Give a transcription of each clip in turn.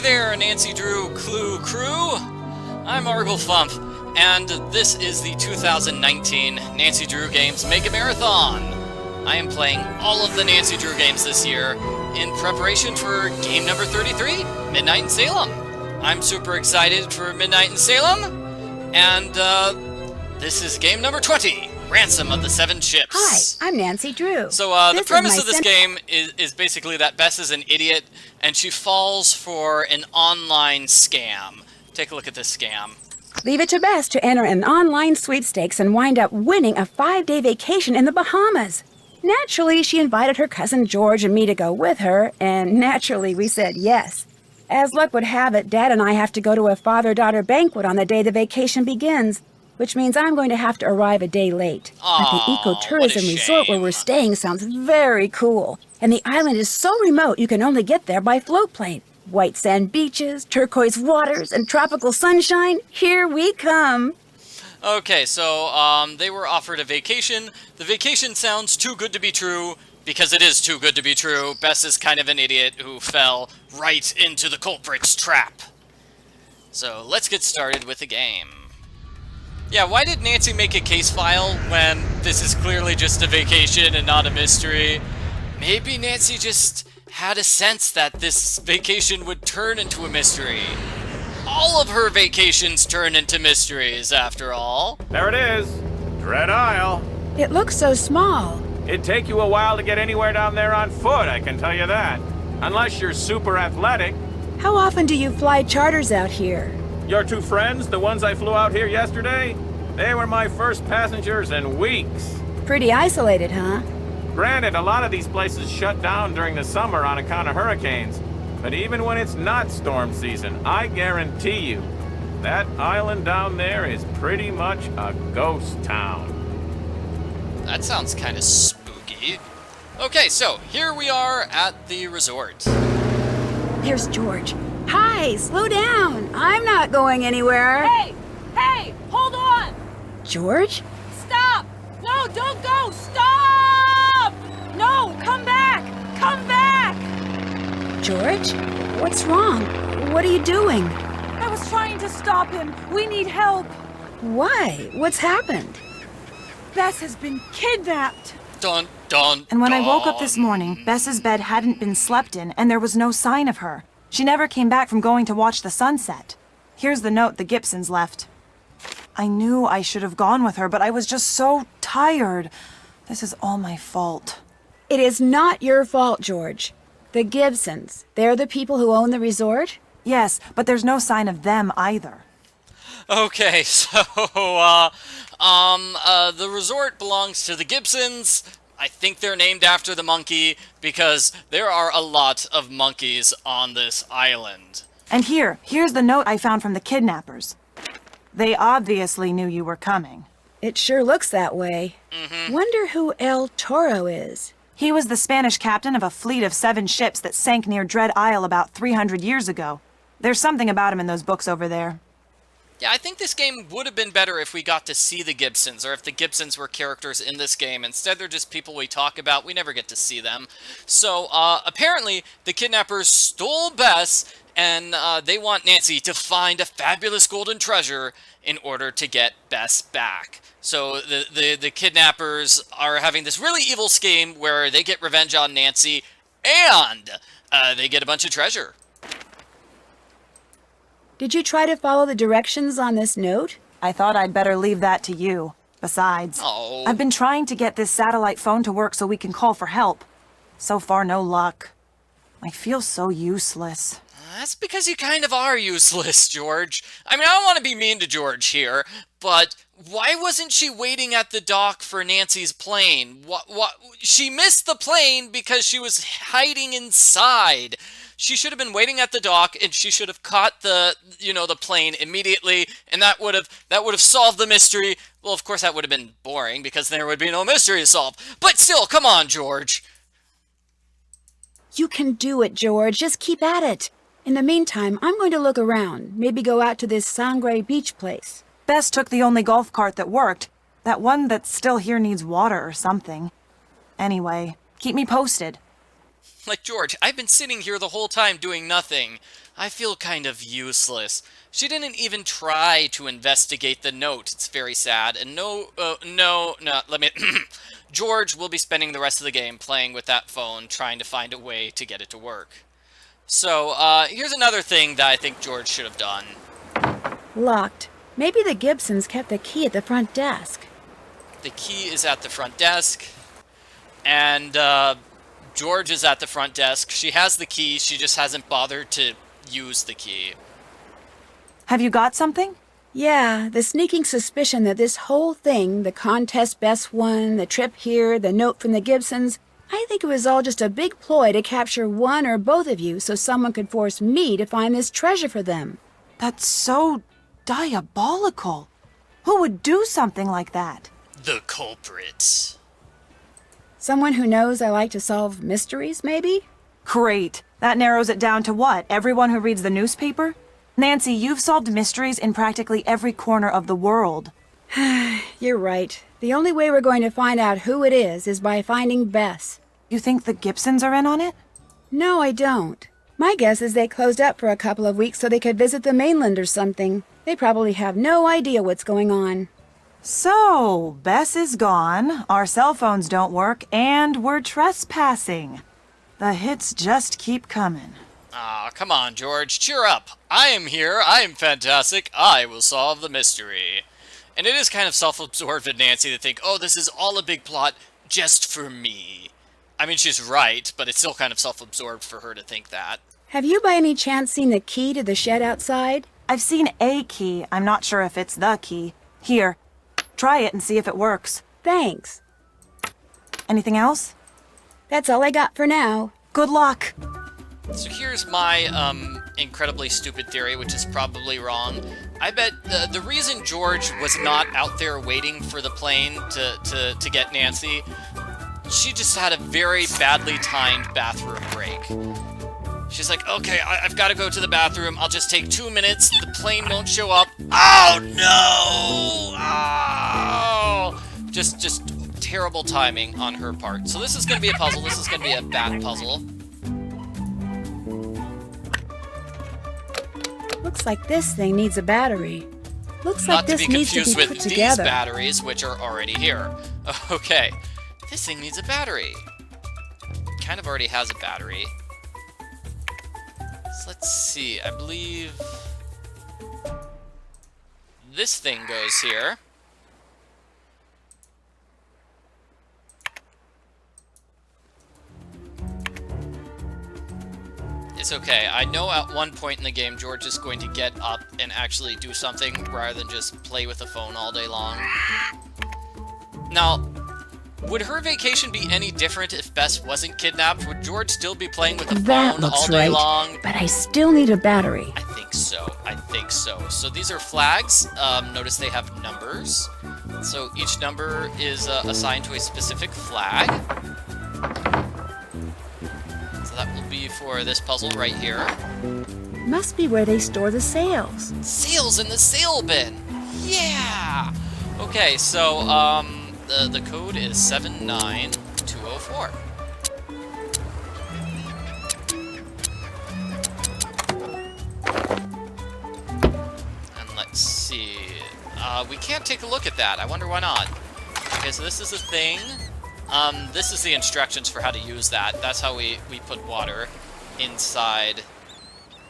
there, Nancy Drew Clue Crew! I'm Arglefump, and this is the 2019 Nancy Drew Games Mega Marathon. I am playing all of the Nancy Drew games this year in preparation for game number 33, Midnight in Salem. I'm super excited for Midnight in Salem, and this is game number 20, Ransom of the Seven Ships. Hi, I'm Nancy Drew. So the premise of this game is basically that Bess is an idiot, and she falls for an online scam. Take a look at this scam. Leave it to Bess to enter an online sweepstakes and wind up winning a 5-day vacation in the Bahamas. Naturally, she invited her cousin George and me to go with her, and naturally we said yes. As luck would have it, Dad and I have to go to a father-daughter banquet on the day the vacation begins, which means I'm going to have to arrive a day late. But the ecotourism resort where we're staying sounds very cool, and the island is so remote you can only get there by float plane. White sand beaches, turquoise waters, and tropical sunshine. Here we come. Okay, so they were offered a vacation. The vacation sounds too good to be true because it is too good to be true. Bess is kind of an idiot who fell right into the culprit's trap. So let's get started with the game. Yeah, why did Nancy make a case file when this is clearly just a vacation and not a mystery? Maybe Nancy just had a sense that this vacation would turn into a mystery. All of her vacations turn into mysteries, after all. There it is. Dread Isle. It looks so small. It'd take you a while to get anywhere down there on foot, I can tell you that. Unless you're super athletic. How often do you fly charters out here? Your two friends, the ones I flew out here yesterday, they were my first passengers in weeks. Pretty isolated, huh? Granted, a lot of these places shut down during the summer on account of hurricanes. But even when it's not storm season, I guarantee you, that island down there is pretty much a ghost town. That sounds kind of spooky. Okay, so here we are at the resort. There's George. Hi, slow down. I'm not going anywhere. Hey, hold on. George? Stop. No, don't go. Stop. No, come back. Come back. George? What's wrong? What are you doing? I was trying to stop him. We need help. Why? What's happened? Bess has been kidnapped. Dun, dun, And when I woke up dun. this morning, Bess's bed hadn't been slept in, and there was no sign of her. She never came back from going to watch the sunset. Here's the note the Gibsons left. I knew I should have gone with her, but I was just so tired. This is all my fault. It is not your fault, George. The Gibsons, they're the people who own the resort? Yes, but there's no sign of them either. Okay, so, the resort belongs to the Gibsons. I think they're named after the monkey because there are a lot of monkeys on this island. And here's the note I found from the kidnappers. They obviously knew you were coming. It sure looks that way. Wonder who El Toro is. He was the Spanish captain of a fleet of 7 ships that sank near Dread Isle about 300 years ago. There's something about him in those books over there. Yeah, I think this game would have been better if we got to see the Gibsons, or if the Gibsons were characters in this game. Instead, they're just people we talk about. We never get to see them. So, apparently, the kidnappers stole Bess, and they want Nancy to find a fabulous golden treasure in order to get Bess back. So, the kidnappers are having this really evil scheme where they get revenge on Nancy, and they get a bunch of treasure. Did you try to follow the directions on this note? I thought I'd better leave that to you. Besides, I've been trying to get this satellite phone to work so we can call for help. So far, no luck. I feel so useless. That's because you kind of are useless, George. I mean, I don't want to be mean to George here, but why wasn't she waiting at the dock for Nancy's plane? She missed the plane because she was hiding inside. She should have been waiting at the dock, and she should have caught the plane immediately, and that would have solved the mystery. Well, of course, that would have been boring because there would be no mystery to solve. But still, come on, George. You can do it, George. Just keep at it. In the meantime, I'm going to look around. Maybe go out to this Sangre Beach place. Bess took the only golf cart that worked. That one that's still here needs water or something. Anyway, keep me posted. Like, George, I've been sitting here the whole time doing nothing. I feel kind of useless. She didn't even try to investigate the note. It's very sad. And no, let me... George will be spending the rest of the game playing with that phone, trying to find a way to get it to work. So, here's another thing that I think George should have done. Locked. Maybe the Gibsons kept the key at the front desk. The key is at the front desk, and George is at the front desk. She has the key, she just hasn't bothered to use the key. Have you got something? Yeah, the sneaking suspicion that this whole thing, the contest Bess won, the trip here, the note from the Gibsons, I think it was all just a big ploy to capture one or both of you so someone could force me to find this treasure for them. That's so diabolical. Who would do something like that? The culprits. Someone who knows I like to solve mysteries, maybe? Great. That narrows it down to what? Everyone who reads the newspaper? Nancy, you've solved mysteries in practically every corner of the world. You're right. The only way we're going to find out who it is by finding Bess. You think the Gibsons are in on it? No, I don't. My guess is they closed up for a couple of weeks so they could visit the mainland or something. They probably have no idea what's going on. So, Bess is gone, our cell phones don't work, and we're trespassing. The hits just keep coming. Ah, come on, George, cheer up. I am here, I am fantastic, I will solve the mystery. And it is kind of self-absorbed of Nancy to think, oh, this is all a big plot just for me. I mean, she's right, but it's still kind of self-absorbed for her to think that. Have you by any chance seen the key to the shed outside? I've seen a key. I'm not sure if it's the key. Here, try it and see if it works. Thanks. Anything else? That's all I got for now. Good luck. So here's my incredibly stupid theory, which is probably wrong. I bet the reason George was not out there waiting for the plane to get Nancy, she just had a very badly timed bathroom break. She's like, okay, I've got to go to the bathroom. I'll just take 2 minutes. The plane won't show up. Oh, no! Oh! Just terrible timing on her part. So this is going to be a puzzle. This is going to be a bat puzzle. Looks like this thing needs a battery. Looks Not like this to be needs to confused be with put these together. batteries, which are already here. Okay, this thing needs a battery. Kind of already has a battery. So let's see, I believe this thing goes here. It's okay. I know at one point in the game, George is going to get up and actually do something rather than just play with the phone all day long. Now, would her vacation be any different if Bess wasn't kidnapped? Would George still be playing with the That phone looks all day right, long? but I still need a battery. I think so. I think so. So these are flags. Notice they have numbers. So each number is assigned to a specific flag. So that will be for this puzzle right here. Must be where they store the sails. Sails in the sail bin! Yeah! Okay, so, the code is 79204. And let's see. We can't take a look at that. I wonder why not. Okay, so this is the thing. This is the instructions for how to use that. That's how we put water inside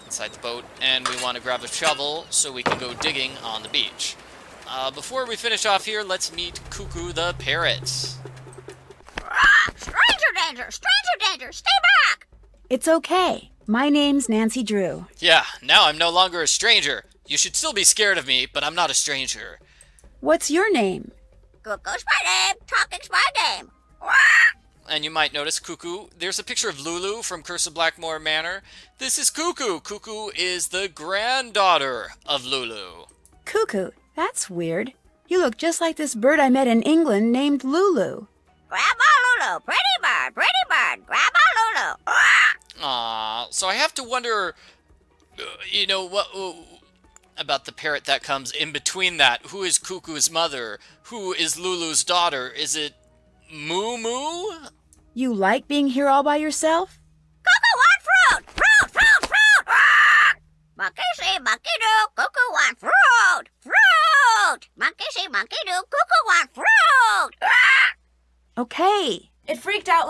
the boat, and we want to grab a shovel so we can go digging on the beach. Before we finish off here, let's meet Cuckoo the parrot. Stranger danger! Stranger danger! Stay back! It's okay. My name's Nancy Drew. Yeah, now I'm no longer a stranger. You should still be scared of me, but I'm not a stranger. What's your name? Cuckoo's my name! Talking's my game! And you might notice Cuckoo. There's a picture of Lulu from Curse of Blackmore Manor. This is Cuckoo. Cuckoo is the granddaughter of Lulu. Cuckoo. That's weird. You look just like this bird I met in England named Lulu. Grandma Lulu! Pretty bird! Pretty bird! Grandma Lulu! Aww, so I have to wonder, what about the parrot that comes in between that. Who is Cuckoo's mother? Who is Lulu's daughter? Is it Moo Moo? You like being here all by yourself? Cuckoo want fruit! Fruit! Fruit! Fruit!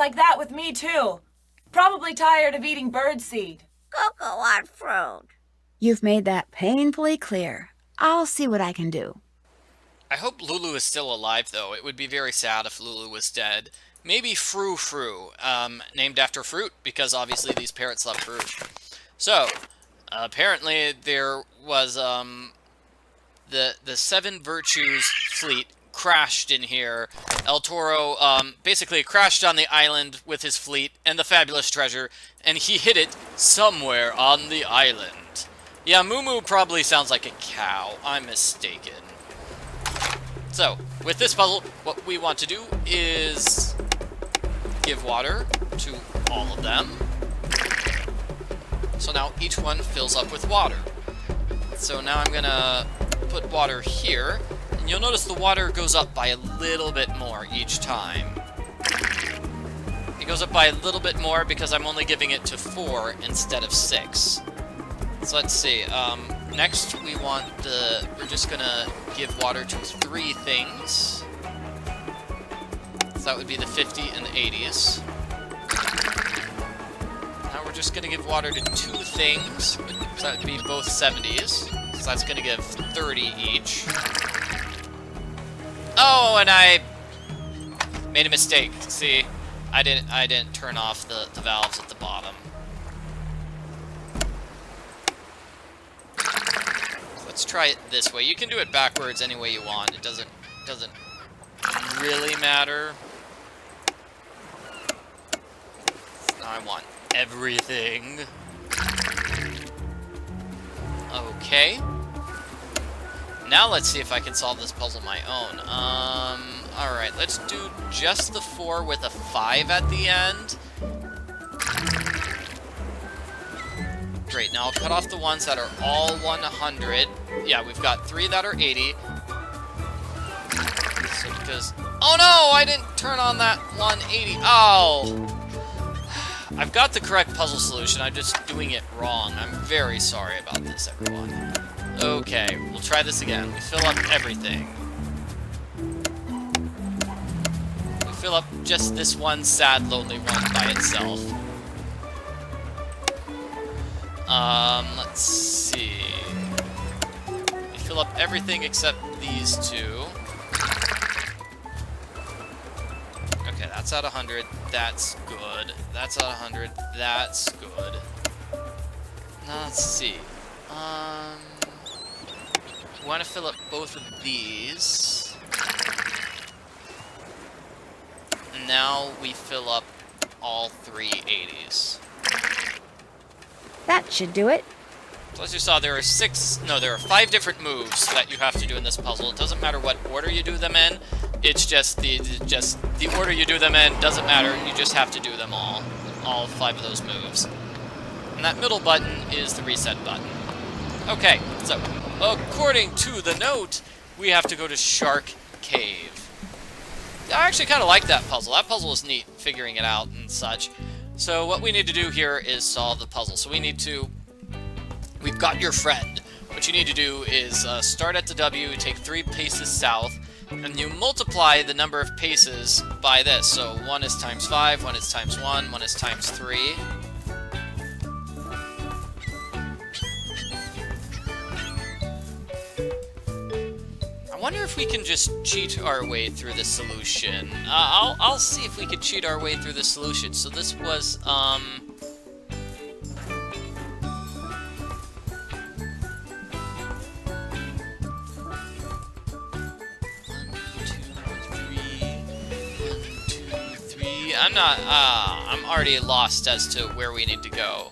like that with me, too. Probably tired of eating birdseed. Cocoa on fruit. You've made that painfully clear. I'll see what I can do. I hope Lulu is still alive, though. It would be very sad if Lulu was dead. Maybe Frou Frou, named after fruit, because obviously these parrots love fruit. So, apparently there was, the Seven Virtues fleet crashed in here. El Toro, basically crashed on the island with his fleet and the fabulous treasure, and he hid it somewhere on the island. Yeah, Moo Moo probably sounds like a cow. I'm mistaken. So, with this puzzle, what we want to do is give water to all of them. So now each one fills up with water. So now I'm gonna put water here, and you'll notice the water goes up by a little bit more each time. It goes up by a little bit more because I'm only giving it to 4 instead of 6. So let's see, next we're just gonna give water to 3 things. So that would be the 50 and the 80s. Now we're just gonna give water to 2 things. So that would be both 70s. So that's gonna give 30 each. Oh, and I made a mistake. See, I didn't turn off the valves at the bottom. Let's try it this way. You can do it backwards any way you want. It doesn't really matter. Now I want everything. Okay. Now let's see if I can solve this puzzle my own. Alright, let's do just the 4 with a 5 at the end. Great, now I'll cut off the ones that are all 100. Yeah, we've got 3 that are 80. So because... Oh no! I didn't turn on that 180. Oh! I've got the correct puzzle solution, I'm just doing it wrong. I'm very sorry about this, everyone. Okay, we'll try this again. We fill up everything. We fill up just this one sad, lonely one by itself. Let's see. We fill up everything except these 2. Okay, that's at 100. That's good. That's at 100. That's good. Now, let's see. We want to fill up both of these. And now we fill up all 3 80s. That should do it. So as you saw, there are 5 different moves that you have to do in this puzzle. It doesn't matter what order you do them in. It's just the order you do them in doesn't matter. You just have to do them all 5 of those moves. And that middle button is the reset button. Okay, so according to the note, we have to go to Shark Cave. I actually kind of like that puzzle. That puzzle is neat, figuring it out and such. So what we need to do here is solve the puzzle. So we've got your friend. What you need to do is start at the W, take 3 paces south, and you multiply the number of paces by this. So 1 is times 5, 1 is times 1, 1 is times 3. I wonder if we can just cheat our way through the solution. I'll see if we could cheat our way through the solution. So this was, 1, 2, 3. I'm already lost as to where we need to go.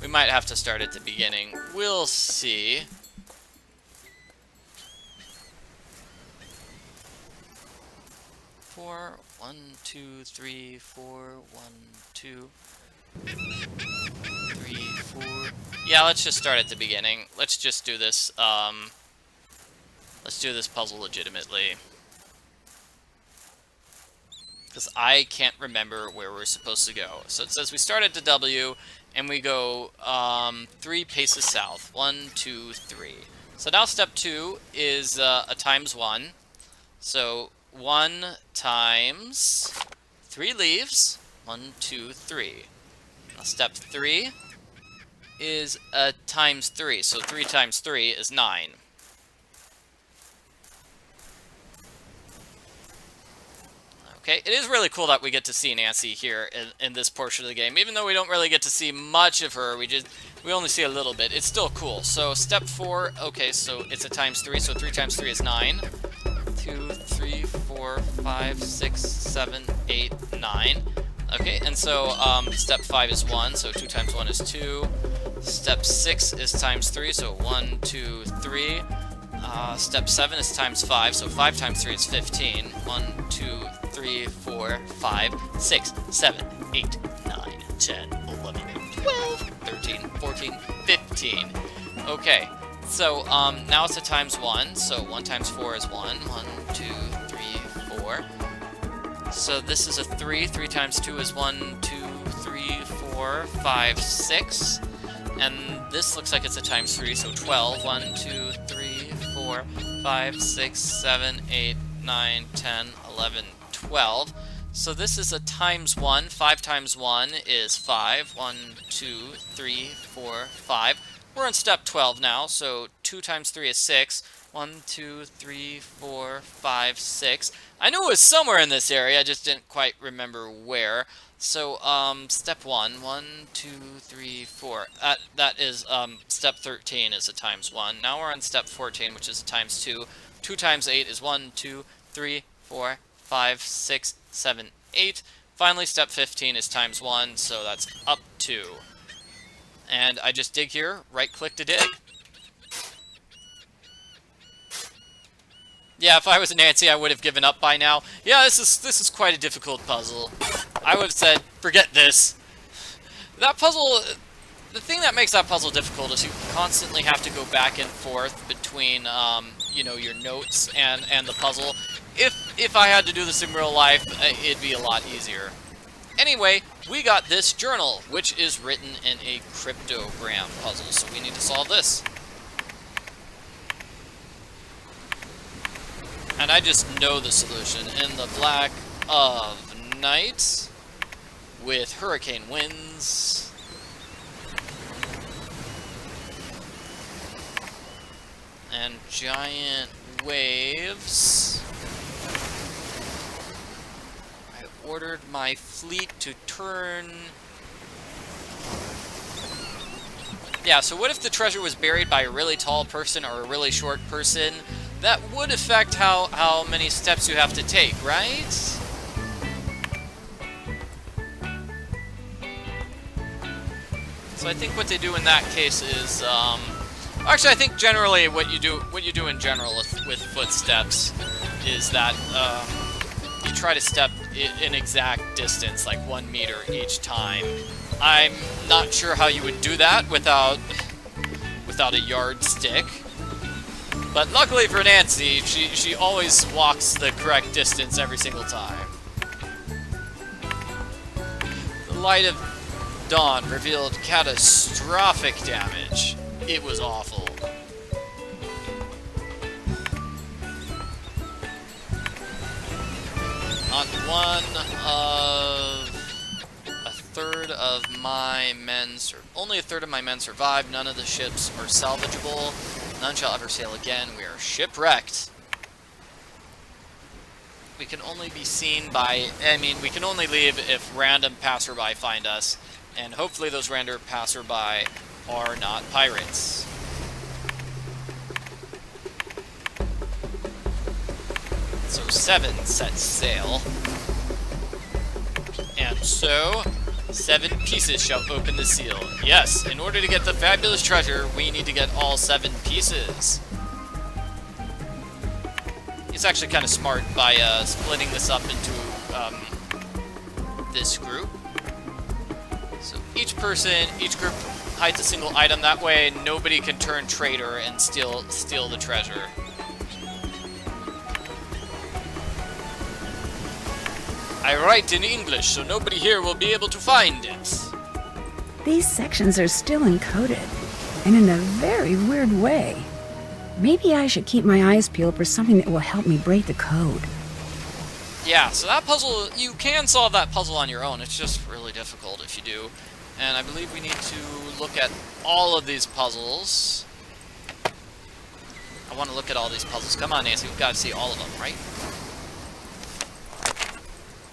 We might have to start at the beginning. We'll see. 4, 1, 2, 3, 4, 1, 2, 3, 4. Yeah, let's just start at the beginning. Let's just do this, let's do this puzzle legitimately. Because I can't remember where we're supposed to go. So it says we start at the W, and we go 3 paces south. 1, 2, 3. So now step 2 is a times 1. So 1 times 3 leaves. 1, 2, 3. Now step 3 is times 3. So 3 times 3 is 9. Okay, it is really cool that we get to see Nancy here in this portion of the game. Even though we don't really get to see much of her, we only see a little bit. It's still cool. So step 4, okay, so it's a times 3, so 3 times 3 is 9. 2, 3, 4, 5, 6, 7, 8, 9. Okay, and so step 5 is 1, so 2 times 1 is 2. Step 6 is times 3, so 1, 2, 3. Step 7 is times 5, so 5 times 3 is 15. 1, 2, 3, 4, 5, 6, 7, 8, 9, 10, 11, 12, 13, 14, 15. Okay, so now it's a times 1, so 1 times 4 is 1. 1, 2, 3, 4. So this is a 3. 3 times 2 is 1, 2, 3, 4, 5, 6. And this looks like it's a times 3, so 12. 1, 2, 3, 4, 5, 6, 7, 8, 9, 10, 11, 12. So this is a times 1. 5 times 1 is 5. 1, 2, 3, 4, 5. We're on step 12 now, so 2 times 3 is 6. 1, 2, 3, 4, 5, 6. I knew it was somewhere in this area, I just didn't quite remember where. So, step 1. 1, 2, 3, 4. That is, step 13 is a times 1. Now we're on step 14, which is a times 2. 2 times 8 is 1, 2, 3, 4, 5, 6, 7, 8. Finally, step 15 is times 1, so that's up 2. And I just dig here, right-click to dig. Yeah, if I was Nancy, I would have given up by now. Yeah, this is quite a difficult puzzle. I would have said, forget this. That puzzle, the thing that makes that puzzle difficult is you constantly have to go back and forth between, you know, your notes and the puzzle. If I had to do this in real life, it'd be a lot easier. Anyway, we got this journal, which is written in a cryptogram puzzle, so we need to solve this. And I just know the solution. In the black of night, with hurricane winds, and giant waves, I ordered my fleet to turn. Yeah, so what if the treasure was buried by a really tall person or a really short person? That would affect how many steps you have to take, right? So I think what they do in that case is, actually I think generally what you do in general with footsteps is that you try to step an exact distance, like 1 meter each time. I'm not sure how you would do that without a yardstick. But luckily for Nancy, she always walks the correct distance every single time. The light of dawn revealed catastrophic damage. It was awful. Not one of only a third of my men survived. None of the ships are salvageable. None shall ever sail again. We are shipwrecked. We can only be seen by, we can only leave if random passerby find us, and hopefully those random passerby are not pirates. So 7 set sail. And so 7 pieces shall open the seal. Yes, in order to get the fabulous treasure, we need to get all 7 pieces. It's actually kind of smart by splitting this up into this group. So each group hides a single item. That way, nobody can turn traitor and steal the treasure. I write in English, so nobody here will be able to find it. These sections are still encoded, and in a very weird way. Maybe I should keep my eyes peeled for something that will help me break the code. Yeah, so that puzzle, you can solve that puzzle on your own. It's just really difficult if you do. And I believe we need to look at all of these puzzles. I want to look at all these puzzles. Come on, Nancy, we've got to see all of them, right?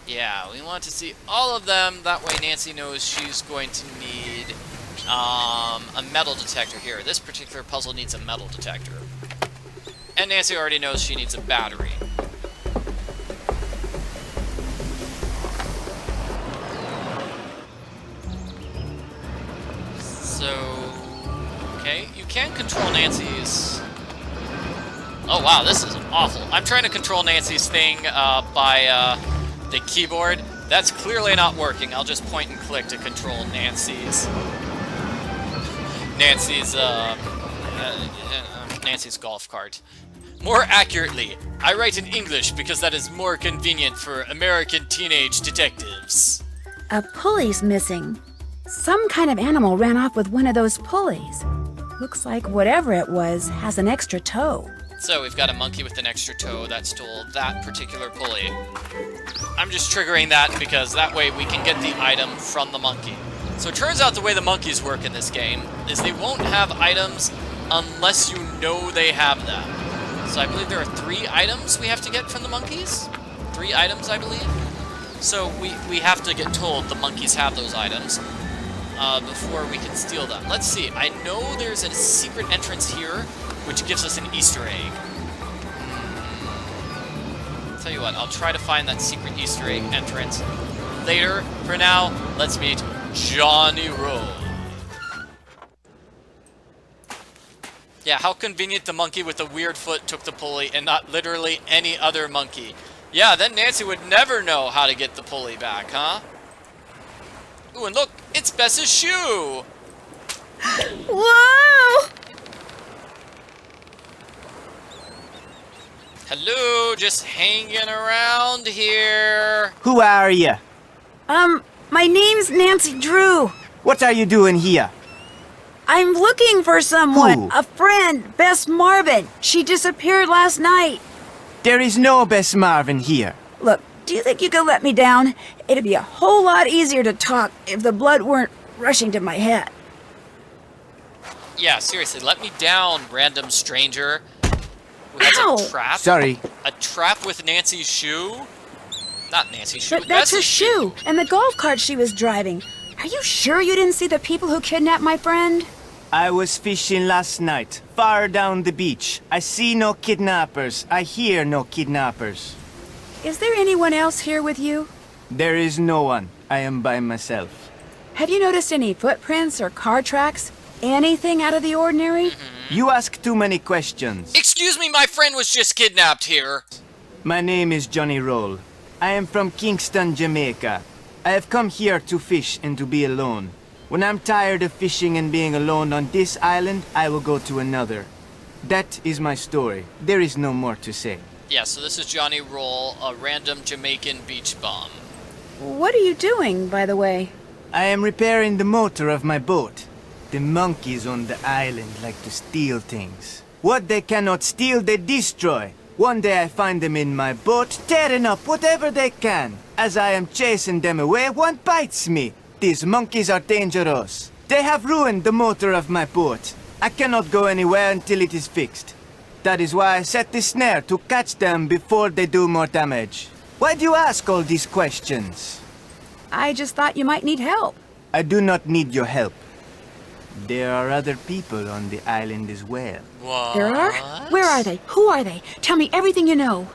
Yeah, we want to see all of them. That way Nancy knows she's going to need a metal detector here. This particular puzzle needs a metal detector. And Nancy already knows she needs a battery. So, okay, you can control Nancy's... Oh wow, this is awful. I'm trying to control Nancy's thing by the keyboard. That's clearly not working. I'll just point and click to control Nancy's Nancy's golf cart. More accurately, I write in English because that is more convenient for American teenage detectives. A pulley's missing. Some kind of animal ran off with one of those pulleys. Looks like whatever it was has an extra toe. So we've got a monkey with an extra toe that stole that particular pulley. I'm just triggering that because that way we can get the item from the monkey. So it turns out the way the monkeys work in this game is they won't have items unless you know they have them. So I believe there are 3 items we have to get from the monkeys? 3 items, I believe? So we have to get told the monkeys have those items before we can steal them. Let's see. I know there's a secret entrance here which gives us an Easter egg. Tell you what, I'll try to find that secret Easter egg entrance later. For now, let's meet Johnny Roll. Yeah, how convenient the monkey with the weird foot took the pulley and not literally any other monkey. Yeah, then Nancy would never know how to get the pulley back, huh? Ooh, and look, it's Bess's shoe! Whoa! Hello, just hanging around here. Who are you? My name's Nancy Drew. What are you doing here? I'm looking for someone. Who? A friend, Bess Marvin. She disappeared last night. There is no Bess Marvin here. Look, do you think you could let me down? It'd be a whole lot easier to talk if the blood weren't rushing to my head. Yeah, seriously, let me down, random stranger. Who has Ow! a trap? Sorry. A trap with Nancy's shoe? Not Nancy's shoe. But that's her Bess's shoe and the golf cart she was driving. Are you sure you didn't see the people who kidnapped my friend? I was fishing last night, far down the beach. I see no kidnappers. I hear no kidnappers. Is there anyone else here with you? There is no one. I am by myself. Have you noticed any footprints or car tracks? Anything out of the ordinary? You ask too many questions. Excuse me, my friend was just kidnapped here. My name is Johnny Roll. I am from Kingston, Jamaica. I have come here to fish and to be alone. When I'm tired of fishing and being alone on this island, I will go to another. That is my story. There is no more to say. Yeah, so this is Johnny Roll, a random Jamaican beach bum. What are you doing, by the way? I am repairing the motor of my boat. The monkeys on the island like to steal things. What they cannot steal, they destroy. One day I find them in my boat, tearing up whatever they can. As I am chasing them away, one bites me. These monkeys are dangerous. They have ruined the motor of my boat. I cannot go anywhere until it is fixed. That is why I set the snare to catch them before they do more damage. Why do you ask all these questions? I just thought you might need help. I do not need your help. There are other people on the island as well. What? There are? Where are they? Who are they? Tell me everything you know.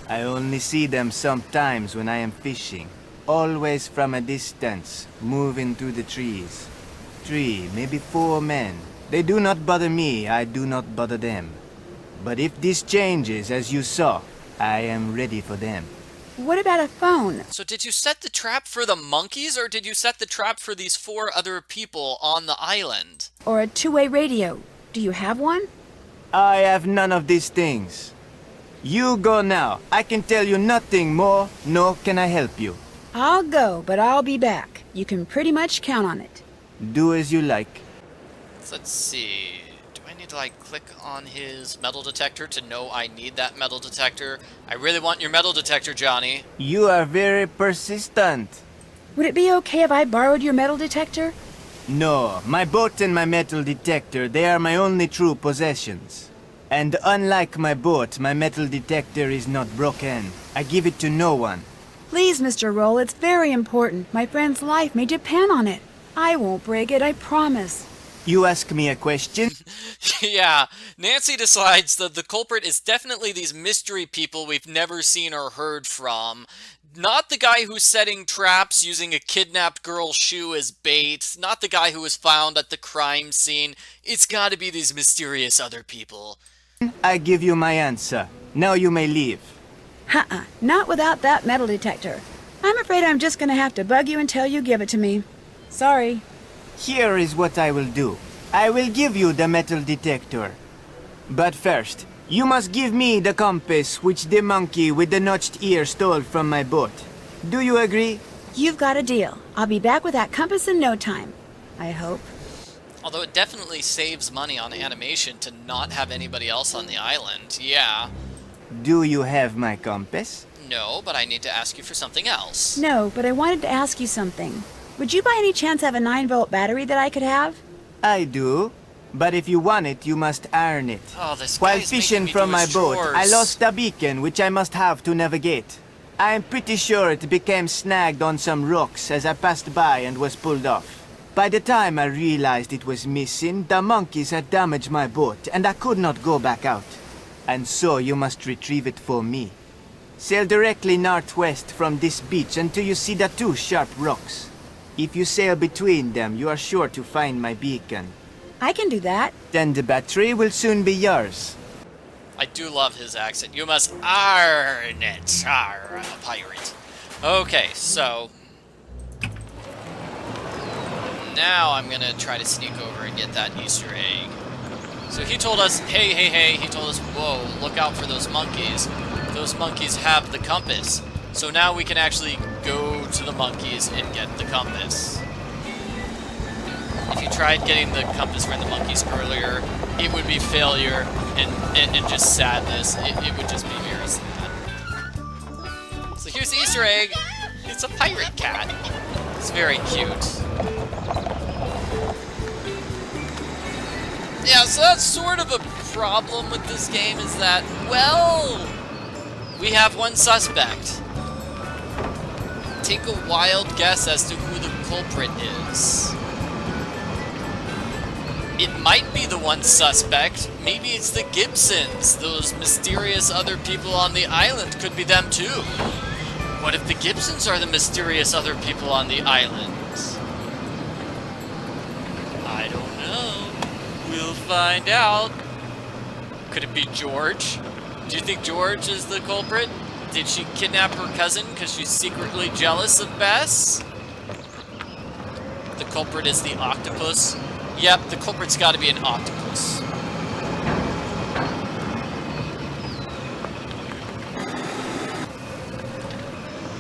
I only see them sometimes when I am fishing. Always from a distance, moving through the trees. 3, maybe 4 men. They do not bother me, I do not bother them. But if this changes, as you saw, I am ready for them. What about a phone? So did you set the trap for the monkeys, or did you set the trap for these 4 other people on the island? Or a two-way radio? Do you have one? I have none of these things. You go now. I can tell you nothing more, nor can I help you. I'll go, but I'll be back. You can pretty much count on it. Do as you like. Let's see. Do I need to, like, click on his metal detector to know I need that metal detector? I really want your metal detector, Johnny. You are very persistent. Would it be okay if I borrowed your metal detector? No, my boat and my metal detector, they are my only true possessions. And unlike my boat, my metal detector is not broken. I give it to no one. Please, Mr. Roll, it's very important. My friend's life may depend on it. I won't break it, I promise. You ask me a question? Yeah, Nancy decides that the culprit is definitely these mystery people we've never seen or heard from. Not the guy who's setting traps using a kidnapped girl's shoe as bait. Not the guy who was found at the crime scene. It's gotta be these mysterious other people. I give you my answer. Now you may leave. Not without that metal detector. I'm afraid I'm just gonna have to bug you until you give it to me. Sorry. Here is what I will do. I will give you the metal detector. But first, you must give me the compass which the monkey with the notched ear stole from my boat. Do you agree? You've got a deal. I'll be back with that compass in no time. I hope. Although it definitely saves money on animation to not have anybody else on the island. Yeah. Do you have my compass? No, but I need to ask you for something else. No, but I wanted to ask you something. Would you by any chance have a 9-volt battery that I could have? I do. But if you want it, you must earn it. Oh, this While guy's fishing making me from do my his boat, chores. I lost a beacon which I must have to navigate. I am pretty sure it became snagged on some rocks as I passed by and was pulled off. By the time I realized it was missing, the monkeys had damaged my boat and I could not go back out. And so you must retrieve it for me. Sail directly northwest from this beach until you see the 2 sharp rocks. If you sail between them, you are sure to find my beacon. I can do that. Then the battery will soon be yours. I do love his accent. You must earn it. Arr, I'm a pirate. Okay, so now I'm gonna try to sneak over and get that Easter egg. So he told us, hey, he told us, whoa, look out for those monkeys. Those monkeys have the compass. So now we can actually go to the monkeys and get the compass. If you tried getting the compass from the monkeys earlier, it would be failure and just sadness. It would just be very sad. So here's the Easter egg. It's a pirate cat. It's very cute. Yeah, so that's sort of a problem with this game is that, well, we have one suspect. Take a wild guess as to who the culprit is. It might be the one suspect. Maybe it's the Gibsons. Those mysterious other people on the island could be them too. What if the Gibsons are the mysterious other people on the island? I don't know. We'll find out. Could it be George? Do you think George is the culprit? Did she kidnap her cousin because she's secretly jealous of Bess? The culprit is the octopus. Yep, the culprit's got to be an octopus.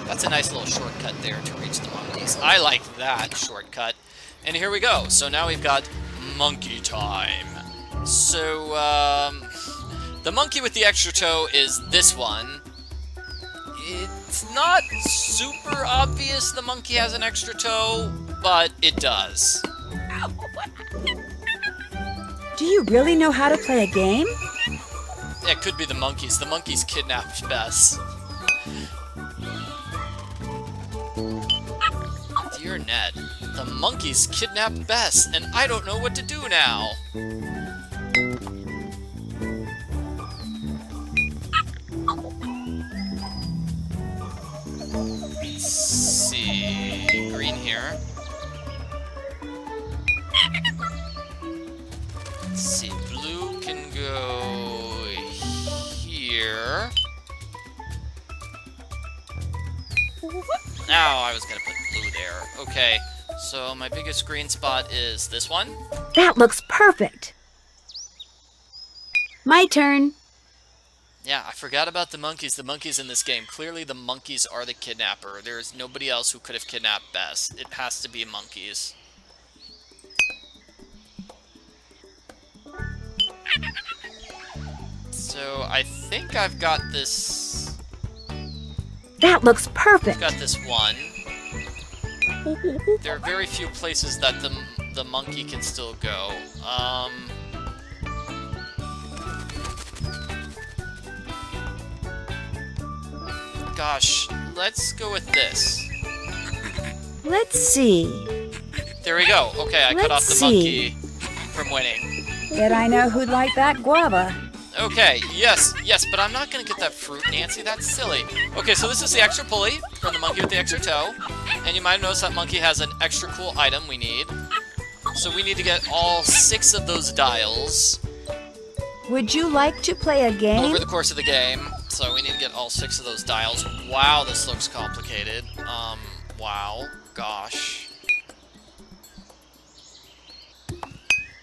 That's a nice little shortcut there to reach the monkeys. I like that shortcut. And here we go. So now we've got monkey time. So, the monkey with the extra toe is this one. It's not super obvious the monkey has an extra toe, but it does. Do you really know how to play a game? Yeah, it could be the monkeys. The monkeys kidnapped Bess. Dear Ned, the monkeys kidnapped Bess, and I don't know what to do now. Let's see. Green here. Let's see. Blue can go here. Now I was gonna put blue there. Okay, so my biggest green spot is this one. That looks perfect. My turn. Yeah, I forgot about the monkeys. The monkeys in this game. Clearly the monkeys are the kidnapper. There is nobody else who could have kidnapped Bess. It has to be monkeys. I think I've got this... That looks perfect. Got this one. There are very few places that the monkey can still go. Gosh, let's go with this. Let's see. There we go. Okay, I cut off the monkey from winning. Bet I know who'd like that guava. Okay, yes, but I'm not gonna get that fruit, Nancy. That's silly. Okay, so this is the extra pulley from the monkey with the extra toe. And you might have noticed that monkey has an extra cool item we need. So we need to get all 6 of those dials Would you like to play a game? over the course of the game. So we need to get all 6 of those dials. Wow, this looks complicated. Wow. Gosh.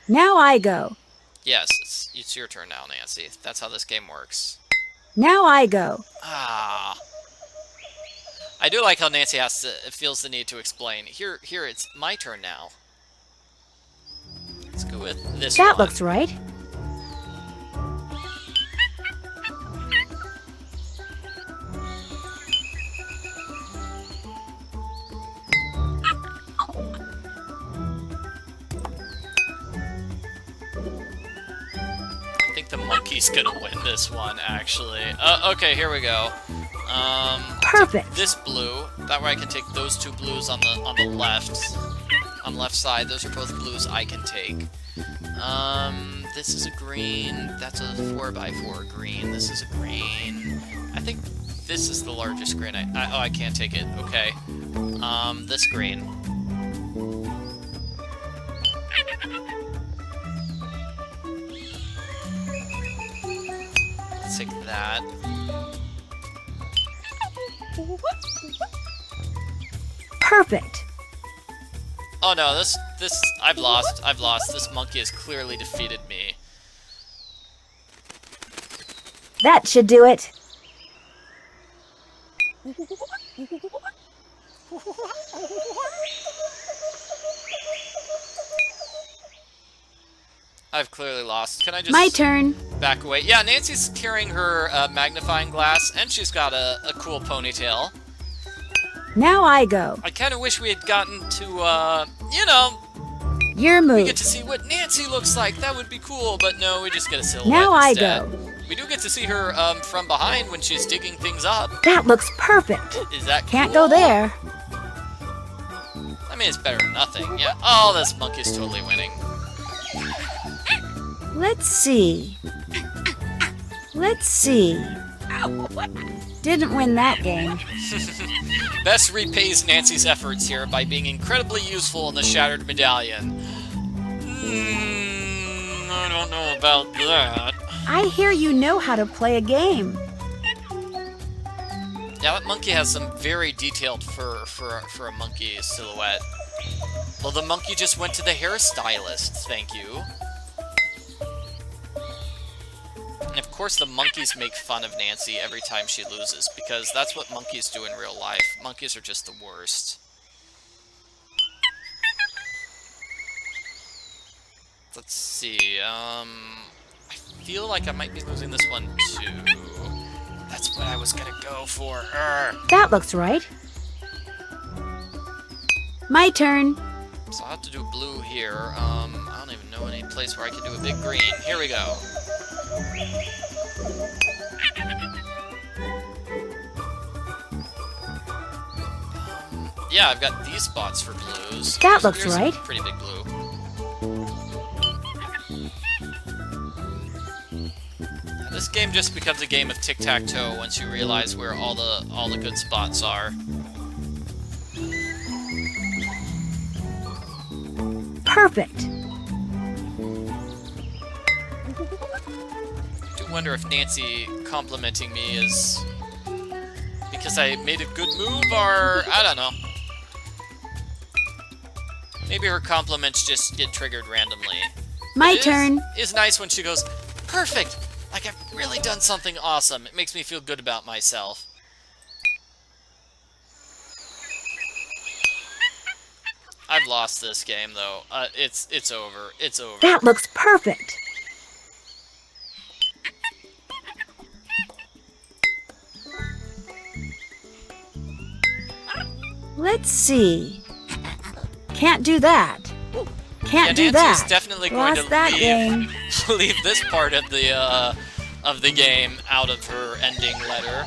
Now I go. Yes, it's your turn now, Nancy. That's how this game works. Now I go. Ah. I do like how Nancy feels the need to explain. Here, it's my turn now. Let's go with this one. That looks right. I think the monkey's gonna win this one, actually. Okay, here we go. Perfect. This blue. That way I can take those 2 blues on the left. On the left side, those are both blues I can take. This is a green. That's a 4x4 green. This is a green. I think this is the largest green. Oh, I can't take it. Okay. This green. Let's take that. Perfect. Oh no, this I've lost. This monkey has clearly defeated me. That should do it. I've clearly lost. Can I just My turn. back away? Yeah, Nancy's carrying her magnifying glass, and she's got a cool ponytail. Now I go. I kind of wish we had gotten to, you know, Your we move. get to see what Nancy looks like. That would be cool, but no, we just get a silhouette Now I instead. go. We do get to see her from behind when she's digging things up. That looks perfect. Is that Can't cool? go there. I mean, it's better than nothing. Yeah. Oh, this monkey's totally winning. Let's see. Let's see. Didn't win that game. Bess repays Nancy's efforts here by being incredibly useful in the Shattered Medallion. I don't know about that. I hear you know how to play a game. Yeah, that monkey has some very detailed fur for a monkey silhouette. Well, the monkey just went to the hairstylist, thank you. And of course the monkeys make fun of Nancy every time she loses, because that's what monkeys do in real life. Monkeys are just the worst. Let's see, I feel like I might be losing this one too. That's what I was gonna go for. That looks right. My turn. So I'll have to do blue here. I don't even know any place where I can do a big green. Here we go. Yeah, I've got these spots for blues. That looks Here's right. a pretty big blue. Yeah, this game just becomes a game of tic-tac-toe once you realize where all the good spots are. Perfect. I do wonder if Nancy complimenting me is because I made a good move, or I don't know. Maybe her compliments just get triggered randomly. My It turn. is nice when she goes, perfect! Like I've really done something awesome. It makes me feel good about myself. I've lost this game though. It's over. It's over. That looks perfect. Let's see. Can't do that. Can't do Nancy's that. definitely going Lost to that game. leave this part of the game out of her ending letter.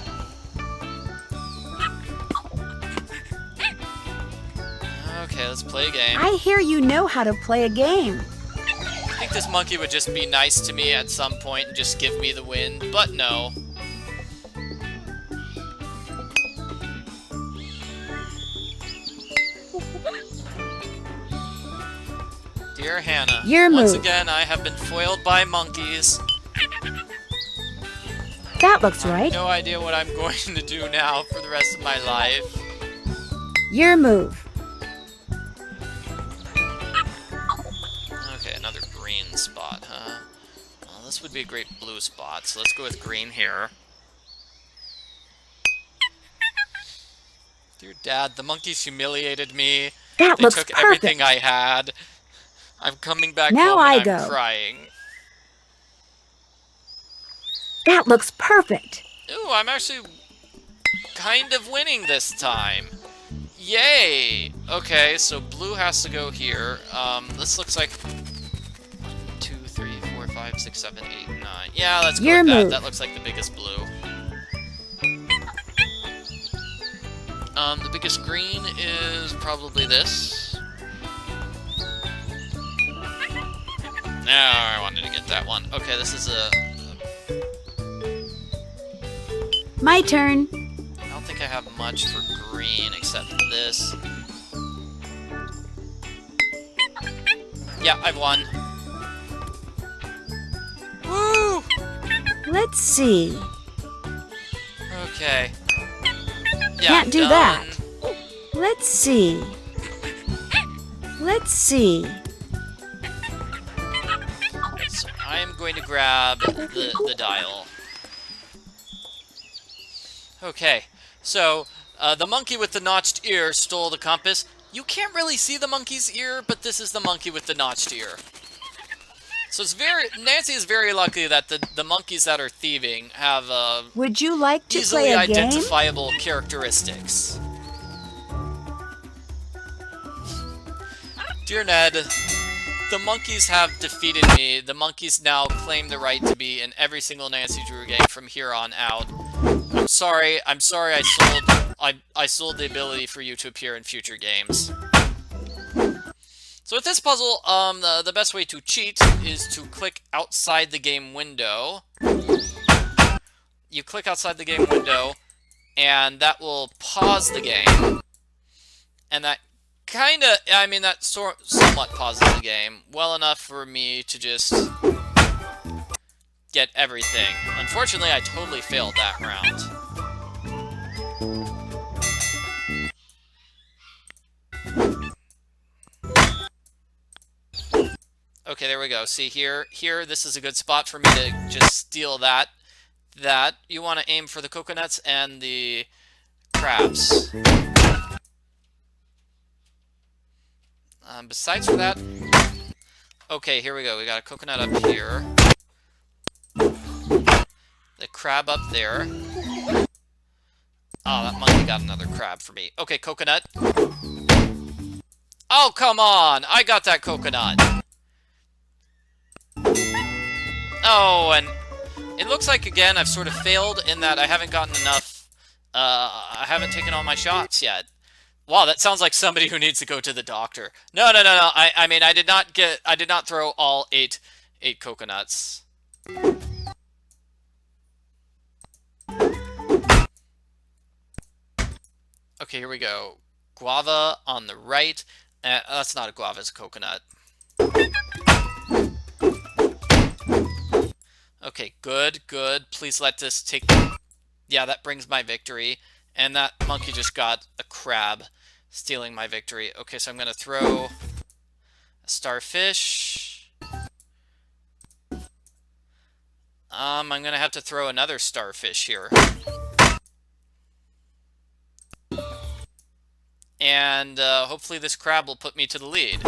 Okay, let's play a game. I hear you know how to play a game. I think this monkey would just be nice to me at some point and just give me the win, but no. Dear Hannah, Your once move. again I have been foiled by monkeys. That looks right. No idea what I'm going to do now for the rest of my life. Your move. Okay, another green spot, huh? Well, this would be a great blue spot, so let's go with green here. Dear Dad, the monkeys humiliated me. That They looks took perfect. everything I had. I'm coming back Now home and I I'm go. crying. That looks perfect. Ooh, I'm actually kind of winning this time. Yay! Okay, so blue has to go here. This looks like 1, 2, 3, 4, 5, 6, 7, 8, 9. Yeah, let's go Your with that. move. That looks like the biggest blue. The biggest green is probably this. No, I wanted to get that one. Okay, this is a... My turn. I don't think I have much for green except this. Yeah, I've won. Woo! Let's see. Okay. Yeah, Can't do done. that. Let's see. Let's see. So I am going to grab the dial. Okay, so the monkey with the notched ear stole the compass. You can't really see the monkey's ear, but this is the monkey with the notched ear. So it's Nancy is very lucky that the monkeys that are thieving have Would you like to easily play a game? identifiable characteristics. Dear Ned, the monkeys have defeated me. The monkeys now claim the right to be in every single Nancy Drew game from here on out. I'm sorry I sold the ability for you to appear in future games. So with this puzzle, the best way to cheat is to click outside the game window. You click outside the game window, and that will pause the game. And that that somewhat pauses the game. Well enough for me to just get everything. Unfortunately, I totally failed that round. Okay, there we go. See here, this is a good spot for me to just steal that. You want to aim for the coconuts and the crabs. Besides for that, okay, here we go. We got a coconut up here. The crab up there. Oh, that monkey got another crab for me. Okay, coconut. Oh, come on! I got that coconut. Oh, and it looks like, again, I've sort of failed in that I haven't gotten enough, I haven't taken all my shots yet. Wow, that sounds like somebody who needs to go to the doctor. No. I mean, I did not throw all eight coconuts. Okay, here we go. Guava on the right. That's not a guava, it's a coconut. Okay, good. Please let this take... Yeah, that brings my victory. And that monkey just got a crab, stealing my victory. Okay, so I'm going to throw a starfish. I'm going to have to throw another starfish here. And hopefully this crab will put me to the lead.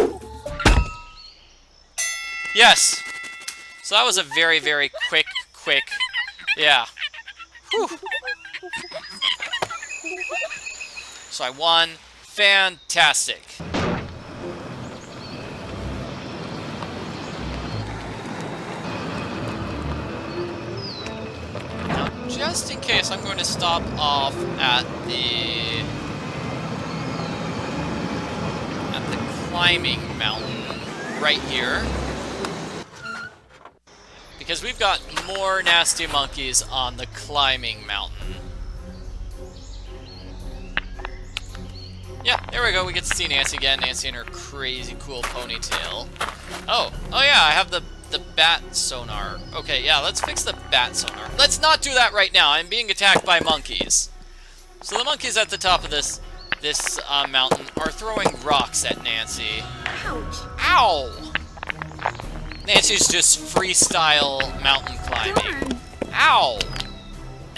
Yes! So that was a very, very quick, yeah. Whew. So I won Fantastic. Now, just in case, I'm going to stop off at the climbing mountain right here. Because we've got more nasty monkeys on the climbing mountain. Yeah, there we go. We get to see Nancy again. Nancy and her crazy cool ponytail. Oh yeah, I have the bat sonar. Okay, yeah, let's fix the bat sonar. Let's not do that right now. I'm being attacked by monkeys. So the monkeys at the top of this mountain are throwing rocks at Nancy. Ouch. Ow! Nancy's just freestyle mountain climbing. Darn. Ow!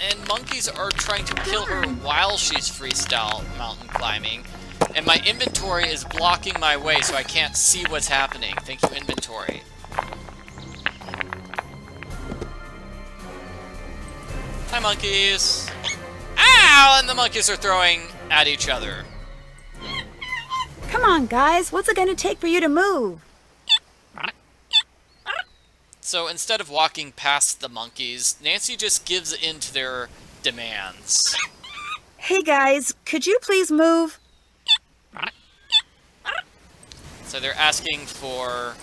And monkeys are trying to kill her while she's freestyle mountain climbing. And my inventory is blocking my way, so I can't see what's happening. Thank you, inventory. Hi, monkeys. Ow! And the monkeys are throwing at each other. Come on, guys. What's it going to take for you to move? So instead of walking past the monkeys, Nancy just gives in to their demands. Hey, guys. Could you please move? So they're asking for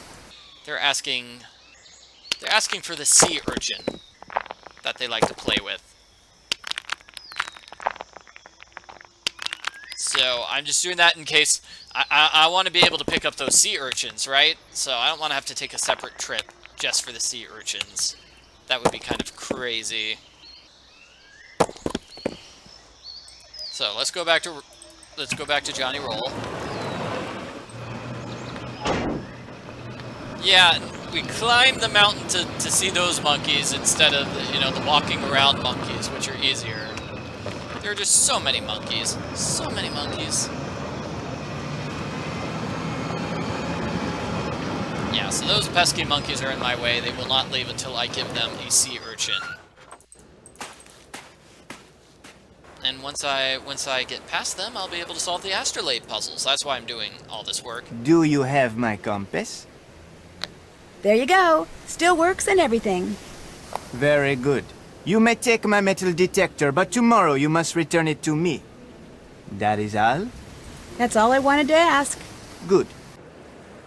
the sea urchin that they like to play with. So I'm just doing that in case I want to be able to pick up those sea urchins, right? So I don't want to have to take a separate trip just for the sea urchins. That would be kind of crazy. So let's go back to Johnny Roll. Yeah, we climbed the mountain to see those monkeys instead of the walking around monkeys, which are easier. There are just so many monkeys. So many monkeys. Yeah, so those pesky monkeys are in my way. They will not leave until I give them a sea urchin. And once I get past them, I'll be able to solve the astrolabe puzzles. That's why I'm doing all this work. Do you have my compass? There you go. Still works and everything. Very good. You may take my metal detector, but tomorrow you must return it to me. That is all? That's all I wanted to ask. Good.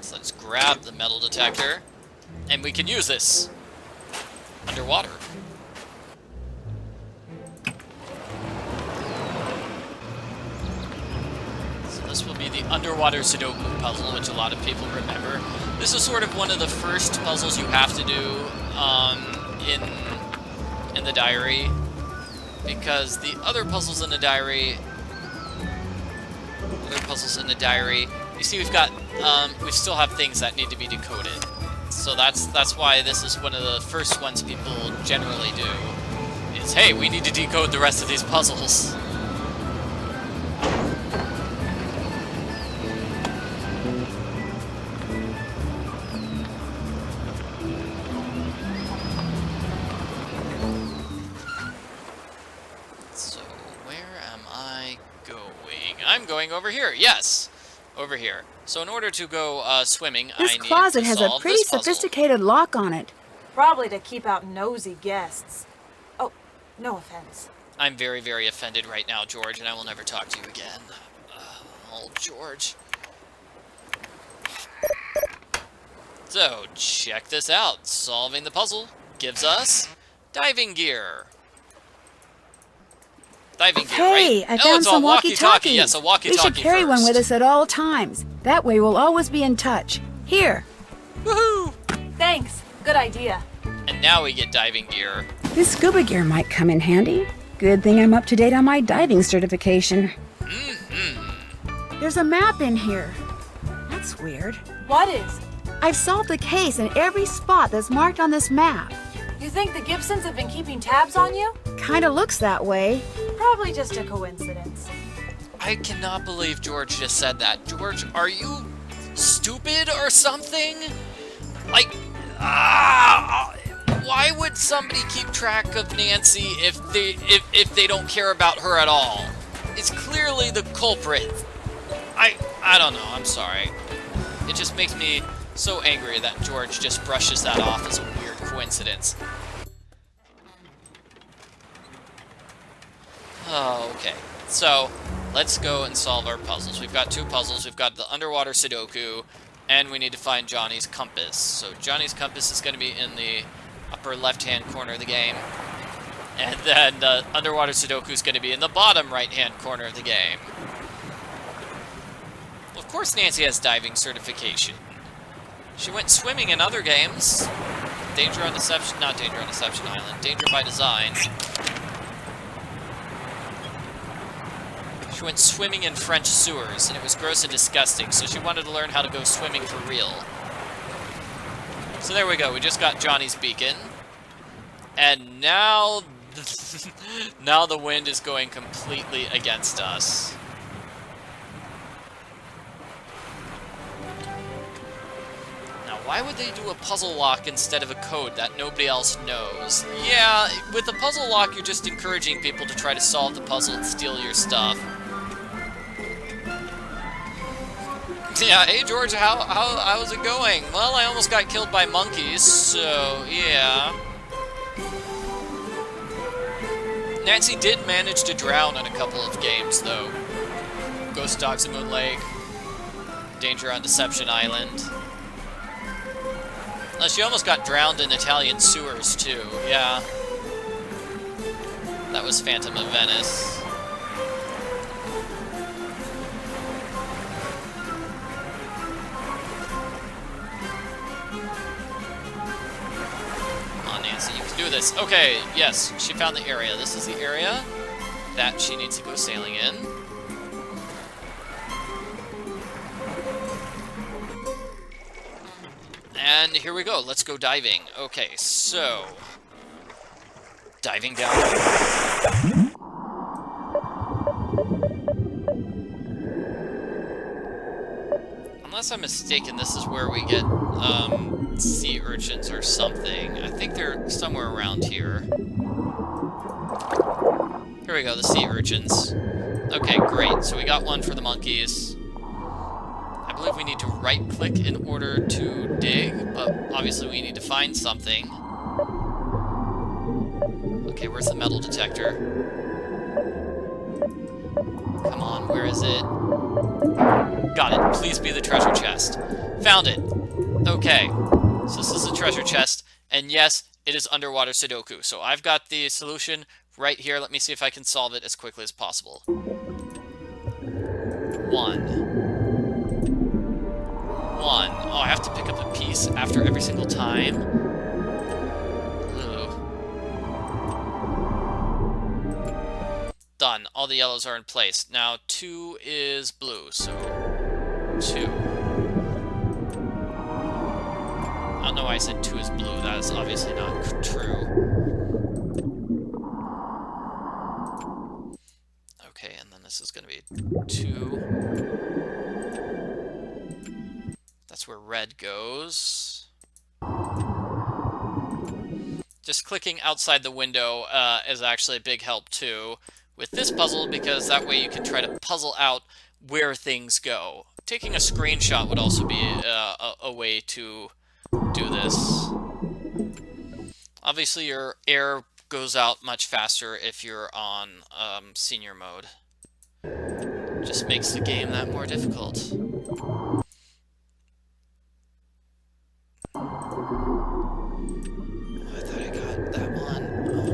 So let's grab the metal detector, and we can use this underwater. So this will be the underwater Sudoku puzzle, which a lot of people remember. This is sort of one of the first puzzles you have to do in the diary, because the other puzzles in the diary, you see we still have things that need to be decoded. So that's why this is one of the first ones people generally do, is, hey, we need to decode the rest of these puzzles. So, where am I going? I'm going over here, yes! Over here. So in order to go swimming, I This need closet to has a solve pretty this puzzle. sophisticated lock on it. Probably to keep out nosy guests. Oh, no offense. I'm very, very offended right now, George, and I will never talk to you again. Oh, George. So, check this out. Solving the puzzle gives us diving gear. Diving gear, Hey, right? I Oh, found it's a some walkie-talkie. walkie-talkies. Yes, a We walkie-talkie should carry one first. with us at all times. That way we'll always be in touch. Here. Woohoo! Thanks. Good idea. And now we get diving gear. This scuba gear might come in handy. Good thing I'm up to date on my diving certification. There's a map in here. That's weird. What is? I've solved the case in every spot that's marked on this map. You think the Gibsons have been keeping tabs on you? Kinda looks that way. Probably just a coincidence. I cannot believe George just said that. George, are you stupid or something? Like, why would somebody keep track of Nancy if they don't care about her at all? It's clearly the culprit. I don't know. I'm sorry. It just makes me so angry that George just brushes that off as a weird coincidence. Oh, okay. So, let's go and solve our puzzles. We've got 2 puzzles. We've got the underwater Sudoku, and we need to find Johnny's compass. So Johnny's compass is going to be in the upper left-hand corner of the game. And then the underwater Sudoku is going to be in the bottom right-hand corner of the game. Well, of course Nancy has diving certification. She went swimming in other games. Danger on Deception, not Danger on Deception Island, Danger by Design. She went swimming in French sewers, and it was gross and disgusting, so she wanted to learn how to go swimming for real. So there we go, we just got Johnny's beacon. And now, now the wind is going completely against us. Now, why would they do a puzzle lock instead of a code that nobody else knows? Yeah, with a puzzle lock, you're just encouraging people to try to solve the puzzle and steal your stuff. Yeah, hey George, how's it going? Well, I almost got killed by monkeys, so yeah. Nancy did manage to drown in a couple of games, though. Ghost Dogs in Moon Lake, Danger on Deception Island. She almost got drowned in Italian sewers, too, yeah. That was Phantom of Venice. You can do this. Okay, yes, she found the area. This is the area that she needs to go sailing in. And here we go. Let's go diving. Okay, so... diving down. Unless I'm mistaken, this is where we get, sea urchins or something. I think they're somewhere around here. Here we go, the sea urchins. Okay, great. So we got one for the monkeys. I believe we need to right-click in order to dig, but obviously we need to find something. Okay, where's the metal detector? Come on, where is it? Got it. Please be the treasure chest. Found it. Okay. So this is the treasure chest, and yes, it is underwater Sudoku. So I've got the solution right here. Let me see if I can solve it as quickly as possible. 1. 1. Oh, I have to pick up a piece after every single time. Ooh. Done. All the yellows are in place. Now 2 is blue, so 2. I don't know why I said 2 is blue. That is obviously not true. Okay, and then this is going to be 2. That's where red goes. Just clicking outside the window is actually a big help, too, with this puzzle, because that way you can try to puzzle out where things go. Taking a screenshot would also be a way to do this. Obviously, your air goes out much faster if you're on senior mode. Just makes the game that more difficult. Oh, I thought I got that one. Oh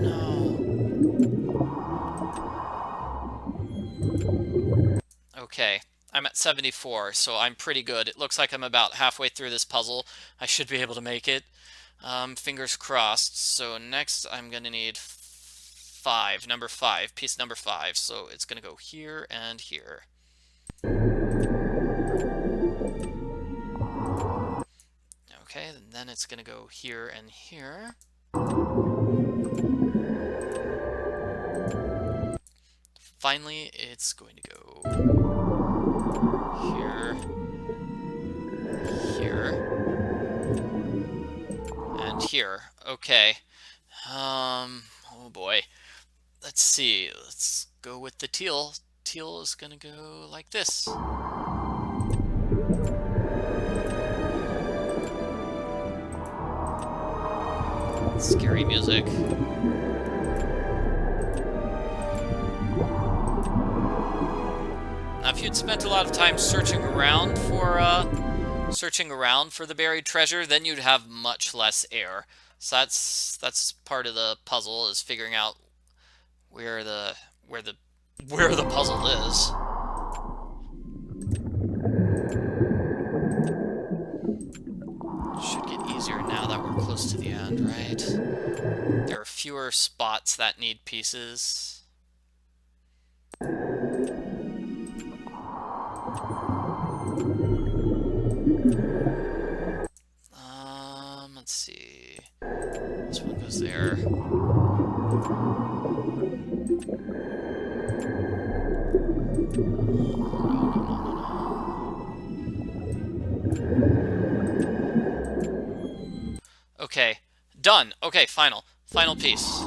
no. Okay. I'm at 74, so I'm pretty good. It looks like I'm about halfway through this puzzle. I should be able to make it. Fingers crossed. So next I'm going to need 5, number 5, piece number 5. So it's going to go here and here. Okay, and then it's going to go here and here. Finally, it's going to go here, here, and here. Okay. Oh boy. Let's see. Let's go with the teal. Teal is gonna go like this. Scary music. Now, if you'd spent a lot of time searching around for the buried treasure, then you'd have much less air. So that's part of the puzzle, is figuring out where the puzzle is. Should get easier now that we're close to the end, right? There are fewer spots that need pieces. Let's see. This one goes there. Okay, done. Okay, final piece.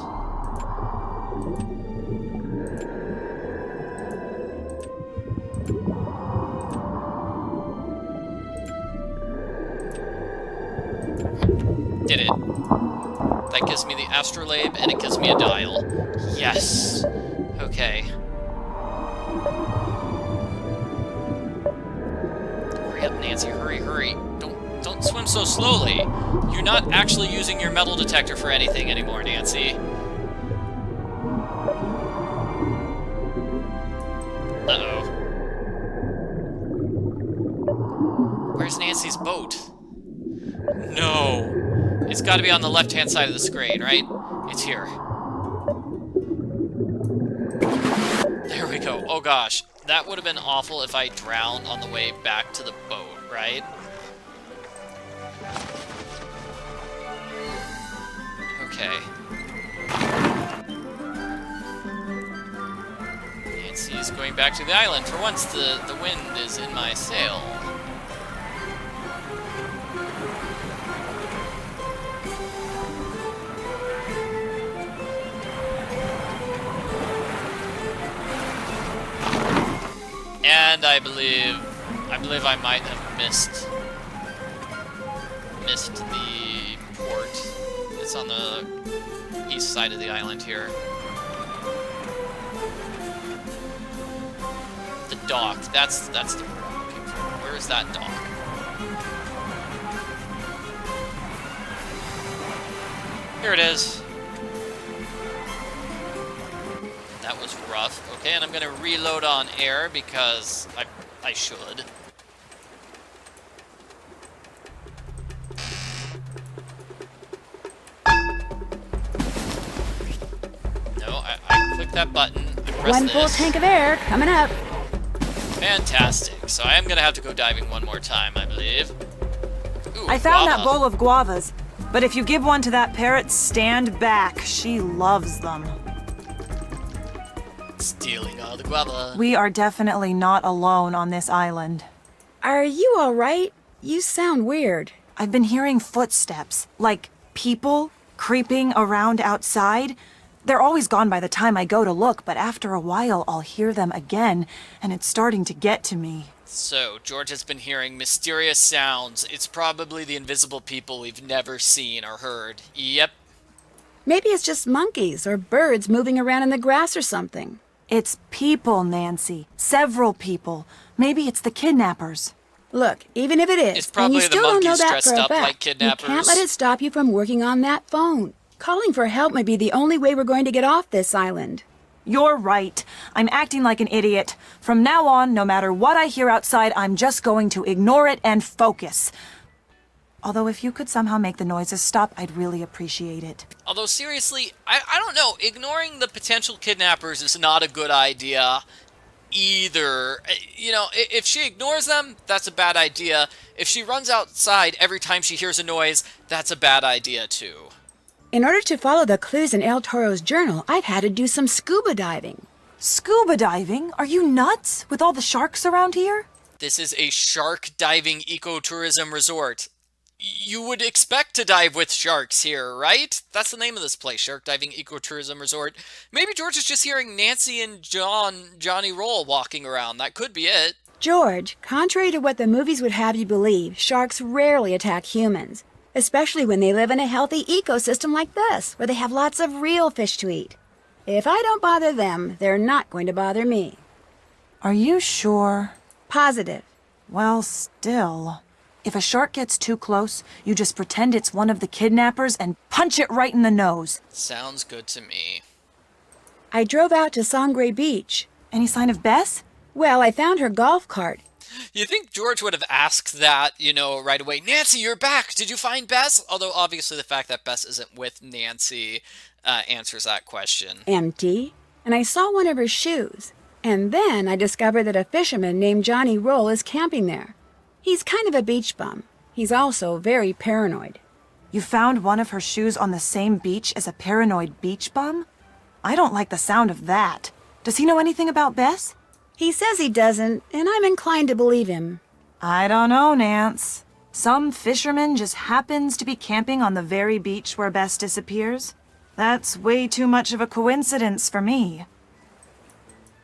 Did it. That gives me the astrolabe, and it gives me a dial. Yes. Okay. Hurry up, Nancy. Hurry, hurry. Don't swim so slowly. You're not actually using your metal detector for anything anymore, Nancy. Uh-oh. Where's Nancy's boat? No. It's got to be on the left-hand side of the screen, right? It's here. There we go. Oh gosh. That would have been awful if I drowned on the way back to the boat, right? Okay. Nancy's going back to the island. For once, the wind is in my sail. And I believe I might have missed the port. It's on the east side of the island here. The dock. That's the word I'm looking for. Where is that dock? Here it is. That was rough. Okay, and I'm gonna reload on air because I should. No, I clicked that button. I pressed One full this. tank of air coming up. Fantastic. So I am gonna have to go diving one more time, I believe. Ooh, I found guava. that bowl of guavas, but if you give one to that parrot, stand back. She loves them. Stealing all the guava. We are definitely not alone on this island. Are you all right? You sound weird. I've been hearing footsteps, like people creeping around outside. They're always gone by the time I go to look, but after a while I'll hear them again, and it's starting to get to me. So, George has been hearing mysterious sounds. It's probably the invisible people we've never seen or heard. Yep. Maybe it's just monkeys or birds moving around in the grass or something. It's people, Nancy. Several people. Maybe it's the kidnappers. Look, even if it is, It's probably and you the still don't know monkeys that dressed for a up fact, like kidnappers. you can't let it stop you from working on that phone. Calling for help may be the only way we're going to get off this island. You're right. I'm acting like an idiot. From now on, no matter what I hear outside, I'm just going to ignore it and focus. Although if you could somehow make the noises stop, I'd really appreciate it. Although, seriously, I don't know. Ignoring the potential kidnappers is not a good idea either. You know, if she ignores them, that's a bad idea. If she runs outside every time she hears a noise, that's a bad idea too. In order to follow the clues in El Toro's journal, I've had to do some scuba diving. Scuba diving? Are you nuts? With all the sharks around here? This is a shark diving ecotourism resort. You would expect to dive with sharks here, right? That's the name of this place, Shark Diving Ecotourism Resort. Maybe George is just hearing Nancy and Johnny Roll walking around. That could be it. George, contrary to what the movies would have you believe, sharks rarely attack humans. especially when they live in a healthy ecosystem like this, where they have lots of real fish to eat. If I don't bother them, they're not going to bother me. Are you sure? Positive. Well, still. If a shark gets too close, you just pretend it's one of the kidnappers and punch it right in the nose. Sounds good to me. I drove out to Sangre Beach. Any sign of Bess? Well, I found her golf cart. You think George would have asked that, you know, right away? Nancy, you're back. Did you find Bess? Although, obviously, the fact that Bess isn't with Nancy answers that question. Empty. And I saw one of her shoes. And then I discovered that a fisherman named Johnny Roll is camping there. He's kind of a beach bum. He's also very paranoid. You found one of her shoes on the same beach as a paranoid beach bum? I don't like the sound of that. Does he know anything about Bess? He says he doesn't, and I'm inclined to believe him. I don't know, Nance. Some fisherman just happens to be camping on the very beach where Bess disappears. That's way too much of a coincidence for me.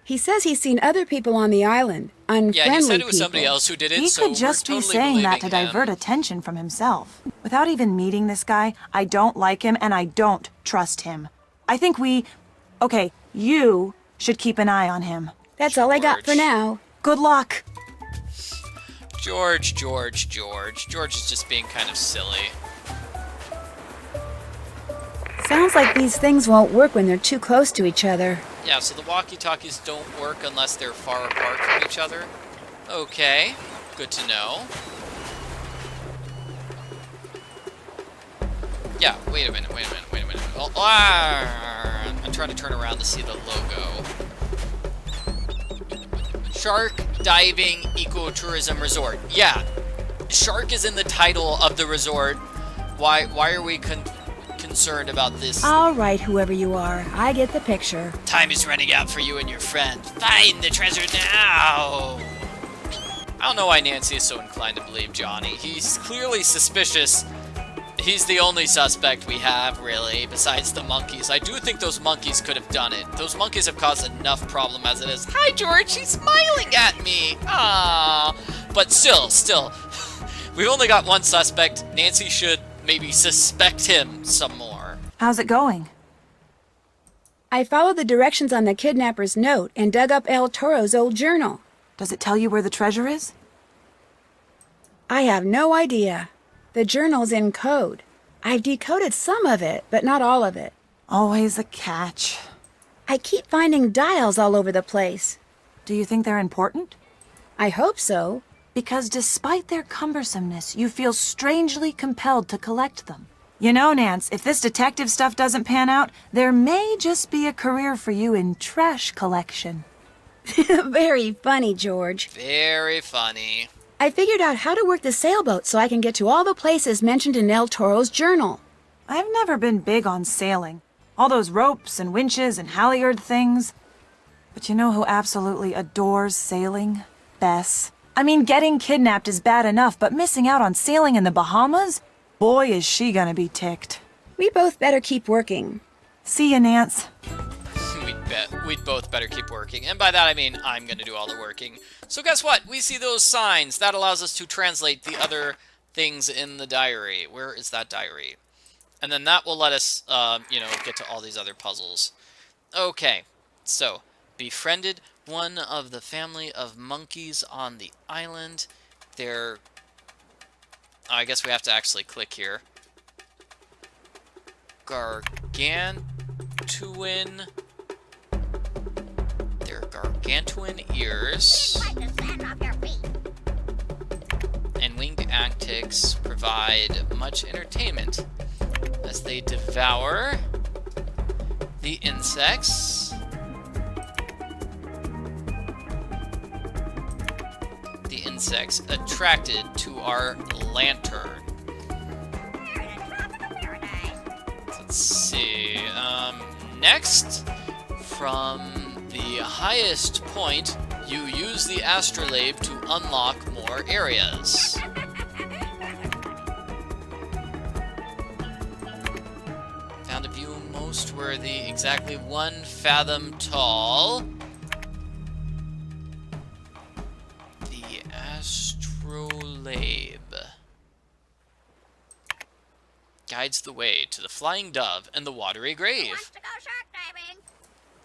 He says he's seen other people on the island, unfriendly Yeah, he said it was people. somebody else who did it, He so could just we're be totally saying that to believing him. divert attention from himself. Without even meeting this guy, I don't like him and I don't trust him. I think you should keep an eye on him. That's all I got for George. now. Good luck. George. George is just being kind of silly. Sounds like these things won't work when they're too close to each other. Yeah, so the walkie-talkies don't work unless they're far apart from each other. Okay, good to know. Yeah, wait a minute. Oh, I'm trying to turn around to see the logo. Shark Diving Ecotourism Resort. Yeah, shark is in the title of the resort. Why are we concerned about this? All right, whoever you are, I get the picture. Time is running out for you and your friend. Find the treasure now! I don't know why Nancy is so inclined to believe Johnny. He's clearly suspicious. He's the only suspect we have, really, besides the monkeys. I do think those monkeys could have done it. Those monkeys have caused enough problem as it is. Hi, George, she's smiling at me. Ah, but still, we've only got one suspect. Nancy should maybe suspect him some more. How's it going? I followed the directions on the kidnapper's note and dug up El Toro's old journal. Does it tell you where the treasure is? I have no idea. The journal's in code. I've decoded some of it, but not all of it. Always a catch. I keep finding dials all over the place. Do you think they're important? I hope so. Because despite their cumbersomeness, you feel strangely compelled to collect them. You know, Nance, if this detective stuff doesn't pan out, there may just be a career for you in trash collection. Very funny, George. Very funny. I figured out how to work the sailboat so I can get to all the places mentioned in El Toro's journal. I've never been big on sailing. All those ropes and winches and halyard things. But you know who absolutely adores sailing? Bess. I mean, getting kidnapped is bad enough, but missing out on sailing in the Bahamas? Boy, is she gonna be ticked. We both better keep working. See ya, Nance. We'd both better keep working. And by that I mean I'm going to do all the working. So guess what? We see those signs. That allows us to translate the other things in the diary. Where is that diary? And then that will let us, get to all these other puzzles. Okay, so befriended one of the family of monkeys on the island. They're... I guess we have to actually click here. Gargantuan... Gargantuan ears and winged antics provide much entertainment as they devour the insects. The insects attracted to our lantern. Let's see. Next, from the highest point, you use the astrolabe to unlock more areas. Found a view most worthy, exactly 1 fathom tall. The astrolabe. guides the way to the flying dove and the watery grave. Wants to go shark diving.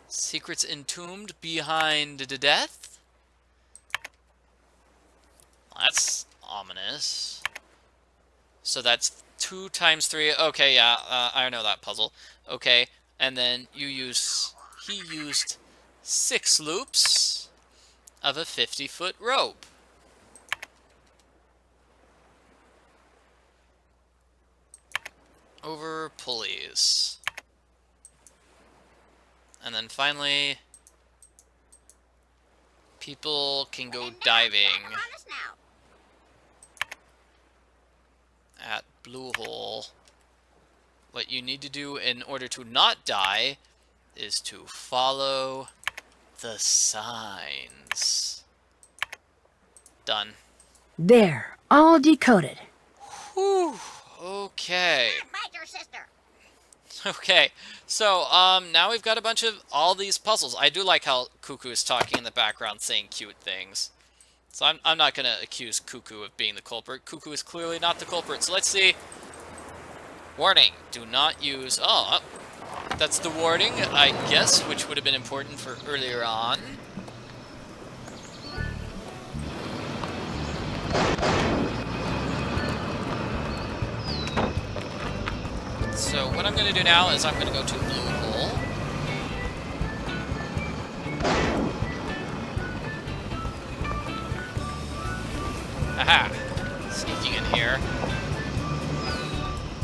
Secrets entombed behind the death? That's ominous. So that's 2 times 3. Okay, yeah, I know that puzzle. Okay, and then he used 6 loops of a 50-foot rope. Over pulleys. And then finally, people can go diving On us now. at Blue Hole. What you need to do in order to not die is to follow the signs. Done. There, all decoded. Whew. Okay. Bite your sister. Okay. So, now we've got a bunch of all these puzzles. I do like how Cuckoo is talking in the background saying cute things. So I'm not going to accuse Cuckoo of being the culprit. Cuckoo is clearly not the culprit. So let's see. Warning. Do not use... Oh, that's the warning, I guess, which would have been important for earlier on. So what I'm going to do now is I'm going to go to Blue Hole. Aha! Sneaking in here.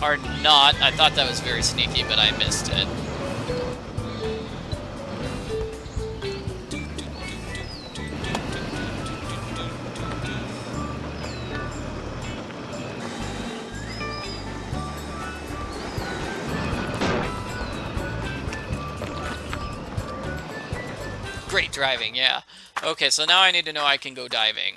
Or not. I thought that was very sneaky, but I missed it. Great driving, yeah. Okay, so now I need to know I can go diving.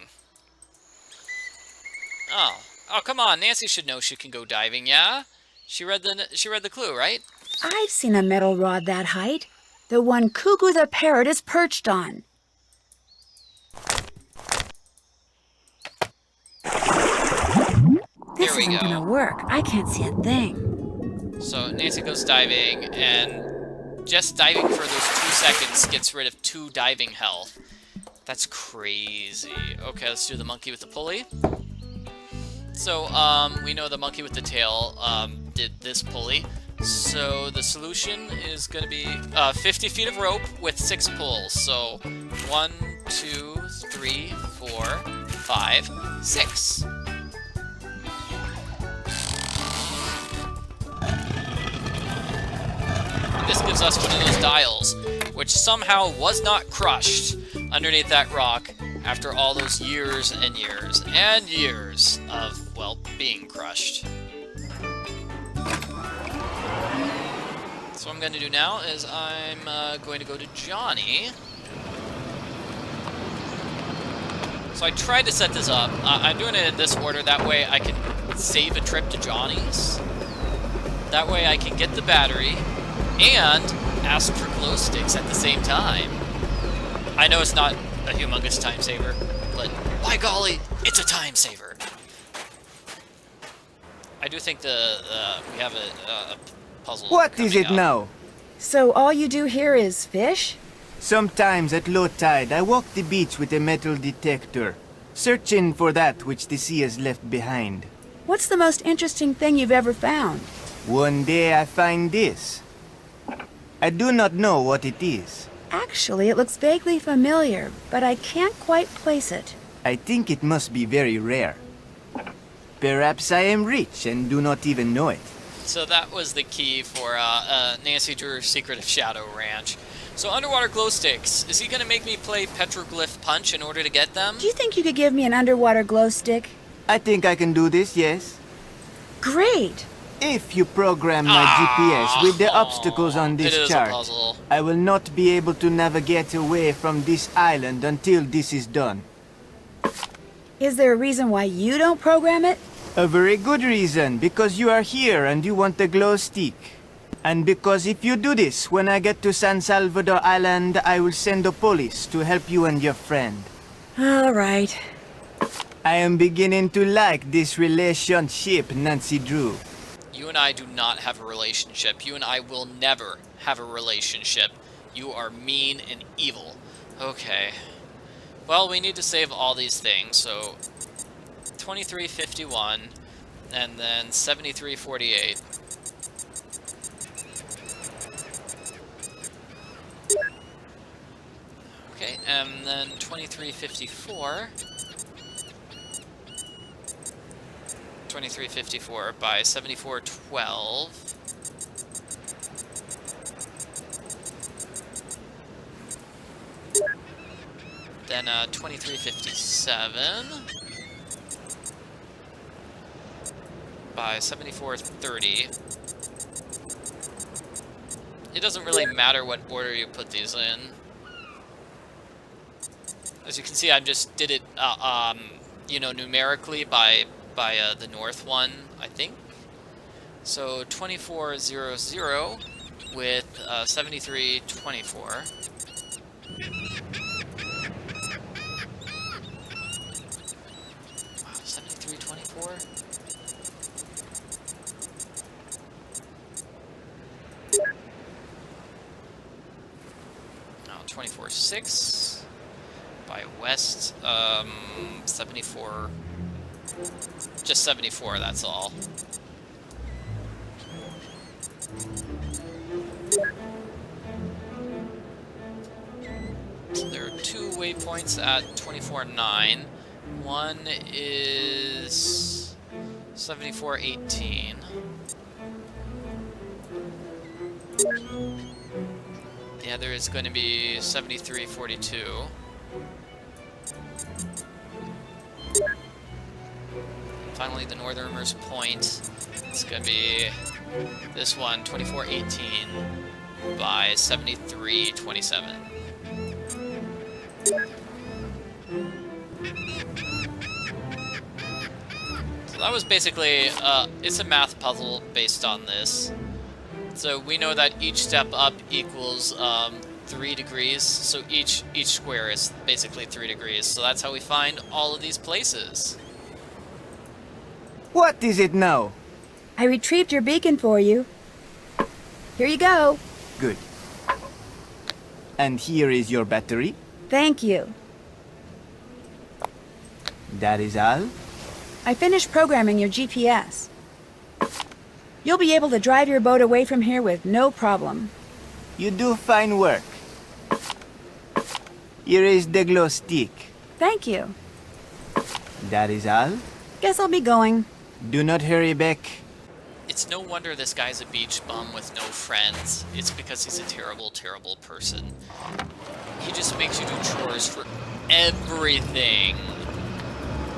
Oh. Oh, come on. Nancy should know she can go diving, yeah? She read the clue, right? I've seen a metal rod that height. The one Cuckoo the parrot is perched on. This Here we isn't go. gonna work. I can't see a thing. So Nancy goes diving, and just diving for those 2 seconds gets rid of 2 diving health. That's crazy. Okay, let's do the monkey with the pulley. So, we know the monkey with the tail, did this pulley. So, the solution is going to be 50 feet of rope with 6 pulls. So, 1, 2, 3, 4, 5, 6. This gives us one of those dials, which somehow was not crushed underneath that rock after all those years and years and years of, well, being crushed. So what I'm going to do now is I'm going to go to Johnny. So I tried to set this up. I'm doing it in this order, that way I can save a trip to Johnny's. That way I can get the battery and ask for glow sticks at the same time. I know it's not a humongous time saver, but by golly, it's a time saver. I do think we have a puzzle. What is it up. now? So all you do here is fish? Sometimes at low tide, I walk the beach with a metal detector, searching for that which the sea has left behind. What's the most interesting thing you've ever found? One day I find this. I do not know what it is. Actually, it looks vaguely familiar, but I can't quite place it. I think it must be very rare. Perhaps I am rich and do not even know it. So that was the key for Nancy Drew's Secret of Shadow Ranch. So underwater glow sticks. Is he going to make me play Petroglyph Punch in order to get them? Do you think you could give me an underwater glow stick? I think I can do this, yes. Great! If you program my GPS with the obstacles on it this is a chart, puzzle. I will not be able to navigate away from this island until this is done. Is there a reason why you don't program it? A very good reason, because you are here and you want the glow stick. And because if you do this, when I get to San Salvador Island, I will send the police to help you and your friend. All right. I am beginning to like this relationship, Nancy Drew. You and I do not have a relationship. You and I will never have a relationship. You are mean and evil. Okay. Well, we need to save all these things, so 2351 and then 7348. Okay, and then 2354. 2354 by 7412. Then 2357 by 7430. It doesn't really matter what order you put these in. As you can see, I just did it, you know, numerically by the north one, I think. So 2400 with 7324. Wow, 7324. Now 24.6 by west, 74. Just 74, that's all. So there are two waypoints at 24.9. One is 74.18. The other is going to be 73.42. Finally, the northernmost point. It's going to be this one, 2418 by 7327. So that was basically, it's a math puzzle based on this. So we know that each step up equals 3 degrees, so each square is basically 3 degrees. So that's how we find all of these places. What is it now? I retrieved your beacon for you. Here you go. Good. And here is your battery. Thank you. That is all? I finished programming your GPS. You'll be able to drive your boat away from here with no problem. You do fine work. Here is the glow stick. Thank you. That is all? Guess I'll be going. Do not hurry back. It's no wonder this guy's a beach bum with no friends. It's because he's a terrible, terrible person. He just makes you do chores for everything.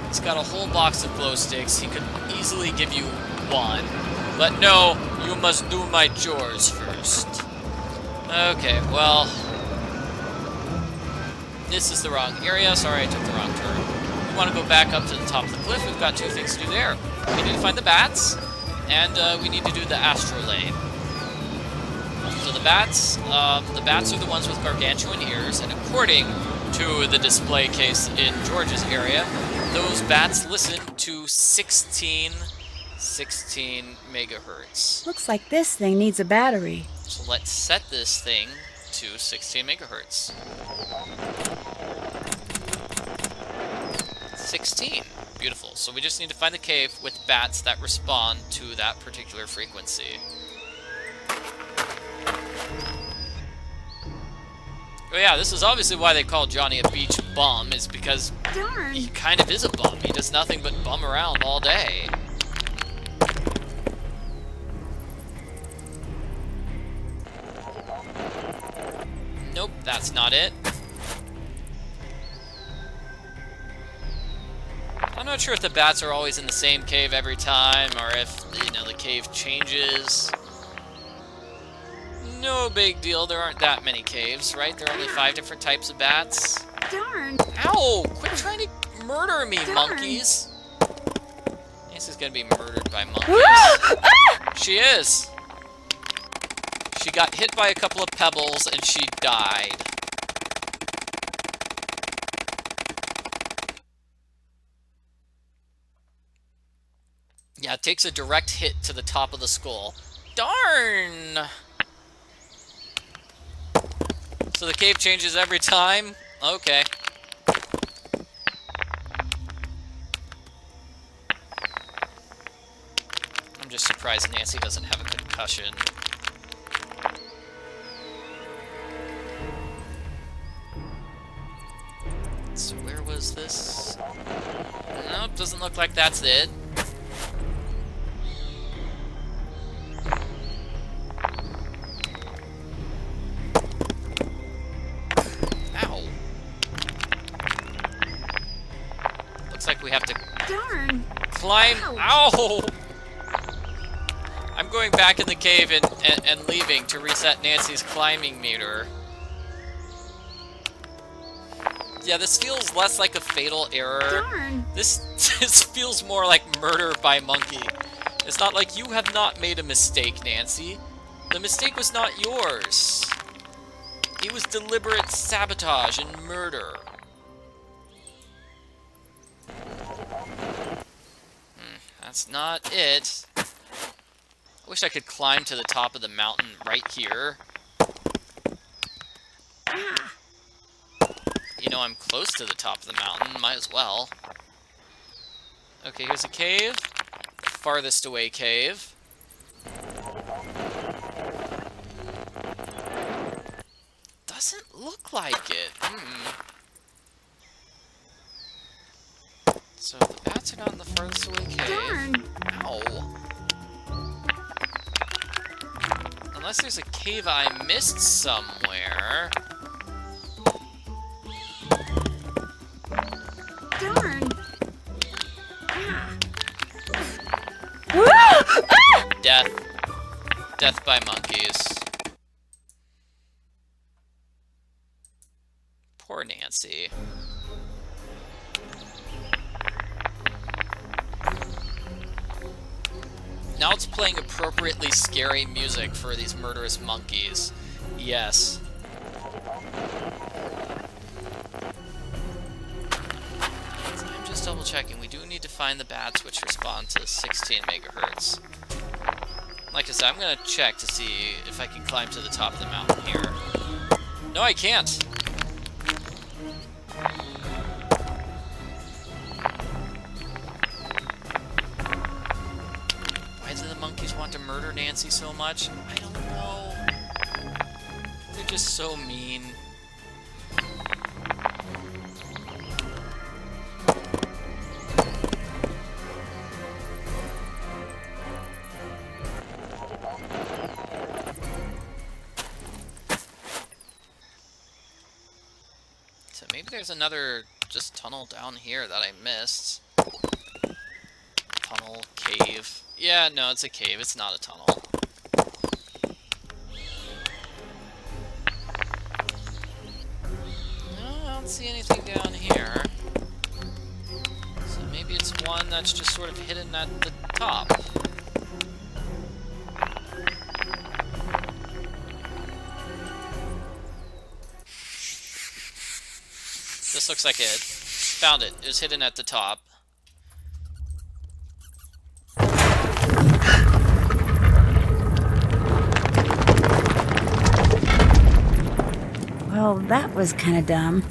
He's got a whole box of glow sticks. He could easily give you one. But no, you must do my chores first. Okay, well, this is the wrong area. Sorry, I took the wrong turn. We want to go back up to the top of the cliff. We've got two things to do there. We need to find the bats, and we need to do the astrolabe. So the bats are the ones with gargantuan ears, and according to the display case in George's area, those bats listen to 16 megahertz. Looks like this thing needs a battery. So let's set this thing to 16 megahertz. 16. Beautiful. So we just need to find the cave with bats that respond to that particular frequency. Oh yeah, this is obviously why they call Johnny a beach bum, is because Darn. he kind of is a bum. He does nothing but bum around all day. Nope, that's not it. I'm not sure if the bats are always in the same cave every time, or if, you know, the cave changes. No big deal, there aren't that many caves, right? There are only 5 different types of bats. Darn. Ow! Quit trying to murder me, Darn. monkeys! This is gonna be murdered by monkeys. She is! She got hit by a couple of pebbles and she died. Yeah, it takes a direct hit to the top of the skull. Darn! So the cave changes every time? Okay. I'm just surprised Nancy doesn't have a concussion. So where was this? Nope, doesn't look like that's it. Ow. Looks like we have to Darn. climb. Ow! I'm going back in the cave and leaving to reset Nancy's climbing meter. Yeah, this feels less like a fatal error. Darn. This feels more like murder by monkey. It's not like you have not made a mistake, Nancy. The mistake was not yours. It was deliberate sabotage and murder. That's not it. I wish I could climb to the top of the mountain right here. You know, I'm close to the top of the mountain. Might as well. Okay, here's a cave. Farthest away cave. Doesn't look like it. So the bats are not in the farthest away cave. Darn. Ow. Unless there's a cave I missed somewhere. Darn. Death. Death by monkeys. Poor Nancy. Now it's playing appropriately scary music for these murderous monkeys. Yes. I'm just double checking. We do need to find the bats which respond to 16 megahertz. Like I said, I'm gonna check to see if I can climb to the top of the mountain here. No, I can't. Why do the monkeys want to murder Nancy so much? I don't know. They're just so mean. So maybe there's another just tunnel down here that I missed. Tunnel, cave. Yeah, no, it's a cave. It's not a tunnel. No, I don't see anything down here. So maybe it's one that's just sort of hidden at the top. This looks like it. Found it. It was hidden at the top. Well, that was kind of dumb.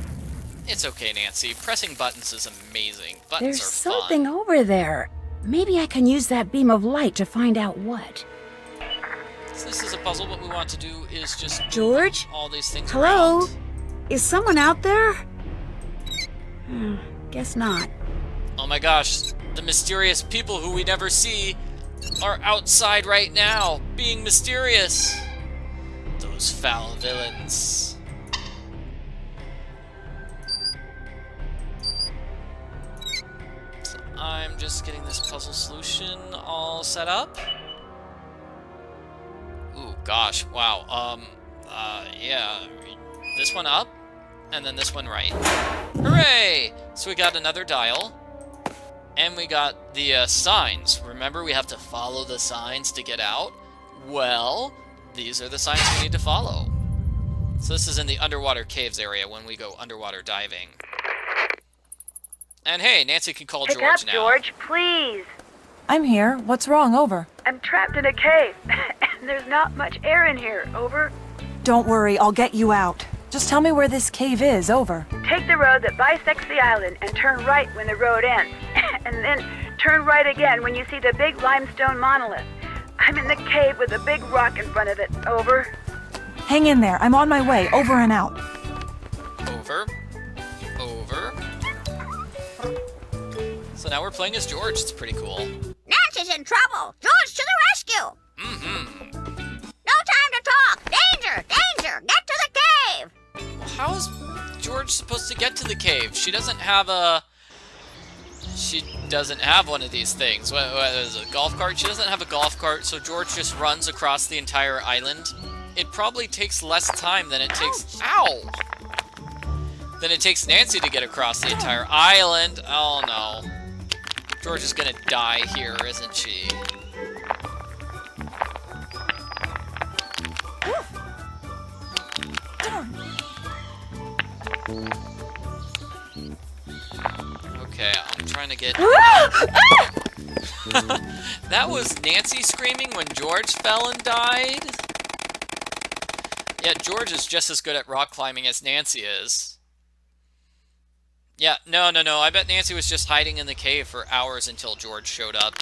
It's okay, Nancy. Pressing buttons is amazing. Buttons There's are something fun. over there. Maybe I can use that beam of light to find out what. So this is a puzzle. What we want to do is just move George? all these things Hello? around. Is someone out there? Guess not. Oh my gosh, the mysterious people who we never see are outside right now, being mysterious. Those foul villains. So I'm just getting this puzzle solution all set up. Ooh, gosh, wow, yeah. This one up, and then this one right. Hooray! So we got another dial. And we got the signs. Remember, we have to follow the signs to get out? Well, these are the signs we need to follow. So this is in the underwater caves area when we go underwater diving. And hey, Nancy can call Pick George up, now. George, please. I'm here. What's wrong? Over. I'm trapped in a cave, and there's not much air in here. Over. Don't worry, I'll get you out. Just tell me where this cave is. Over. Take the road that bisects the island and turn right when the road ends. And then turn right again when you see the big limestone monolith. I'm in the cave with a big rock in front of it. Over. Hang in there. I'm on my way. Over and out. Over. Over. So now we're playing as George. It's pretty cool. Nancy's in trouble. George to the rescue. Mm-hmm. No time to talk. Danger, danger. Get to the cave. Well, how is George supposed to get to the cave? She doesn't have a... She doesn't have one of these things. What is it, a golf cart? She doesn't have a golf cart, so George just runs across the entire island. It probably takes less time than it takes... Ow! Than it takes Nancy to get across the entire island. Oh, no. George is gonna die here, isn't she? Okay, I'm trying to get... That was Nancy screaming when George fell and died? Yeah, George is just as good at rock climbing as Nancy is. Yeah, no. I bet Nancy was just hiding in the cave for hours until George showed up.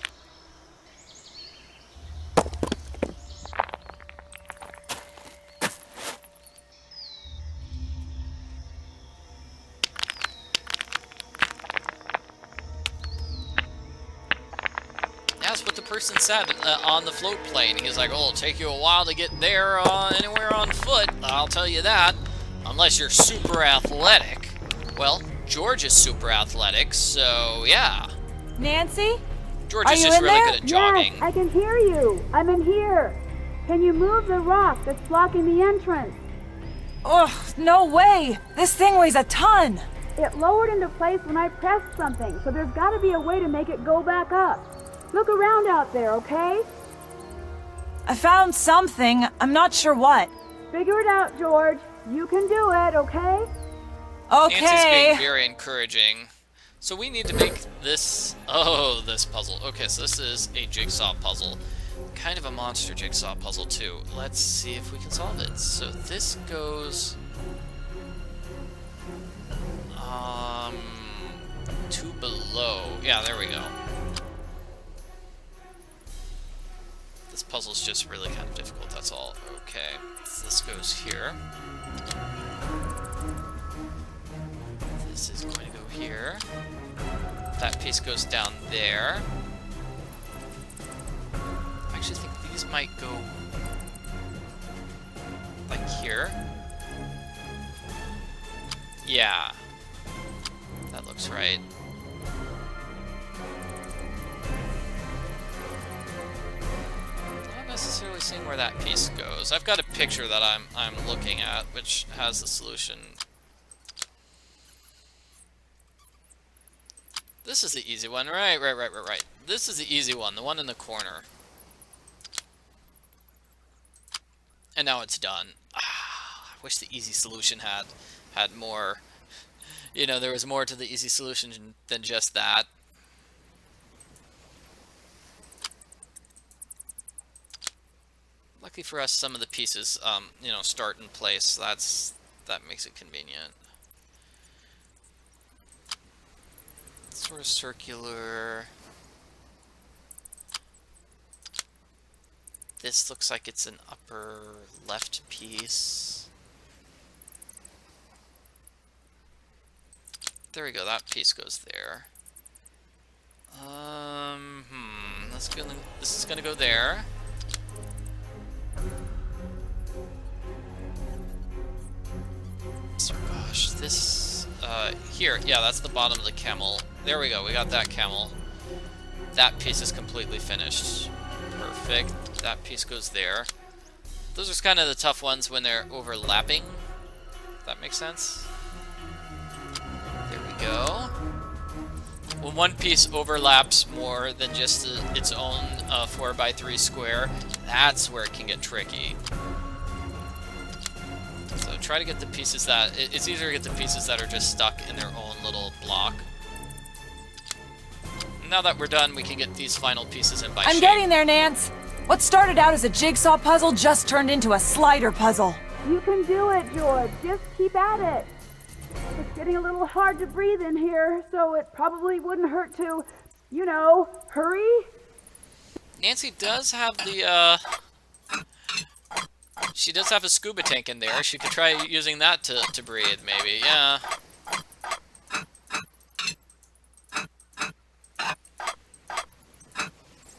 That's what the person said on the float plane. He's like, oh, it'll take you a while to get there anywhere on foot. I'll tell you that. Unless you're super athletic. Well, George is super athletic, so yeah. Nancy? George is just really good at jogging. Yes, I can hear you. I'm in here. Can you move the rock that's blocking the entrance? Ugh, no way. This thing weighs a ton. It lowered into place when I pressed something, so there's got to be a way to make it go back up. Look around out there, okay? I found something. I'm not sure what. Figure it out, George. You can do it, okay? Nancy's being Okay. very encouraging. So we need to make this... Oh, this puzzle. Okay, so this is a jigsaw puzzle. Kind of a monster jigsaw puzzle, too. Let's see if we can solve it. So this goes... to below. Yeah, there we go. This puzzle's just really kind of difficult, that's all. Okay, so this goes here. This is going to go here. That piece goes down there. I actually think these might go like here. Yeah. That looks right. Not necessarily seeing where that piece goes. I've got a picture that I'm looking at, which has the solution. This is the easy one. Right. This is the easy one, the one in the corner. And now it's done. I wish the easy solution had more. You know, there was more to the easy solution than just that. Luckily for us, some of the pieces, you know, start in place. That makes it convenient. Sort of circular. This looks like it's an upper left piece. There we go, that piece goes there. This is gonna go there. So gosh, this here, yeah, that's the bottom of the camel. There we go, we got that camel. That piece is completely finished. Perfect. That piece goes there. Those are kind of the tough ones when they're overlapping. That makes sense. There we go. When one piece overlaps more than just its own 4x3 square, that's where it can get tricky. So try to get the pieces that... It's easier to get the pieces that are just stuck in their own little block. And now that we're done, we can get these final pieces in by I'm shape. getting there, Nance. What started out as a jigsaw puzzle just turned into a slider puzzle. You can do it, George. Just keep at it. It's getting a little hard to breathe in here, so it probably wouldn't hurt to, you know, hurry. Nancy does have the, she does have a scuba tank in there. She could try using that to breathe, maybe. Yeah.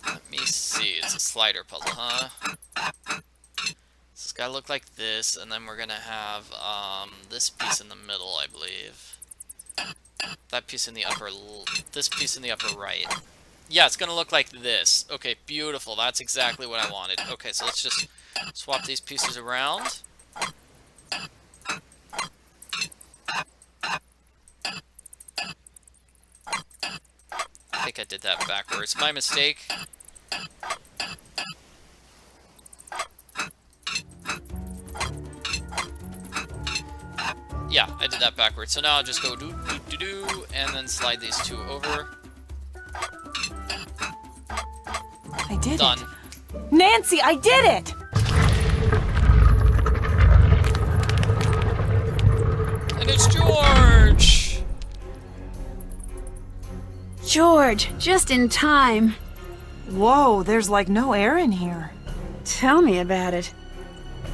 Let me see. It's a slider puzzle, huh? It's gotta look like this, and then we're gonna have this piece in the middle, I believe. That piece in the upper, this piece in the upper right. Yeah, it's gonna look like this. Okay, beautiful. That's exactly what I wanted. Okay, so let's just swap these pieces around. I think I did that backwards. My mistake. Yeah, I did that backwards. So now I'll just go do, and then slide these two over. I did Done. it. Nancy, I did it! And it's George! George, just in time. Whoa, there's like no air in here. Tell me about it.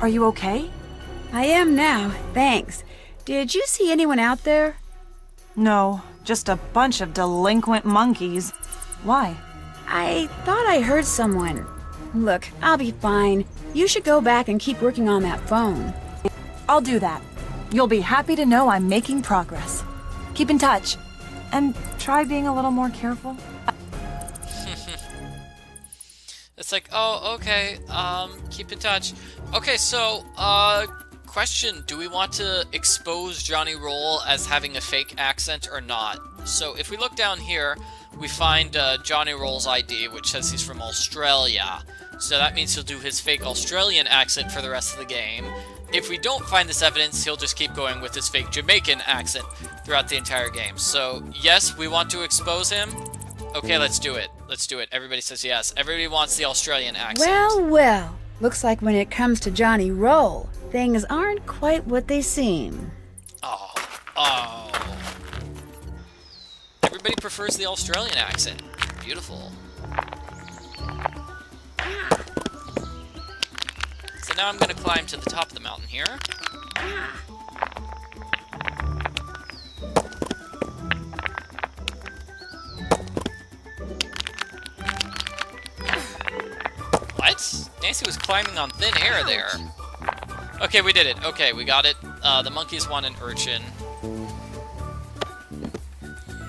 Are you okay? I am now, thanks. Did you see anyone out there? No, just a bunch of delinquent monkeys. Why? I thought I heard someone. Look, I'll be fine. You should go back and keep working on that phone. I'll do that. You'll be happy to know I'm making progress. Keep in touch. And try being a little more careful. It's like, oh, okay, keep in touch. Okay, so, question, do we want to expose Johnny Roll as having a fake accent or not? So if we look down here, we find Johnny Roll's ID, which says he's from Australia. So that means he'll do his fake Australian accent for the rest of the game. If we don't find this evidence, he'll just keep going with his fake Jamaican accent throughout the entire game. So, yes, we want to expose him. Okay, let's do it. Let's do it. Everybody says yes. Everybody wants the Australian accent. Well, well. Looks like when it comes to Johnny Roll, things aren't quite what they seem. Oh. Everybody prefers the Australian accent. Beautiful. So now I'm going to climb to the top of the mountain here. What? Nancy was climbing on thin air there. Okay, we did it. Okay, we got it. The monkeys want an urchin.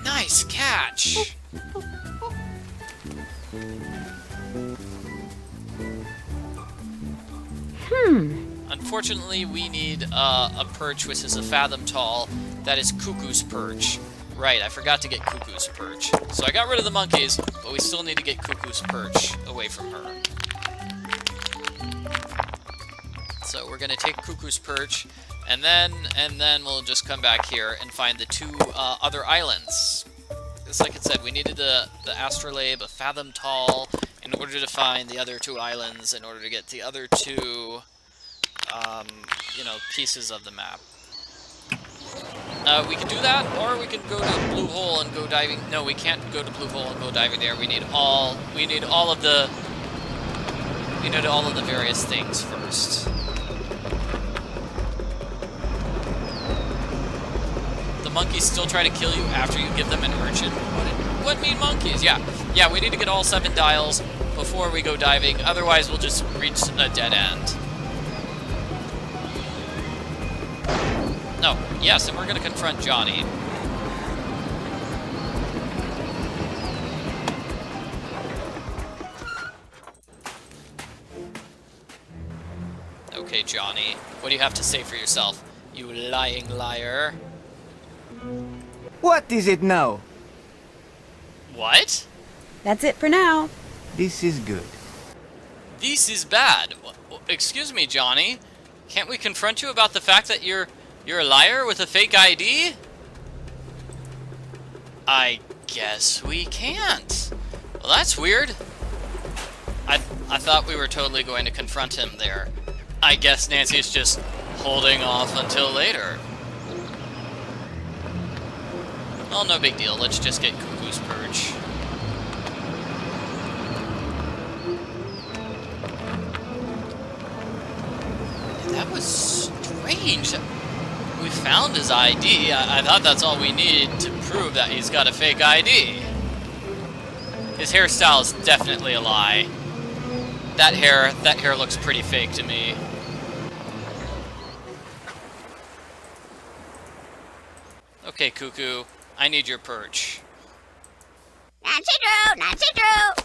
Nice catch! Unfortunately, we need a perch which is a fathom tall. That is Cuckoo's perch. Right, I forgot to get Cuckoo's perch. So I got rid of the monkeys, but we still need to get Cuckoo's perch away from her. So we're gonna take Cuckoo's perch, and then we'll just come back here and find the two other islands. Just like it said, we needed the astrolabe, a fathom tall, in order to find the other two islands, in order to get the other two, pieces of the map. We can do that, or we can go to Blue Hole and go diving. No, we can't go to Blue Hole and go diving there. We need all of the various things first. The monkeys still try to kill you after you give them an urchin. What mean monkeys? Yeah, we need to get all 7 dials before we go diving. Otherwise, we'll just reach a dead end. No, yes, and we're gonna confront Johnny. Okay, Johnny, what do you have to say for yourself, you lying liar? What is it now? What? That's it for now. This is good. This is bad. Excuse me, Johnny. Can't we confront you about the fact that you're a liar with a fake ID? I guess we can't. Well, that's weird. I thought we were totally going to confront him there. I guess Nancy's just holding off until later. Well, no big deal. Let's just get Cuckoo's perch. That was strange. We found his ID. I thought that's all we needed to prove that he's got a fake ID. His hairstyle is definitely a lie. That hair looks pretty fake to me. Okay, Cuckoo, I need your perch. Nancy Drew! Nancy Drew!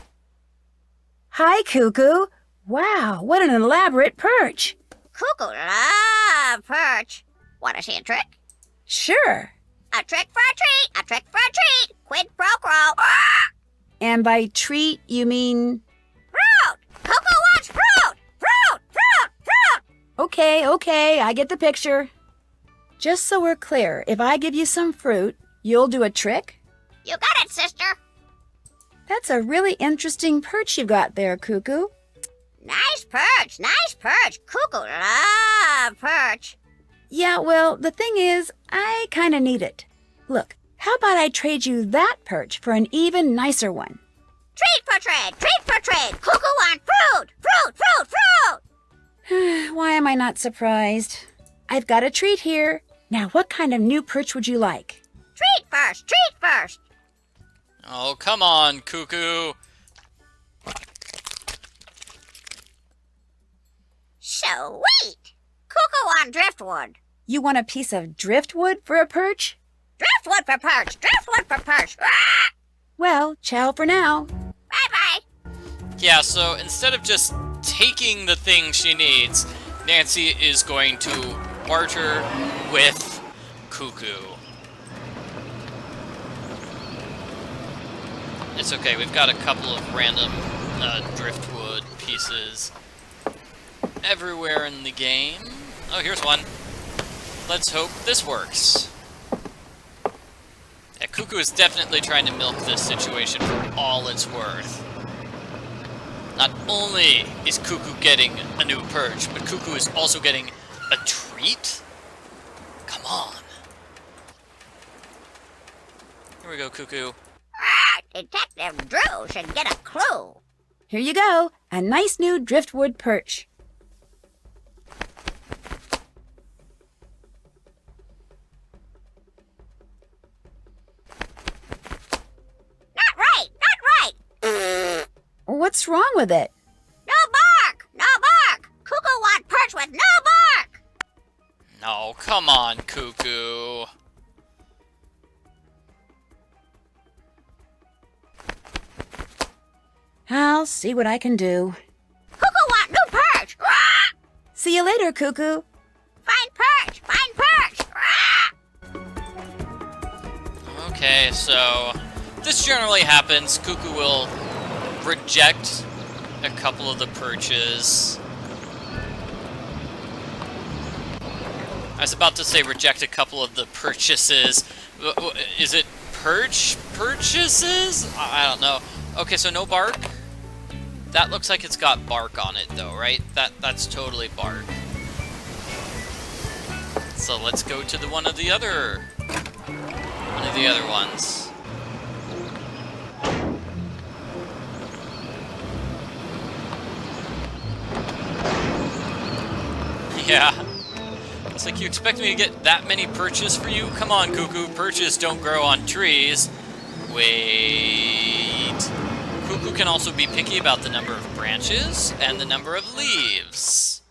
Hi, Cuckoo. Wow, what an elaborate perch. Cuckoo love perch. Want to see a trick? Sure. A trick for a treat! A trick for a treat! Quid pro quo! And by treat, you mean... Fruit! Cuckoo wants fruit! Fruit! Fruit! Fruit! Okay, I get the picture. Just so we're clear, if I give you some fruit, you'll do a trick? You got it, sister! That's a really interesting perch you've got there, Cuckoo. Nice perch! Nice perch! Cuckoo love perch! Yeah, well, the thing is, I kinda need it. Look, how about I trade you that perch for an even nicer one? Treat for trade! Treat for trade! Cuckoo want fruit! Fruit! Fruit! Fruit! Why am I not surprised? I've got a treat here. Now, what kind of new perch would you like? Treat first! Treat first! Oh, come on, Cuckoo. Sweet! Cuckoo want driftwood! You want a piece of driftwood for a perch? Driftwood for perch! Driftwood for perch! Well, ciao for now. Bye-bye! Yeah, so instead of just taking the thing she needs, Nancy is going to barter with Cuckoo. It's okay, we've got a couple of random driftwood pieces everywhere in the game. Oh, here's one. Let's hope this works. Yeah, Cuckoo is definitely trying to milk this situation for all it's worth. Not only is Cuckoo getting a new perch, but Cuckoo is also getting a treat? Come on. Here we go, Cuckoo. Detective Drew should get a clue. Here you go, a nice new driftwood perch. Not right! Not right! What's wrong with it? No bark! No bark! Cuckoo want perch with no bark! No, come on, Cuckoo. I'll see what I can do. Cuckoo want new perch! See you later, Cuckoo. Find perch! Find perch! Okay, so this generally happens. Cuckoo will reject a couple of the perches. I was about to say reject a couple of the purchases. Is it purchases? I don't know. Okay, so no bark. That looks like it's got bark on it, though, right? That's totally bark. So let's go to one of the other ones. Yeah. It's like, you expect me to get that many perches for you? Come on, Cuckoo. Perches don't grow on trees. Wait. Cuckoo can also be picky about the number of branches and the number of leaves.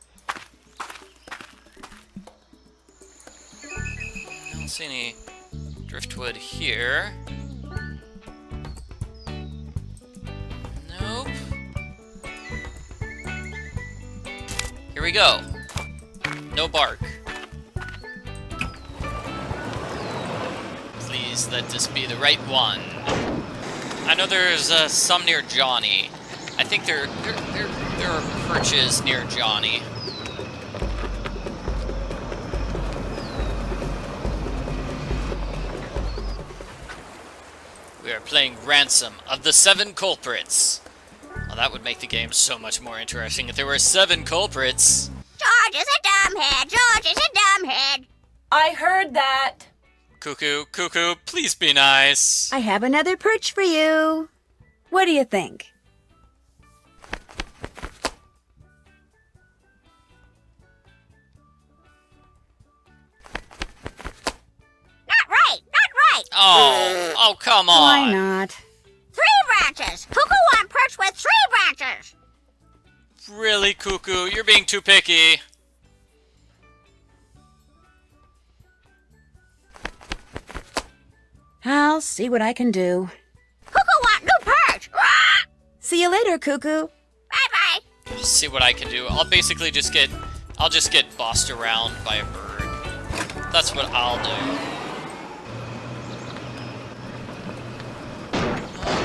I don't see any driftwood here. Nope. Here we go. No bark. Please let this be the right one. I know there's some near Johnny. I think there are perches near Johnny. We are playing Ransom of the 7 Culprits. Well, that would make the game so much more interesting if there were 7 culprits. George is a dumbhead. George is a dumbhead. I heard that. Cuckoo, Cuckoo, please be nice. I have another perch for you. What do you think? Not right. Not right. Oh, come on. Why not? 3 branches. Cuckoo want perch with 3 branches. Really, Cuckoo? You're being too picky. I'll see what I can do. Cuckoo want new perch. See you later, Cuckoo. Bye-bye. See what I can do. I'll basically just get bossed around by a bird. That's what I'll do.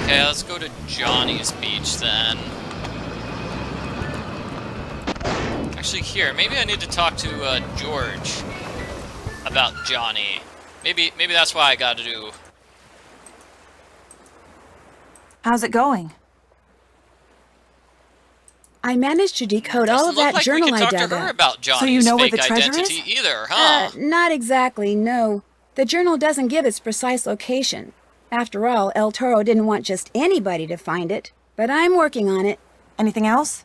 Okay, let's go to Johnny's beach then. Actually, here, maybe I need to talk to George about Johnny. Maybe that's why I gotta do. How's it going? I managed to decode all of Doesn't look that like journal we can I talk dug to her up. about Johnny's So you know where fake the treasure identity is? either, huh? Not exactly, no. The journal doesn't give its precise location. After all, El Toro didn't want just anybody to find it. But I'm working on it. Anything else?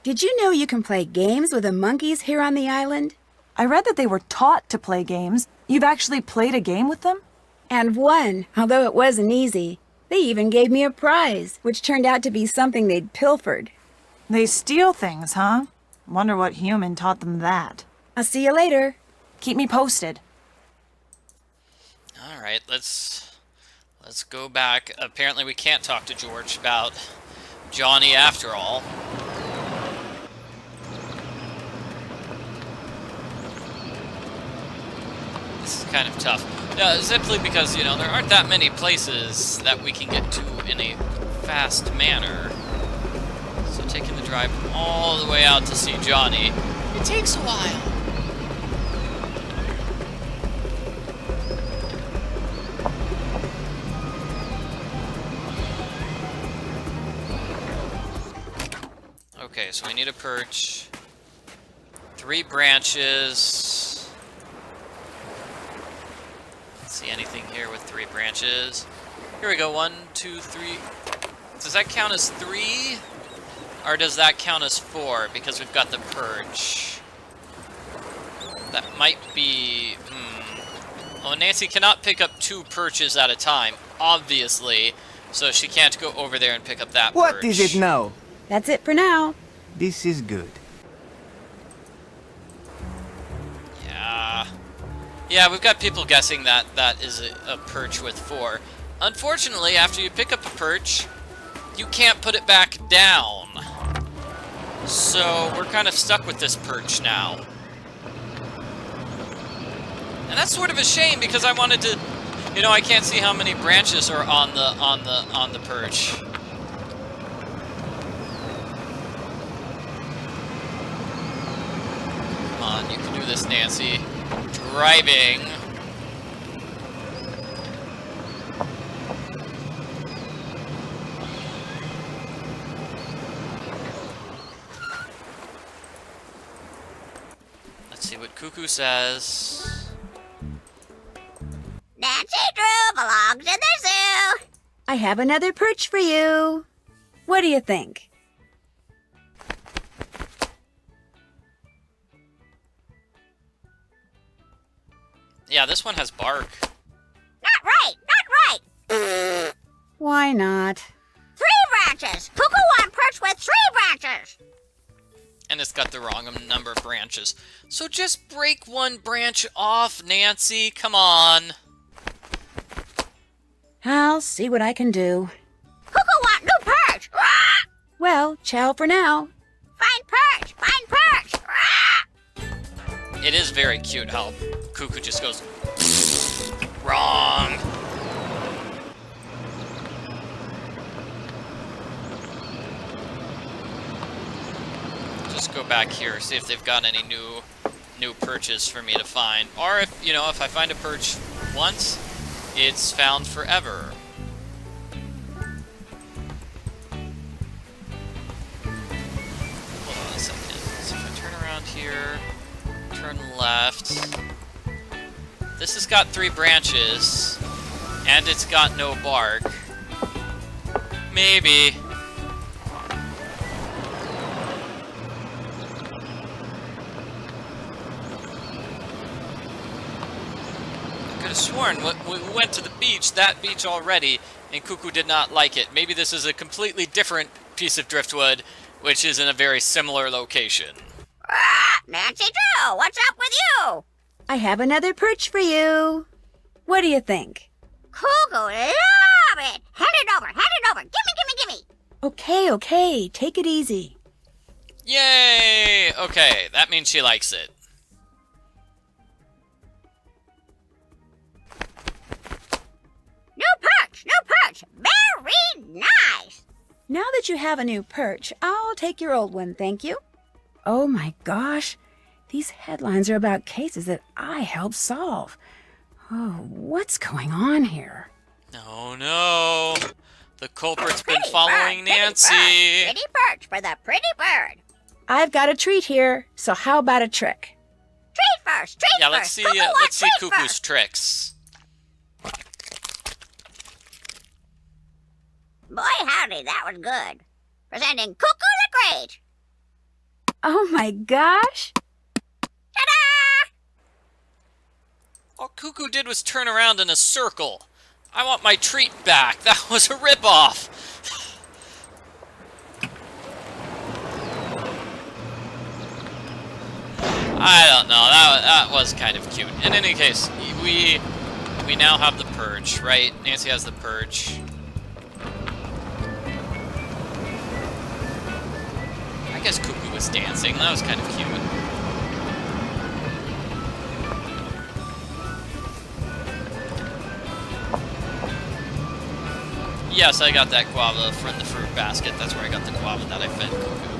Did you know you can play games with the monkeys here on the island? I read that they were taught to play games. You've actually played a game with them? And won, although it wasn't easy. They even gave me a prize, which turned out to be something they'd pilfered. They steal things, huh? Wonder what human taught them that. I'll see you later. Keep me posted. All right, let's go back. Apparently, we can't talk to George about Johnny after all. This is kind of tough. Simply because, you know, there aren't that many places that we can get to in a fast manner. So taking the drive all the way out to see Johnny, it takes a while. Okay, so we need a perch. 3 branches. See anything here with 3 branches? Here we go, 1, 2, 3. Does that count as 3? Or does that count as 4? Because we've got the perch. That might be... Oh, Nancy cannot pick up 2 perches at a time, obviously. So she can't go over there and pick up that perch. What is it now? That's it for now. This is good. Yeah, we've got people guessing that that is a perch with 4. Unfortunately, after you pick up a perch, you can't put it back down. So we're kind of stuck with this perch now. And that's sort of a shame because I wanted to, you know, I can't see how many branches are on the perch. Come on, you can do this, Nancy. Driving. Let's see what Cuckoo says. Nancy Drew belongs in the zoo. I have another perch for you. What do you think? Yeah, this one has bark. Not right. Not right. Why not? 3 branches. Cuckoo want perch with 3 branches. And it's got the wrong number of branches. So just break 1 branch off, Nancy. Come on. I'll see what I can do. Cuckoo want new perch. Well, ciao for now. Find perch. Find perch. It is very cute how Cuckoo just goes, wrong. Just go back here, see if they've got any new perches for me to find. Or if, you know, if I find a perch once, it's found forever. here, turn left. This has got 3 branches, and it's got no bark. Maybe. I could have sworn when we went to the beach, that beach already, and Cuckoo did not like it. Maybe this is a completely different piece of driftwood, which is in a very similar location. Nancy Drew, what's up with you? I have another perch for you. What do you think? Cuckoo, love it. Hand it over, hand it over. Gimme. Okay, take it easy. Yay! Okay, that means she likes it. New perch. Very nice. Now that you have a new perch, I'll take your old one, thank you. Oh my gosh, these headlines are about cases that I helped solve. Oh, what's going on here? Oh no! The culprit's been Pretty following bird, pretty Nancy! bird. Pretty perch for the pretty bird. I've got a treat here, so how about a trick? Treat first. Yeah, let's see. Cuckoo Let's wants see treat Cuckoo's first. tricks. Boy, howdy, that was good. Presenting Cuckoo the Great. Oh my gosh! Ta-da! All Cuckoo did was turn around in a circle. I want my treat back. That was a ripoff. I don't know. That was kind of cute. In any case, we now have the perch, right? Nancy has the perch. I guess Cuckoo was dancing. That was kind of cute. Yes, I got that guava from the fruit basket. That's where I got the guava that I fed Cuckoo.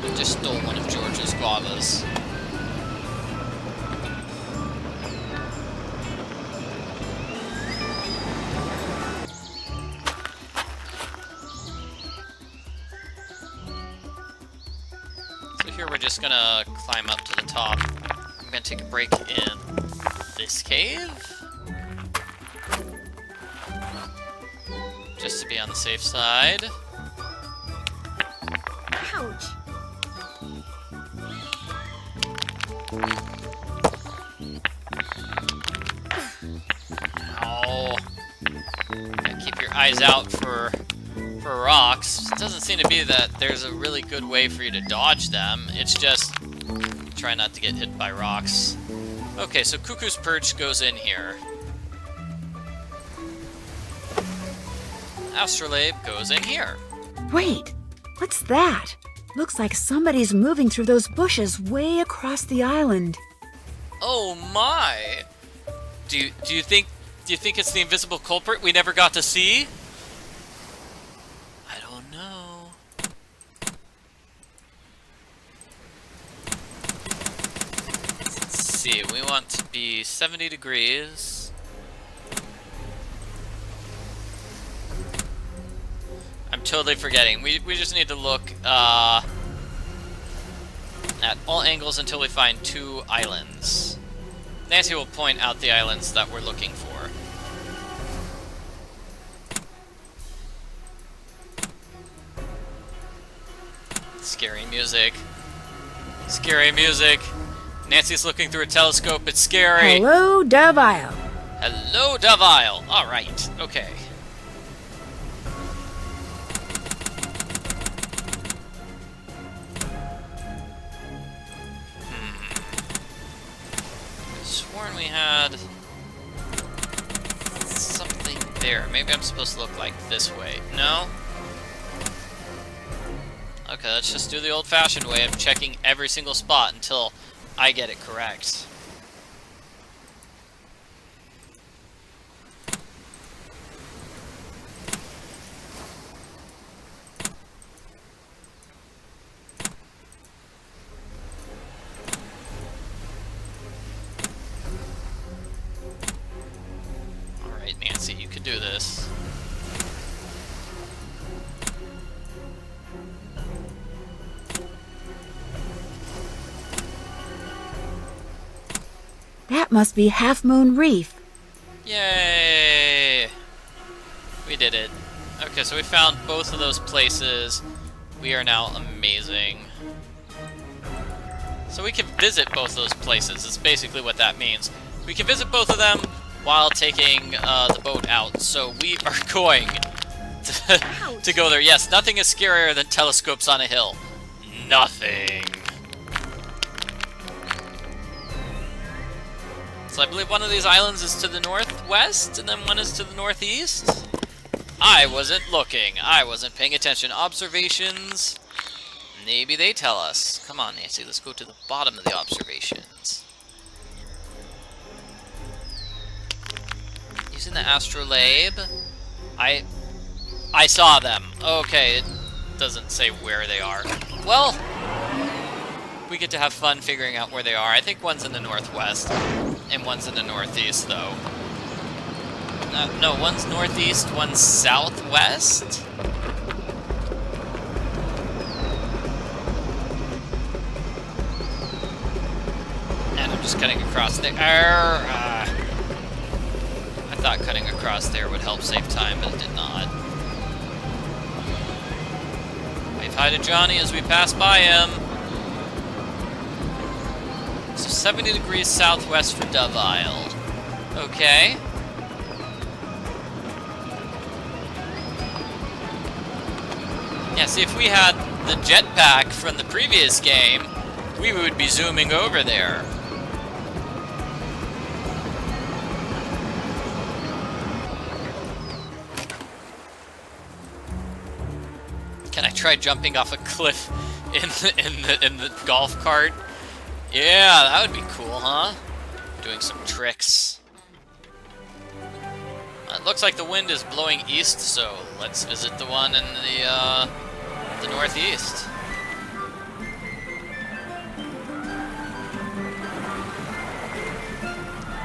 I just stole one of George's guavas. So here we're just gonna climb up to the top. I'm gonna take a break in this cave. Just to be on the safe side. Ouch. Ow. Gotta keep your eyes out for rocks. It doesn't seem to be that there's a really good way for you to dodge them. It's just try not to get hit by rocks. Okay, so Cuckoo's perch goes in here. Astrolabe goes in here. Wait, what's that? Looks like somebody's moving through those bushes way across the island. Oh my! Do you think it's the invisible culprit we never got to see? I don't know. Let's see. We want to be 70 degrees. I'm totally forgetting. We just need to look at all angles until we find 2 islands. Nancy will point out the islands that we're looking for. Scary music. Scary music. Nancy's looking through a telescope. It's scary. Hello, Dove Isle. Hello, Dove Isle. All right. Okay. Sworn we had something there. Maybe I'm supposed to look like this way. No? Okay, let's just do the old-fashioned way of checking every single spot until I get it correct. Alright, Nancy, you can do this. That must be Half Moon Reef. Yay! We did it. Okay, so we found both of those places. We are now amazing. So we can visit both those places, is basically what that means. We can visit both of them while taking the boat out. So we are going to go there. Yes, nothing is scarier than telescopes on a hill. Nothing. So I believe one of these islands is to the northwest, and then one is to the northeast. I wasn't looking. I wasn't paying attention. Observations. Maybe they tell us. Come on, Nancy. Let's go to the bottom of the observations. Using the astrolabe. I saw them. Okay, it doesn't say where they are. Well, we get to have fun figuring out where they are. I think one's in the northwest, and one's in the northeast, though. No, one's northeast, one's southwest. And I'm just cutting across there. I thought cutting across there would help save time, but it did not. Wave hi to Johnny as we pass by him. So 70 degrees southwest for Dove Isle. Okay. Yeah, see, if we had the jetpack from the previous game, we would be zooming over there. Can I try jumping off a cliff in the golf cart? Yeah, that would be cool, huh? Doing some tricks. It looks like the wind is blowing east, so let's visit the one in the northeast.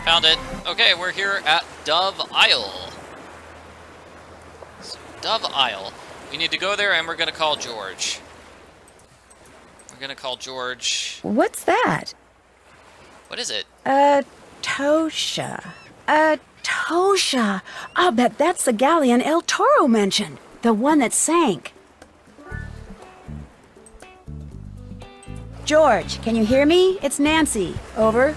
Found it. Okay, we're here at Dove Isle. So, Dove Isle. We need to go there, and we're going to call George. We're going to call George. What's that? What is it? Tosha. Tosha. I'll bet that's the galleon El Toro mentioned. The one that sank. George, can you hear me? It's Nancy. Over.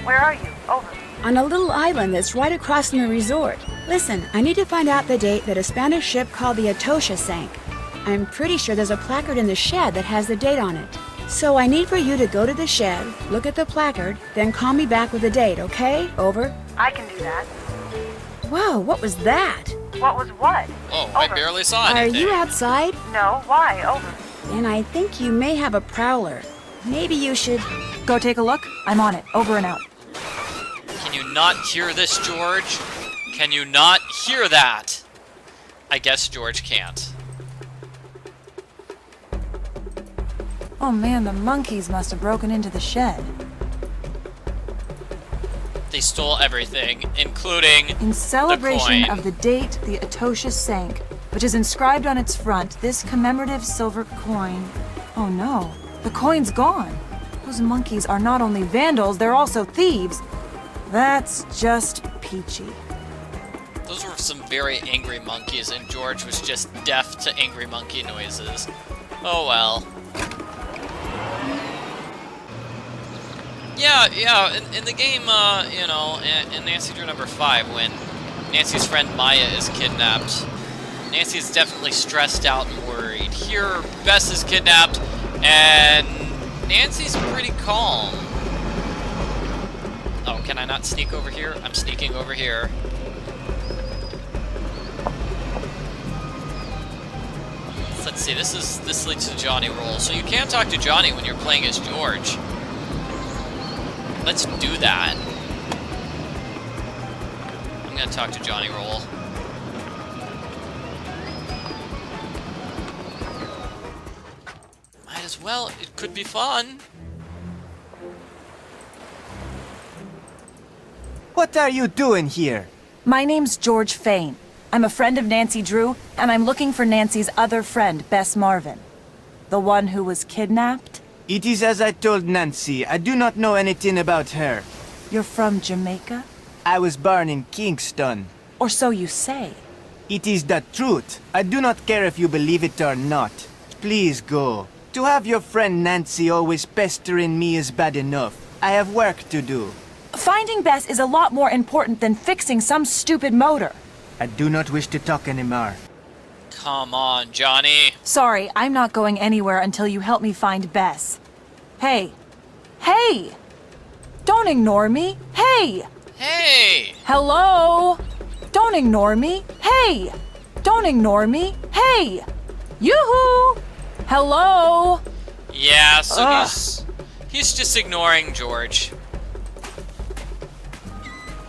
Where are you? Over. On a little island that's right across from the resort. Listen, I need to find out the date that a Spanish ship called the Atosha sank. I'm pretty sure there's a placard in the shed that has the date on it. So I need for you to go to the shed, look at the placard, then call me back with the date, okay? Over. I can do that. Whoa, what was that? What was what? Oh, I barely saw Are anything. you outside? No, why? Over. Then I think you may have a prowler. Maybe you should... Go take a look. I'm on it. Over and out. Can you not hear this, George? Can you not hear that? I guess George can't. Oh man, the monkeys must have broken into the shed. They stole everything, including In celebration the coin. of the date the Atosha sank, which is inscribed on its front, this commemorative silver coin. Oh no, the coin's gone. Those monkeys are not only vandals, they're also thieves. That's just peachy. Those were some very angry monkeys, and George was just deaf to angry monkey noises. Oh well. Yeah, in the game, you know, in Nancy Drew number 5, when Nancy's friend Maya is kidnapped, Nancy's definitely stressed out and worried. Here, Bess is kidnapped, and Nancy's pretty calm. Oh, can I not sneak over here? I'm sneaking over here. Let's see, this leads to Johnny Roll. So you can talk to Johnny when you're playing as George. Let's do that. I'm gonna talk to Johnny Roll. Might as well, it could be fun. What are you doing here? My name's George Fane. I'm a friend of Nancy Drew, and I'm looking for Nancy's other friend, Bess Marvin. The one who was kidnapped? It is as I told Nancy. I do not know anything about her. You're from Jamaica? I was born in Kingston. Or so you say. It is the truth. I do not care if you believe it or not. Please go. To have your friend Nancy always pestering me is bad enough. I have work to do. Finding Bess is a lot more important than fixing some stupid motor. I do not wish to talk anymore. Come on, Johnny. Sorry, I'm not going anywhere until you help me find Bess. Hey! Hey! Don't ignore me! Hey! Hey! Hello! Don't ignore me! Hey! Don't ignore me! Hey! Yoo-hoo! Hello! Yeah, so Ugh. he's just ignoring George.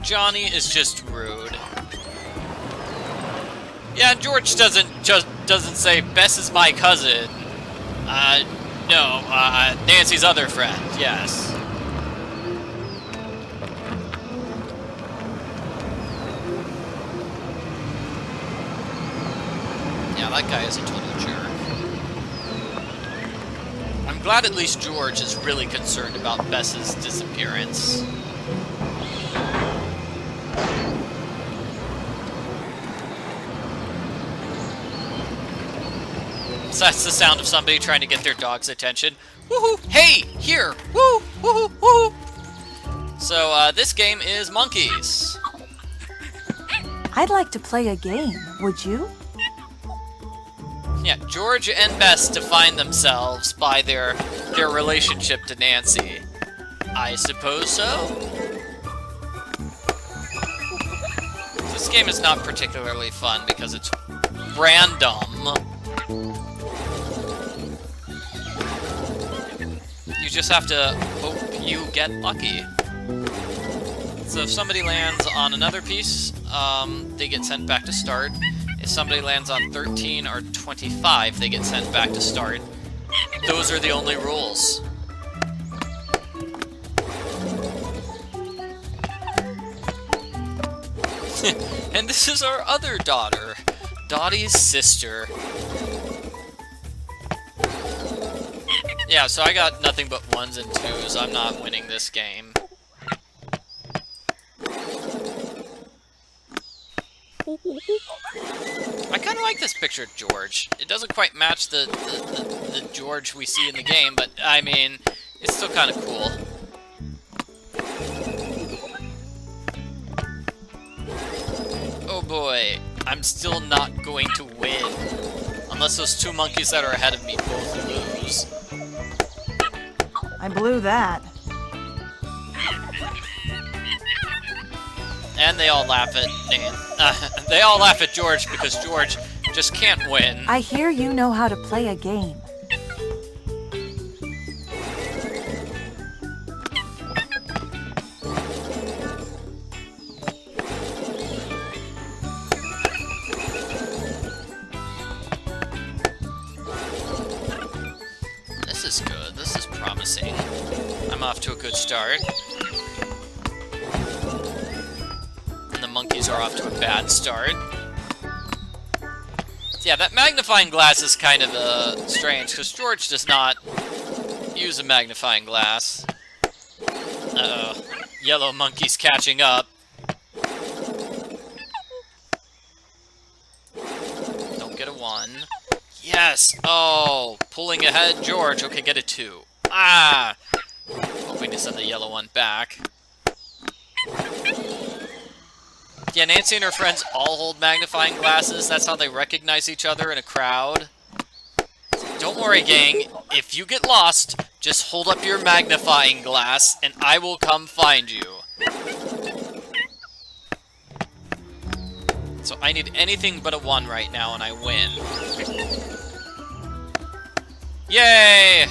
Johnny is just rude. Yeah, George doesn't say Bess is my cousin. No, Nancy's other friend. Yes. Yeah, that guy is a total jerk. I'm glad at least George is really concerned about Bess's disappearance. So that's the sound of somebody trying to get their dog's attention. Woohoo! Hey! Here! Woo! Woohoo! Woohoo! So, this game is Monkeys. I'd like to play a game, would you? Yeah, George and Bess define themselves by their relationship to Nancy. I suppose so. This game is not particularly fun because it's random. You just have to hope you get lucky. So if somebody lands on another piece, they get sent back to start. If somebody lands on 13 or 25, they get sent back to start. Those are the only rules. And this is our other daughter, Dottie's sister. Yeah, so I got nothing but 1s and 2s. I'm not winning this game. I kind of like this picture of George. It doesn't quite match the George we see in the game, but I mean, it's still kind of cool. Oh boy, I'm still not going to win. Unless those two monkeys that are ahead of me both lose. I blew that. And they all laugh at Nan. They all laugh at George because George just can't win. I hear you know how to play a game. This is good. This is promising. I'm off to a good start. And the monkeys are off to a bad start. Yeah, that magnifying glass is kind of strange, because George does not use a magnifying glass. Uh-oh. Yellow monkey's catching up. Don't get a 1. Yes! Oh! Pulling ahead, George. Okay, get a 2. Ah! Hoping to send the yellow one back. Yeah, Nancy and her friends all hold magnifying glasses. That's how they recognize each other in a crowd. Don't worry, gang. If you get lost, just hold up your magnifying glass, and I will come find you. So I need anything but a 1 right now, and I win. Yay!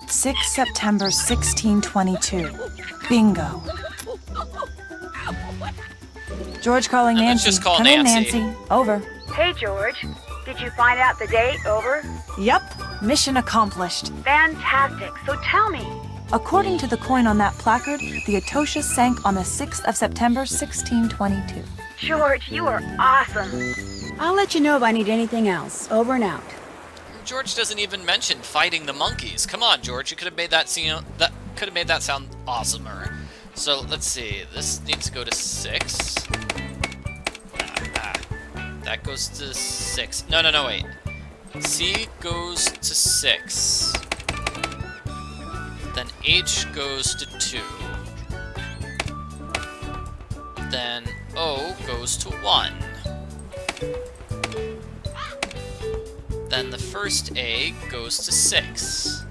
6 September 1622. Bingo. George calling Let's Nancy. just call Come in, Nancy. Nancy. Over. Hey, George. Did you find out the date? Over? Yup. Mission accomplished. Fantastic. So tell me. According to the coin on that placard, the Etosha sank on the 6th of September 1622. George, you are awesome. I'll let you know if I need anything else. Over and out. George doesn't even mention fighting the monkeys. Come on, George, you could have made that sound awesomer. So let's see. This needs to go to 6. That goes to 6. No, wait. C goes to 6. Then H goes to 2. Then O goes to 1. Then the first A goes to 6.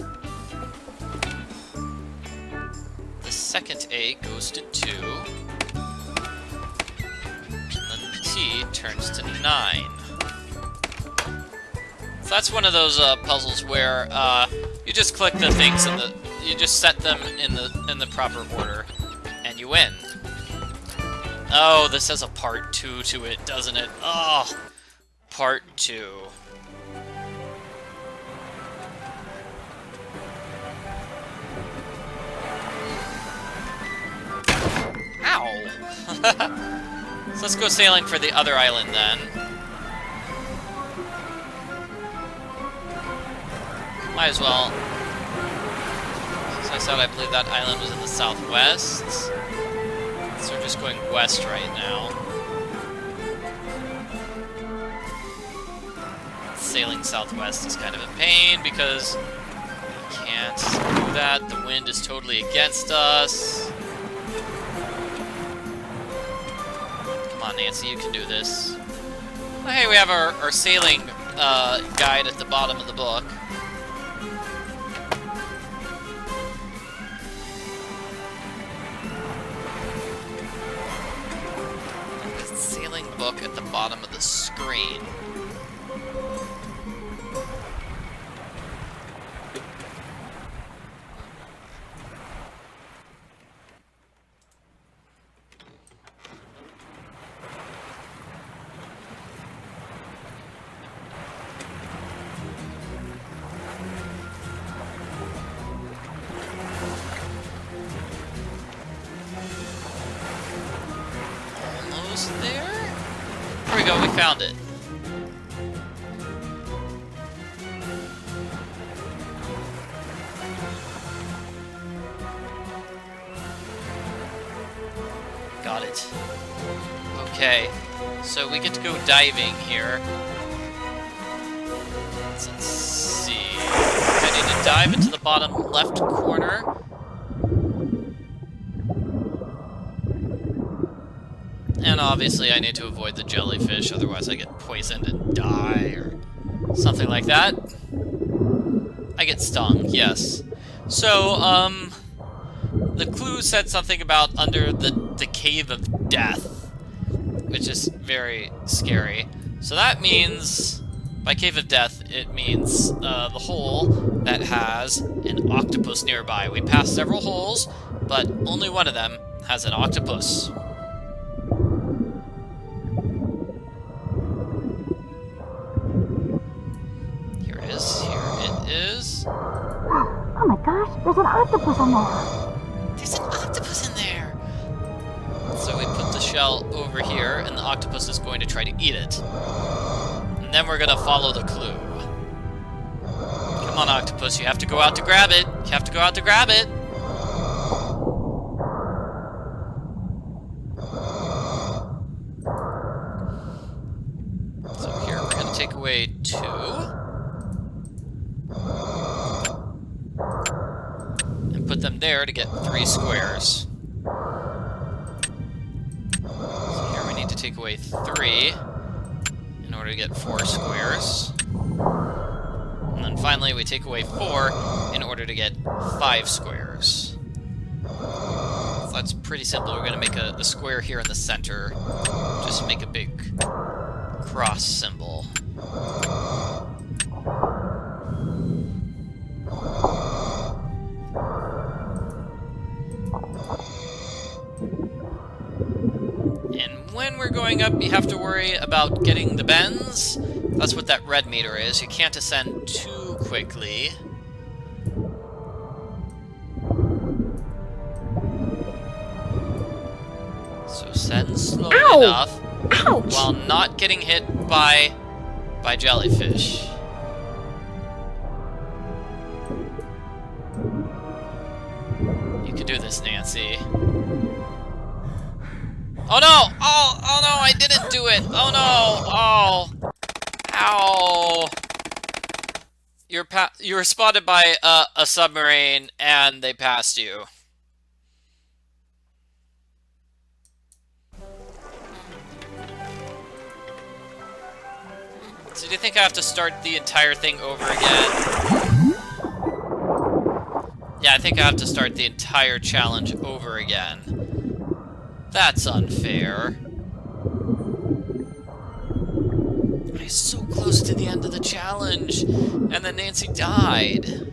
The second A goes to 2. And then the T turns to 9. So that's one of those puzzles where you just click the things in the, you just set them in the proper order, and you win. Oh, this has a part 2 to it, doesn't it? Oh, part 2. Ow! So let's go sailing for the other island then. Might as well. So I said I believe that island was in the southwest. So we're just going west right now. Sailing southwest is kind of a pain because we can't do that. The wind is totally against us. Come on, Nancy, you can do this. Oh, hey, we have our sailing guide at the bottom of the book. Sailing book at the bottom of the screen. There? There we go, we found it. Got it. Okay, so we get to go diving here. Let's see. I need to dive into the bottom left corner. And obviously I need to avoid the jellyfish, otherwise I get poisoned and die, or something like that. I get stung, yes. So, the clue said something about under the Cave of Death, which is very scary. So that means, by Cave of Death, it means the hole that has an octopus nearby. We passed several holes, but only one of them has an octopus. Here it is. Oh my gosh, there's an octopus in there. There's an octopus in there! So we put the shell over here, and the octopus is going to try to eat it. And then we're going to follow the clue. Come on, octopus, you have to go out to grab it. You have to go out to grab it. So here we're going to take away 2. And put them there to get 3 squares. So here we need to take away 3 in order to get 4 squares. And then finally we take away 4 in order to get 5 squares. So that's pretty simple. We're going to make a square here in the center. Just make a big cross symbol. And when we're going up, you have to worry about getting the bends. That's what that red meter is. You can't ascend too quickly. So ascend slowly enough while not getting hit by jellyfish. Nancy. Oh no! Oh no, I didn't do it! Oh no! Oh! Ow! You were spotted by a submarine, and they passed you. So do you think I have to start the entire thing over again? Yeah, I think I have to start the entire challenge over again. That's unfair. I was so close to the end of the challenge, and then Nancy died.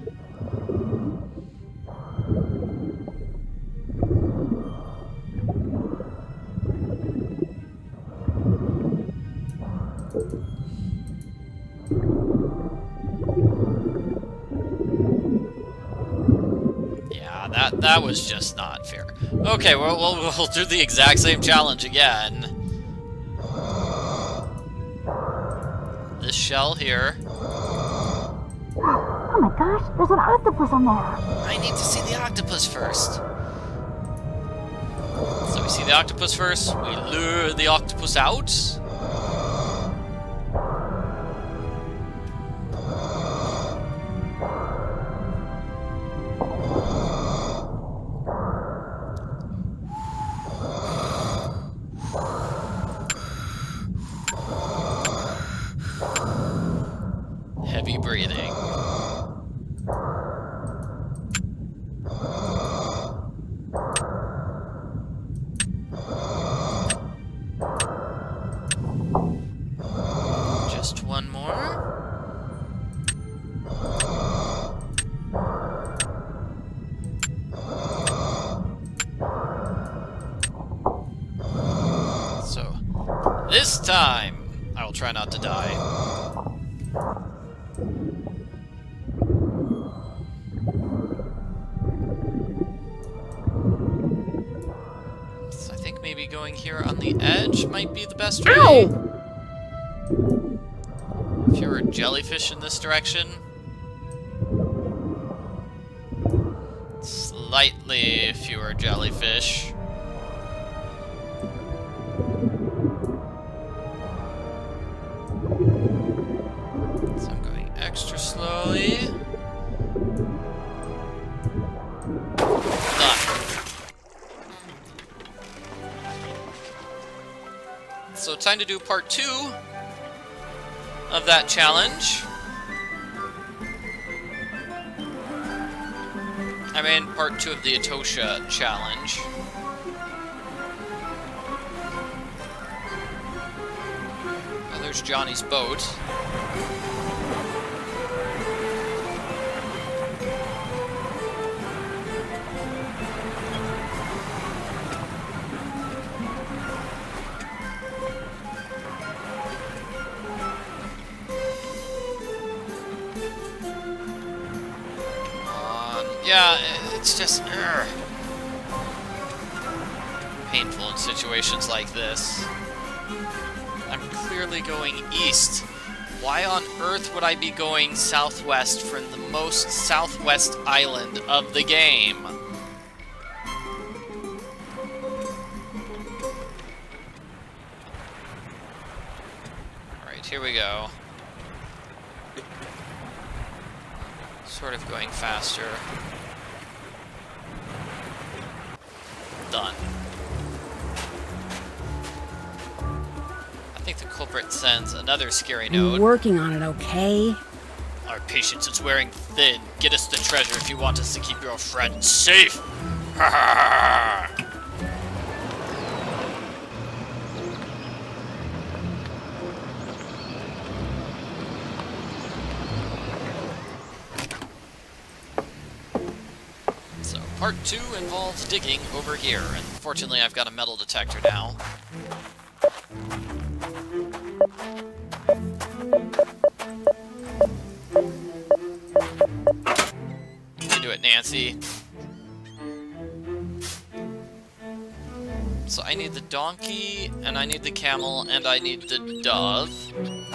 Yeah, that was just not fair. Okay, well, we'll do the exact same challenge again. This shell here. Oh my gosh, there's an octopus on there. I need to see the octopus first. So we see the octopus first. We lure the octopus out. Heavy breathing. Just one more. So, this time, I will try not to die. So I think maybe going here on the edge might be the best way. Ow! Fewer jellyfish in this direction. Slightly fewer jellyfish. So I'm going extra slowly. Done. So time to do part 2 of that challenge. I mean, part 2 of the Etosha challenge. Oh, there's Johnny's boat. Yeah, it's just painful in situations like this. I'm clearly going east. Why on earth would I be going southwest from the most southwest island of the game? Alright, here we go. Sort of going faster. Done. I think the culprit sends another scary I'm note. working on it, okay? Our patience is wearing thin. Get us the treasure if you want us to keep your friend safe. So, part 2 involves digging over here, and fortunately I've got a metal detector now. You do it, Nancy. So I need the donkey, and I need the camel, and I need the dove in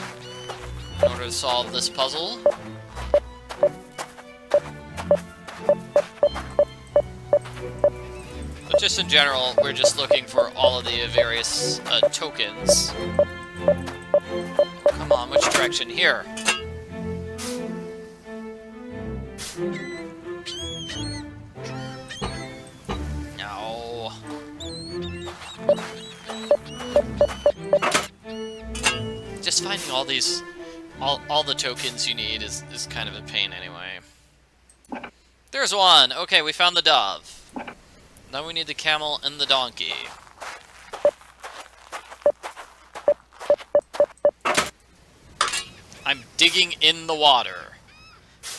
order to solve this puzzle. just in general, we're just looking for all of the various tokens. Come on, which direction? Here. No. Just finding all these, all the tokens you need is kind of a pain anyway. There's one! Okay, we found the dove. Now we need the camel and the donkey. I'm digging in the water.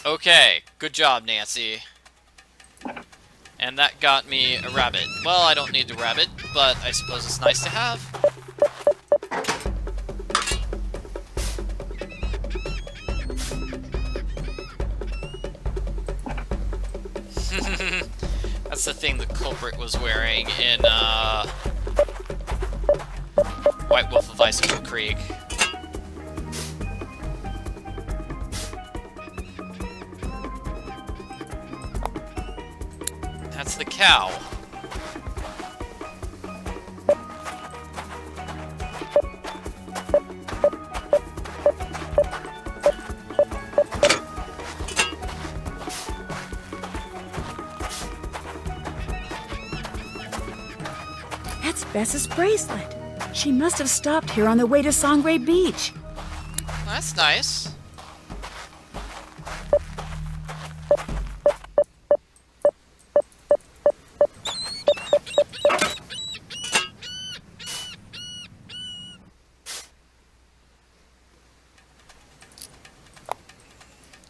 Okay, good job, Nancy. And that got me a rabbit. Well, I don't need the rabbit, but I suppose it's nice to have. That's the thing the culprit was wearing in White Wolf of Icicle Creek. That's the cow. That's Bess's bracelet. She must have stopped here on the way to Sangre Beach. That's nice.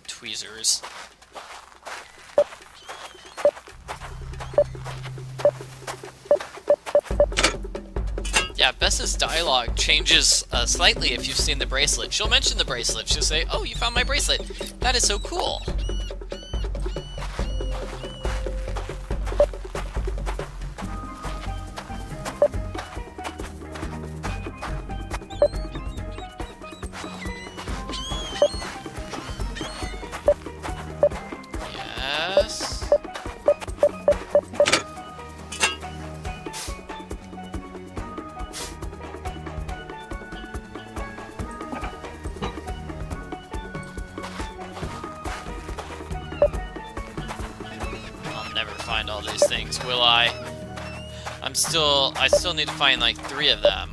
Tweezers. Yeah, Bess's dialogue changes slightly if you've seen the bracelet. She'll mention the bracelet. She'll say, "Oh, you found my bracelet. That is so cool." Yes. Find all these things, will I? I still need to find like 3 of them.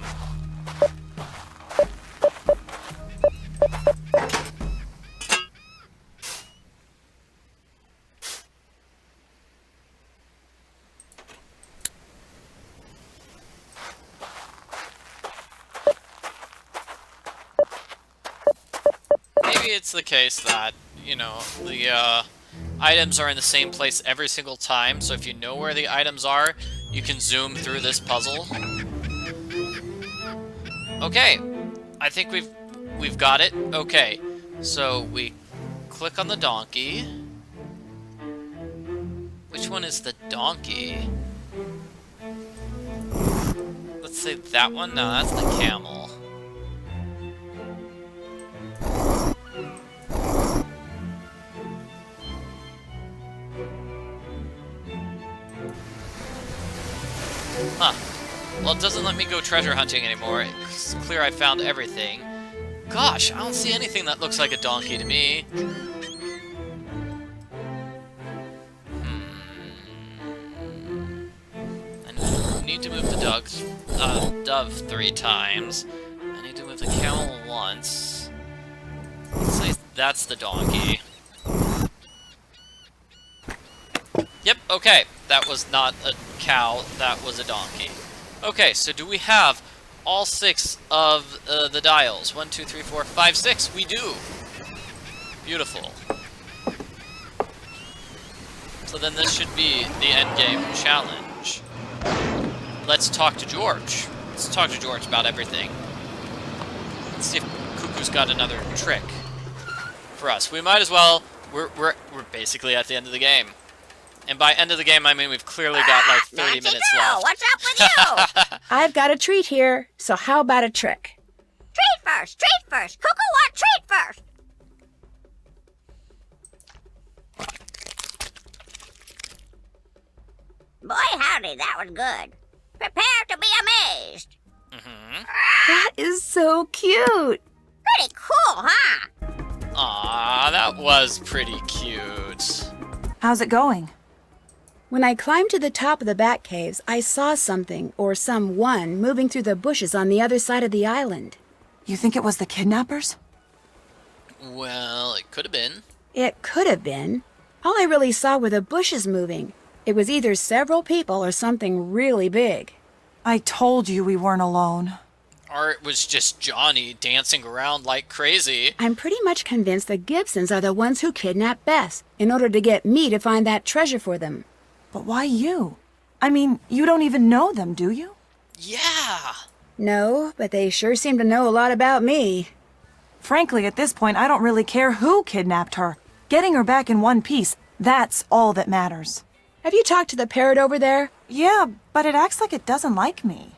Maybe it's the case that, you know, the items are in the same place every single time, so if you know where the items are, you can zoom through this puzzle. Okay, I think we've got it. Okay, so we click on the donkey. Which one is the donkey? Let's say that one. No, that's the camel. Huh. Well, it doesn't let me go treasure hunting anymore. It's clear I found everything. Gosh, I don't see anything that looks like a donkey to me. I need to move the dove 3 times. I need to move the camel once. Let's say that's the donkey. Yep, okay. That was not a cow, that was a donkey. Okay, so do we have all 6 of the dials? 1, 2, 3, 4, 5, 6. We do. Beautiful. So then this should be the endgame challenge. Let's talk to George. Let's talk to George about everything. Let's see if Cuckoo's got another trick for us. We might as well. We're basically at the end of the game. And by end of the game, I mean we've clearly got like 30 minutes left. What's up with you? I've got a treat here, so how about a trick? Treat first, treat first. Cuckoo want treat first. Boy, howdy. howdy, that was good. Prepare to be amazed. That is so cute. Pretty cool, huh? Aw, that was pretty cute. How's it going? When I climbed to the top of the bat caves, I saw something, or someone, moving through the bushes on the other side of the island. You think it was the kidnappers? Well, it could have been. It could have been. All I really saw were the bushes moving. It was either several people or something really big. I told you we weren't alone. Or it was just Johnny dancing around like crazy. I'm pretty much convinced the Gibsons are the ones who kidnapped Bess in order to get me to find that treasure for them. But why you? I mean, you don't even know them, do you? Yeah. No, but they sure seem to know a lot about me. Frankly, at this point, I don't really care who kidnapped her. Getting her back in one piece, that's all that matters. Have you talked to the parrot over there? Yeah, but it acts like it doesn't like me.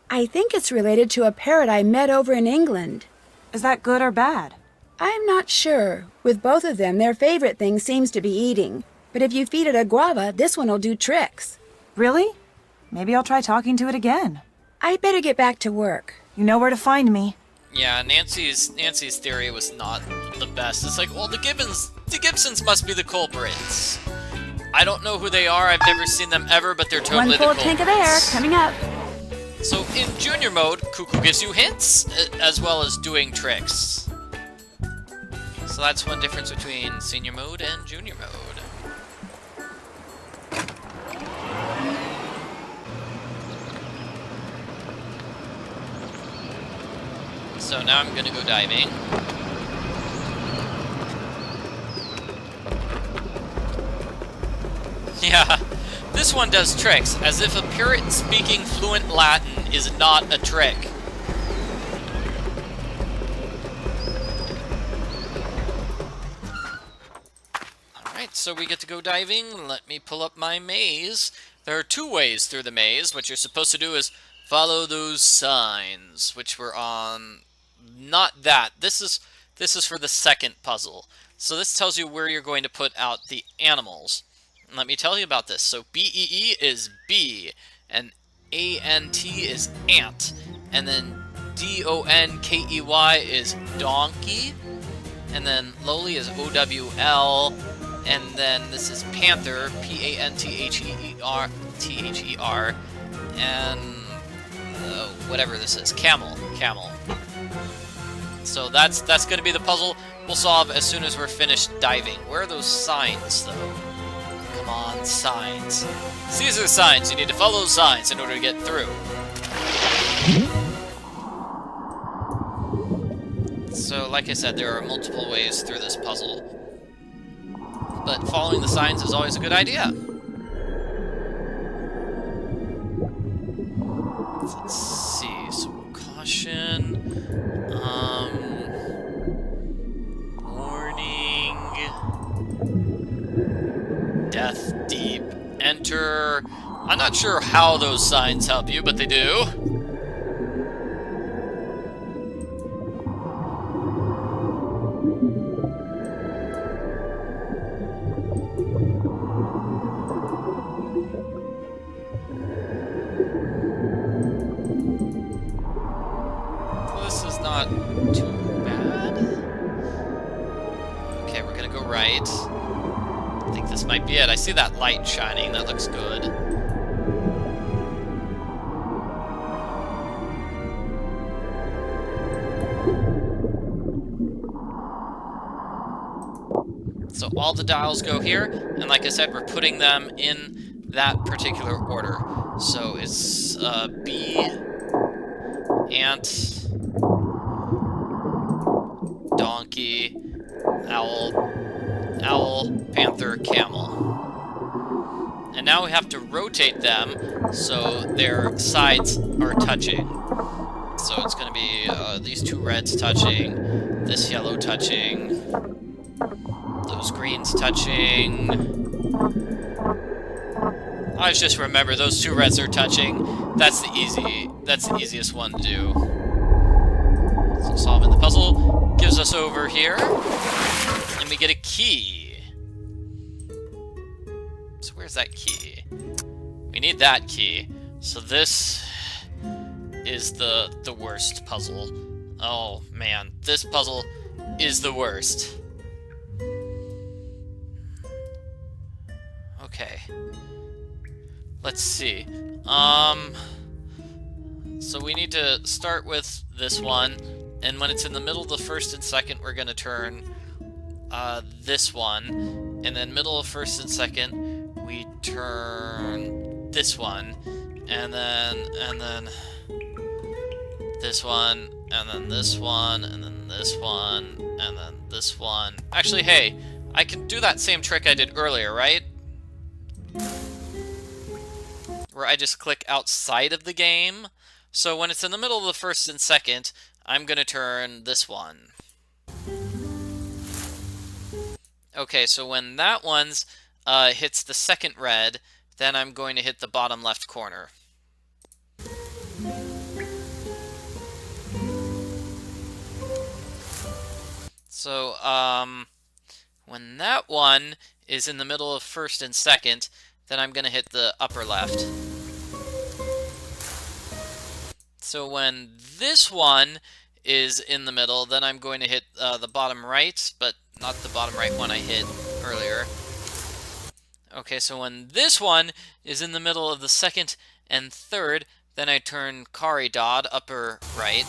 I think it's related to a parrot I met over in England. Is that good or bad? I'm not sure. With both of them, their favorite thing seems to be eating. But if you feed it a guava, this one will do tricks. Really? Maybe I'll try talking to it again. I'd better get back to work. You know where to find me. Yeah, Nancy's theory was not the best. It's like, well, the Gibsons must be the culprits. I don't know who they are. I've never seen them ever, but they're totally One full the tank of air culprits. coming up. So in Junior mode, Cuckoo gives you hints, as well as doing tricks. So that's one difference between Senior mode and Junior mode. So now I'm gonna go diving. Yeah, this one does tricks, as if a parrot speaking fluent Latin is not a trick. Alright, so we get to go diving. Let me pull up my maze. There are two ways through the maze. What you're supposed to do is follow those signs, which were on... Not that. This is for the second puzzle. So this tells you where you're going to put out the animals. And let me tell you about this. So B-E-E is bee, and A-N-T is ant, and then D-O-N-K-E-Y is donkey, and then lowly is O-W-L, and then this is panther, P-A-N-T-H-E-R, T-H-E-R, and whatever this is, camel. So that's going to be the puzzle we'll solve as soon as we're finished diving. Where are those signs, though? Come on, signs. These are the signs. You need to follow those signs in order to get through. So, like I said, there are multiple ways through this puzzle. But following the signs is always a good idea. Let's see. So, caution. Warning. Death deep. Enter. I'm not sure how those signs help you, but they do. This is not too bad. Okay, we're gonna go right. I think this might be it. I see that light shining. That looks good. So all the dials go here, and like I said, we're putting them in that particular order. So it's B, ant, donkey, owl, panther, camel. And now we have to rotate them so their sides are touching. So it's going to be these two reds touching, this yellow touching, those greens touching. I just remember those two reds are touching. That's the easiest one to do. So solving the puzzle gives us over here, and we get a key. So where's that key? We need that key. So this is the worst puzzle. Oh man, this puzzle is the worst. Okay. Let's see. So we need to start with this one, and when it's in the middle of the first and second, we're gonna turn this one, and then middle of first and second, we turn this one, and then this one, and then this one, and then this one, and then this one. Actually, hey, I can do that same trick I did earlier, right? Where I just click outside of the game. So when it's in the middle of the first and second, I'm gonna turn this one. Okay, so when that one's hits the second red, then I'm going to hit the bottom left corner. So, when that one is in the middle of first and second, then I'm going to hit the upper left. So when this one is in the middle, then I'm going to hit the bottom right, but not the bottom right one I hit earlier. Okay, so when this one is in the middle of the second and third, then I turn Kari Dod, upper right.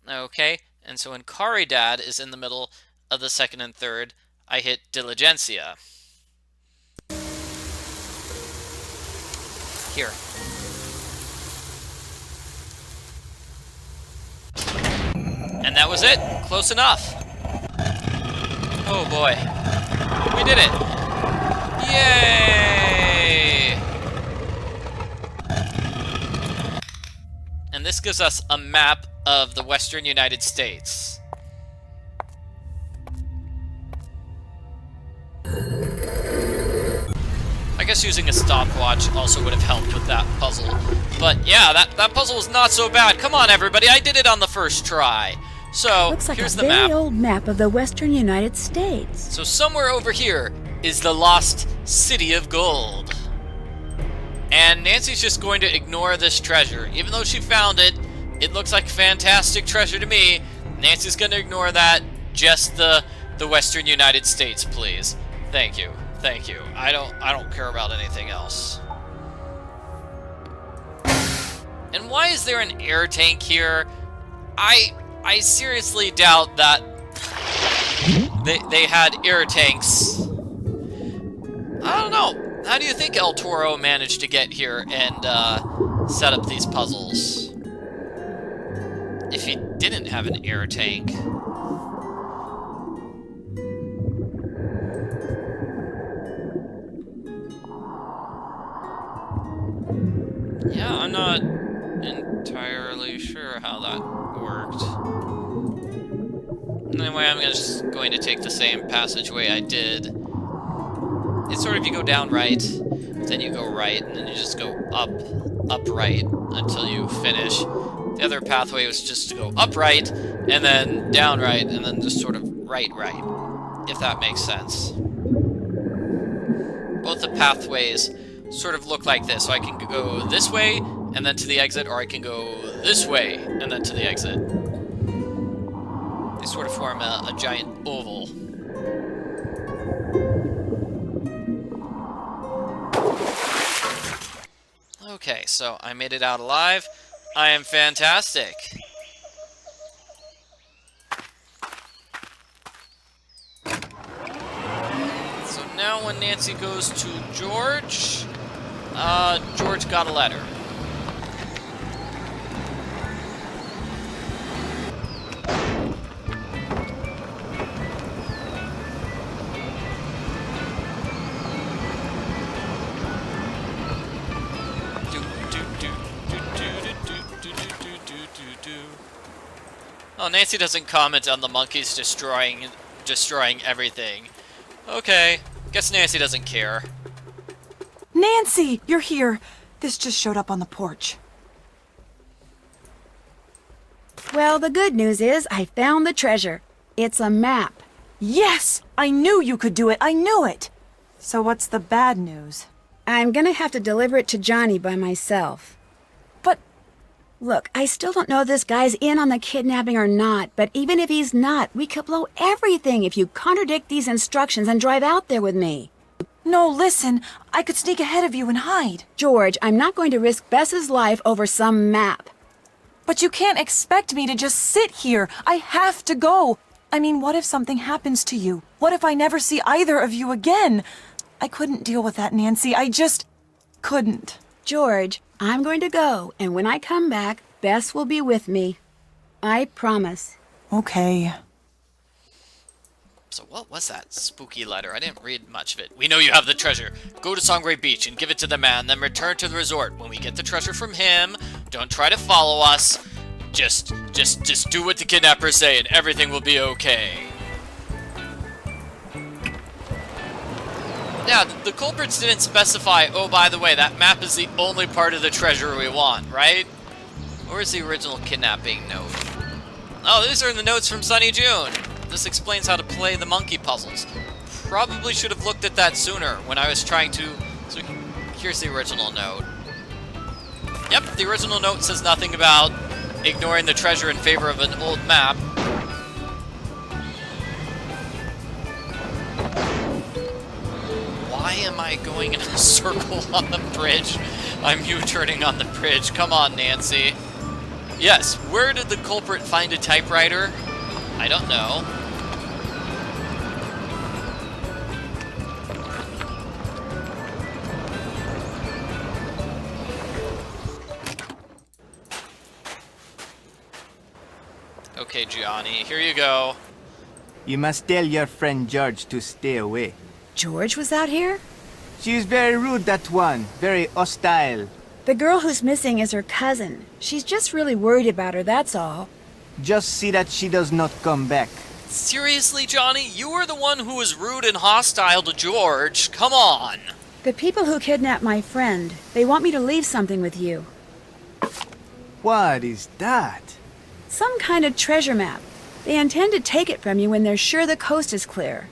Okay, and so when Kari Dad is in the middle of the second and third, I hit Diligencia. Here. And that was it. Close enough. Oh boy. We did it. Yay! And this gives us a map of the Western United States. I guess using a stopwatch also would have helped with that puzzle. But yeah, that puzzle was not so bad. Come on, everybody. I did it on the first try. So, Looks like here's a the very map. old map of the Western United States. So somewhere over here is the lost City of Gold. And Nancy's just going to ignore this treasure. Even though she found it, it looks like fantastic treasure to me. Nancy's going to ignore that. Just the Western United States, please. Thank you. Thank you. I don't care about anything else. And why is there an air tank here? I seriously doubt that they had air tanks. I don't know. How do you think El Toro managed to get here and set up these puzzles? If he didn't have an air tank. Yeah, I'm not entirely sure how that worked. Anyway, I'm just going to take the same passageway I did. It's sort of you go down right, then you go right, and then you just go up right until you finish. The other pathway was just to go up right, and then down right, and then just sort of right, if that makes sense. Both the pathways sort of look like this, so I can go this way, and then to the exit, or I can go this way, and then to the exit. They sort of form a giant oval. Okay, so I made it out alive. I am fantastic. So now when Nancy goes to George, George got a letter. Oh, Nancy doesn't comment on the monkeys destroying everything. Okay, guess Nancy doesn't care. Nancy, you're here. This just showed up on the porch. Well, the good news is I found the treasure. It's a map. Yes! I knew you could do it. I knew it. So what's the bad news? I'm gonna have to deliver it to Johnny by myself. But Look, I still don't know if this guy's in on the kidnapping or not, but even if he's not, we could blow everything if you contradict these instructions and drive out there with me. no, listen, I could sneak ahead of you and hide. George, I'm not going to risk Bess's life over some map. But you can't expect me to just sit here. I have to go. I mean, what if something happens to you? What if I never see either of you again? I couldn't deal with that, Nancy. I just couldn't. George, I'm going to go, and when I come back, Bess will be with me. I promise. Okay. So what was that spooky letter? I didn't read much of it. We know you have the treasure. Go to Sangre Beach and give it to the man, then return to the resort. When we get the treasure from him, don't try to follow us. Just do what the kidnappers say and everything will be okay. Now, the culprits didn't specify, oh, by the way, that map is the only part of the treasure we want, right? Where's the original kidnapping note? Oh, these are the notes from Sunny June. This explains how to play the monkey puzzles. Probably should have looked at that sooner when I was trying to... So here's the original note. Yep, the original note says nothing about ignoring the treasure in favor of an old map. Why am I going in a circle on the bridge? I'm U-turning on the bridge. Come on, Nancy. Yes, where did the culprit find a typewriter? I don't know. Okay, Gianni, here you go. You must tell your friend George to stay away. George was out here? She's very rude, that one. Very hostile. The girl who's missing is her cousin. She's just really worried about her, that's all. Just see that she does not come back. Seriously, Johnny? You were the one who was rude and hostile to George. Come on. The people who kidnapped my friend, they want me to leave something with you. What is that? Some kind of treasure map. They intend to take it from you when they're sure the coast is clear.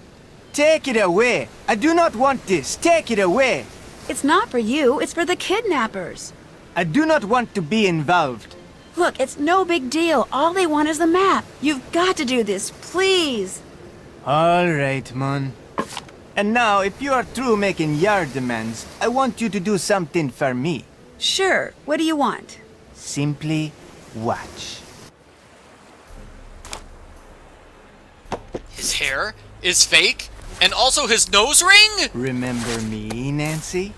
Take it away. I do not want this. Take it away. It's not for you, it's for the kidnappers. I do not want to be involved. Look, it's no big deal. All they want is the map. You've got to do this, please. All right, Mon. And now, if you are through making your demands, I want you to do something for me. Sure, what do you want? Simply watch. His hair is fake, and also his nose ring? Remember me, Nancy?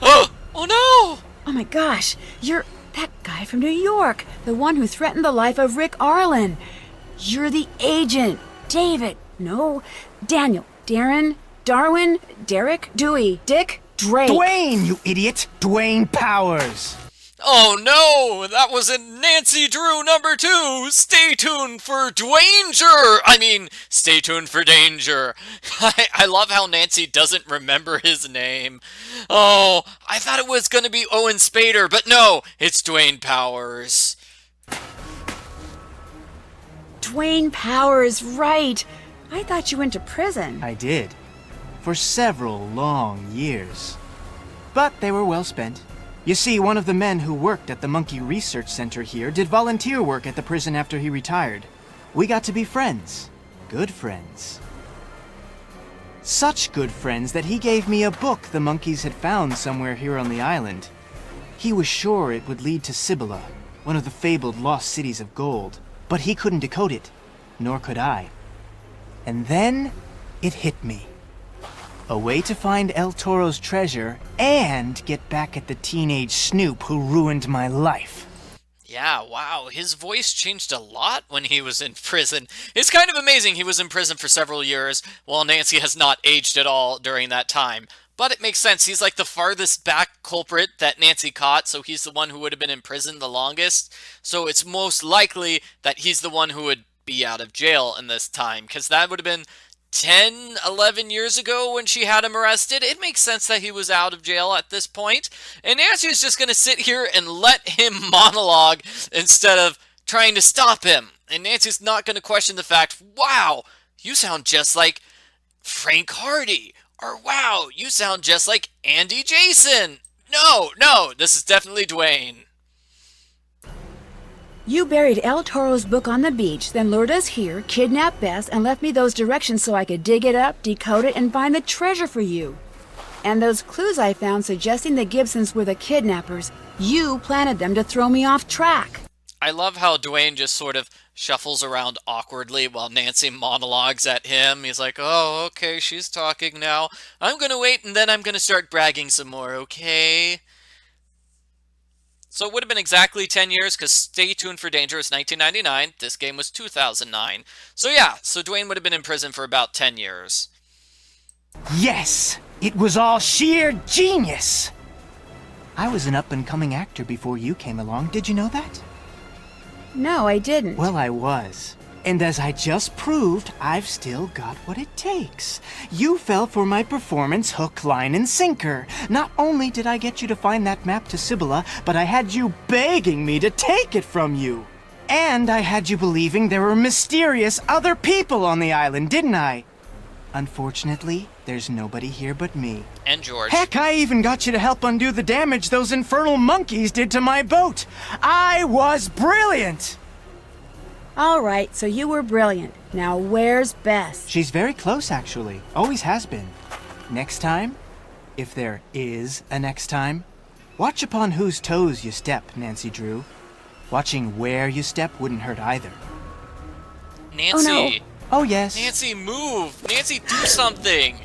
Oh no! Oh my gosh, you're that guy from New York, the one who threatened the life of Rick Arlen. You're the agent. David, no, Daniel, Darren, Darwin, Derek, Dewey, Dick, Drake. Dwayne, you idiot! Dwayne Powers! Oh no! That was in Nancy Drew #2! Stay tuned for Dwanger! Stay tuned for danger. I love how Nancy doesn't remember his name. Oh, I thought it was gonna be Owen Spader, but no, it's Dwayne Powers. Dwayne Powers, right. I thought you went to prison. I did. For several long years. But they were well spent. You see, one of the men who worked at the Monkey Research Center here did volunteer work at the prison after he retired. We got to be friends. Good friends. Such good friends that he gave me a book the monkeys had found somewhere here on the island. He was sure it would lead to Cibola, one of the fabled lost cities of gold, but he couldn't decode it, nor could I. And then it hit me. A way to find El Toro's treasure and get back at the teenage snoop who ruined my life. Yeah, wow, his voice changed a lot when he was in prison. It's kind of amazing he was in prison for several years, while Nancy has not aged at all during that time. But it makes sense, he's like the farthest back culprit that Nancy caught, so he's the one who would have been in prison the longest. So it's most likely that he's the one who would be out of jail in this time, because that would have been 10, 11 years ago when she had him arrested. It makes sense that he was out of jail at this point. And Nancy's just going to sit here and let him monologue instead of trying to stop him. And Nancy's not going to question the fact, wow, you sound just like Frank Hardy Or wow, you sound just like Andy Jason. No, this is definitely Dwayne. You buried El Toro's book on the beach, then lured us here, kidnapped Bess, and left me those directions so I could dig it up, decode it, and find the treasure for you. And those clues I found suggesting the Gibsons were the kidnappers, you planted them to throw me off track. I love how Dwayne just sort of shuffles around awkwardly while Nancy monologues at him. He's like, oh, okay, she's talking now. I'm gonna wait and then I'm gonna start bragging some more, okay? So it would have been exactly 10 years, because Stay Tuned for Danger was 1999. This game was 2009. So yeah, so Dwayne would have been in prison for about 10 years. Yes! It was all sheer genius! I was an up-and-coming actor before you came along. Did you know that? No, I didn't. Well, I was. And as I just proved, I've still got what it takes. You fell for my performance hook, line, and sinker. Not only did I get you to find that map to Sibylla, but I had you begging me to take it from you. And I had you believing there were mysterious other people on the island, didn't I? Unfortunately, there's nobody here but me. And George. Heck, I even got you to help undo the damage those infernal monkeys did to my boat. I was brilliant! All right, so you were brilliant. Now where's Bess? She's very close, actually. Always has been. Next time, if there is a next time, watch upon whose toes you step, Nancy Drew. Watching where you step wouldn't hurt either. Nancy. Oh, no. Oh, yes. Nancy, move. Nancy, do something.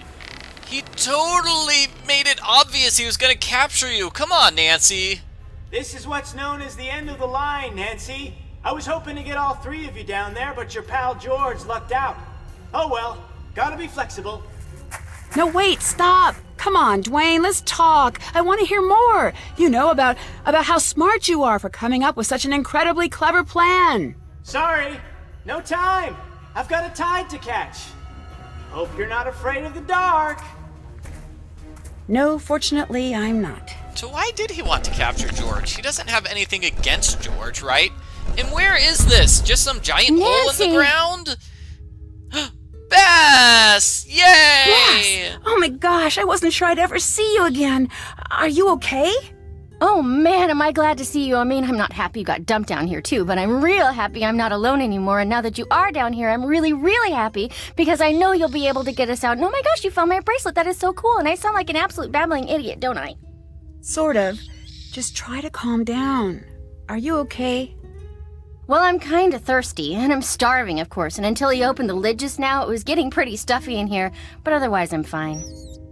He totally made it obvious he was going to capture you. Come on, Nancy. This is what's known as the end of the line, Nancy. I was hoping to get all three of you down there, but your pal George lucked out. Oh well, gotta be flexible. No, wait, stop. Come on, Dwayne, let's talk. I want to hear more. You know, about how smart you are for coming up with such an incredibly clever plan. Sorry, no time. I've got a tide to catch. Hope you're not afraid of the dark. No, fortunately, I'm not. So why did he want to capture George? He doesn't have anything against George, right? And where is this? Just some giant hole in the ground? Bess! Yay! Yes! Oh my gosh, I wasn't sure I'd ever see you again. Are you okay? Oh man, am I glad to see you. I mean, I'm not happy you got dumped down here too, but I'm real happy I'm not alone anymore. And now that you are down here, I'm really, really happy because I know you'll be able to get us out. And oh my gosh, you found my bracelet. That is so cool. And I sound like an absolute babbling idiot, don't I? Sort of. Just try to calm down. Are you okay? Well, I'm kind of thirsty, and I'm starving, of course. And until he opened the lid just now, it was getting pretty stuffy in here. But otherwise, I'm fine.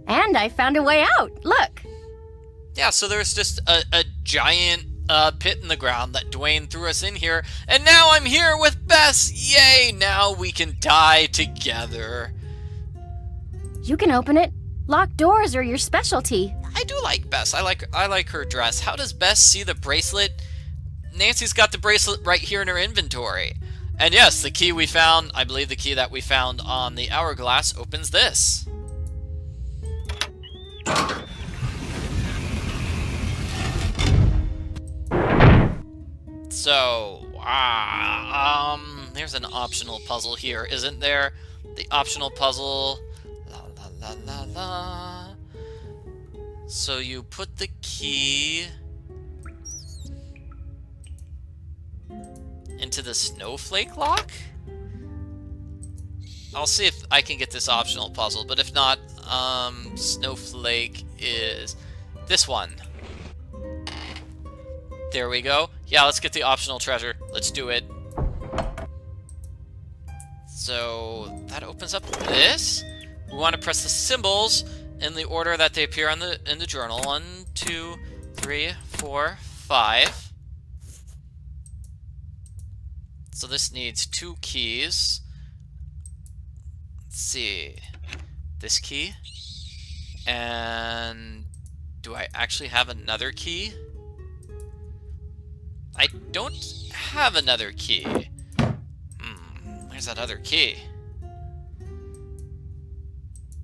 And I found a way out. Look. Yeah, so there's just a giant pit in the ground that Dwayne threw us in here, and now I'm here with Bess! Yay! Now we can die together. You can open it. Locked doors are your specialty. I do like Bess. I like her dress. How does Bess see the bracelet? Nancy's got the bracelet right here in her inventory. And yes, the key we found, I believe the key that we found on the hourglass opens this. So, there's an optional puzzle here, isn't there? The optional puzzle. La la la la la. So you put the key into the snowflake lock? I'll see if I can get this optional puzzle, but if not, snowflake is this one. There we go. Yeah, let's get the optional treasure. Let's do it. So that opens up this. We want to press the symbols in the order that they appear on in the journal. 1, 2, 3, 4, 5. So this needs 2 keys. Let's see. This key. And do I actually have another key? I don't have another key. Where's that other key?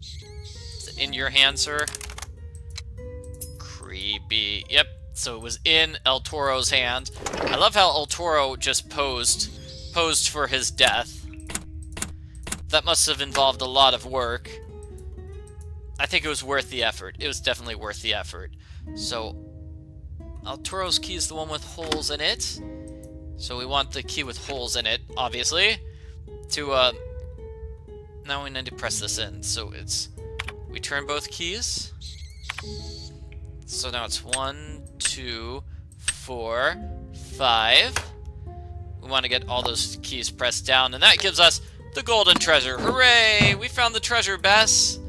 Is it in your hand, sir? Creepy. Yep, so it was in El Toro's hand. I love how El Toro just posed for his death. That must have involved a lot of work. I think it was worth the effort. It was definitely worth the effort. So, Arturo's key is the one with holes in it. So we want the key with holes in it, obviously. Now we need to press this in. So we turn both keys. So now it's 1, 2, 4, 5. We want to get all those keys pressed down, and that gives us the golden treasure. Hooray! We found the treasure, Bess.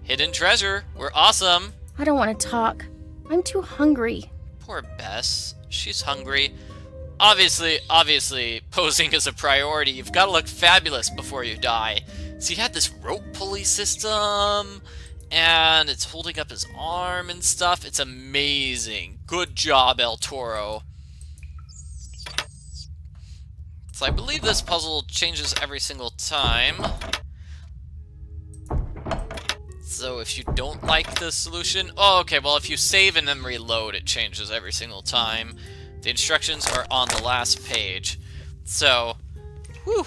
Hidden treasure. We're awesome. I don't want to talk. I'm too hungry. Poor Bess. She's hungry. Obviously, posing is a priority. You've got to look fabulous before you die. So he had this rope pulley system, and it's holding up his arm and stuff. It's amazing. Good job, El Toro. So I believe this puzzle changes every single time. So if you don't like the solution... Oh, okay, well, if you save and then reload, it changes every single time. The instructions are on the last page. So, whew.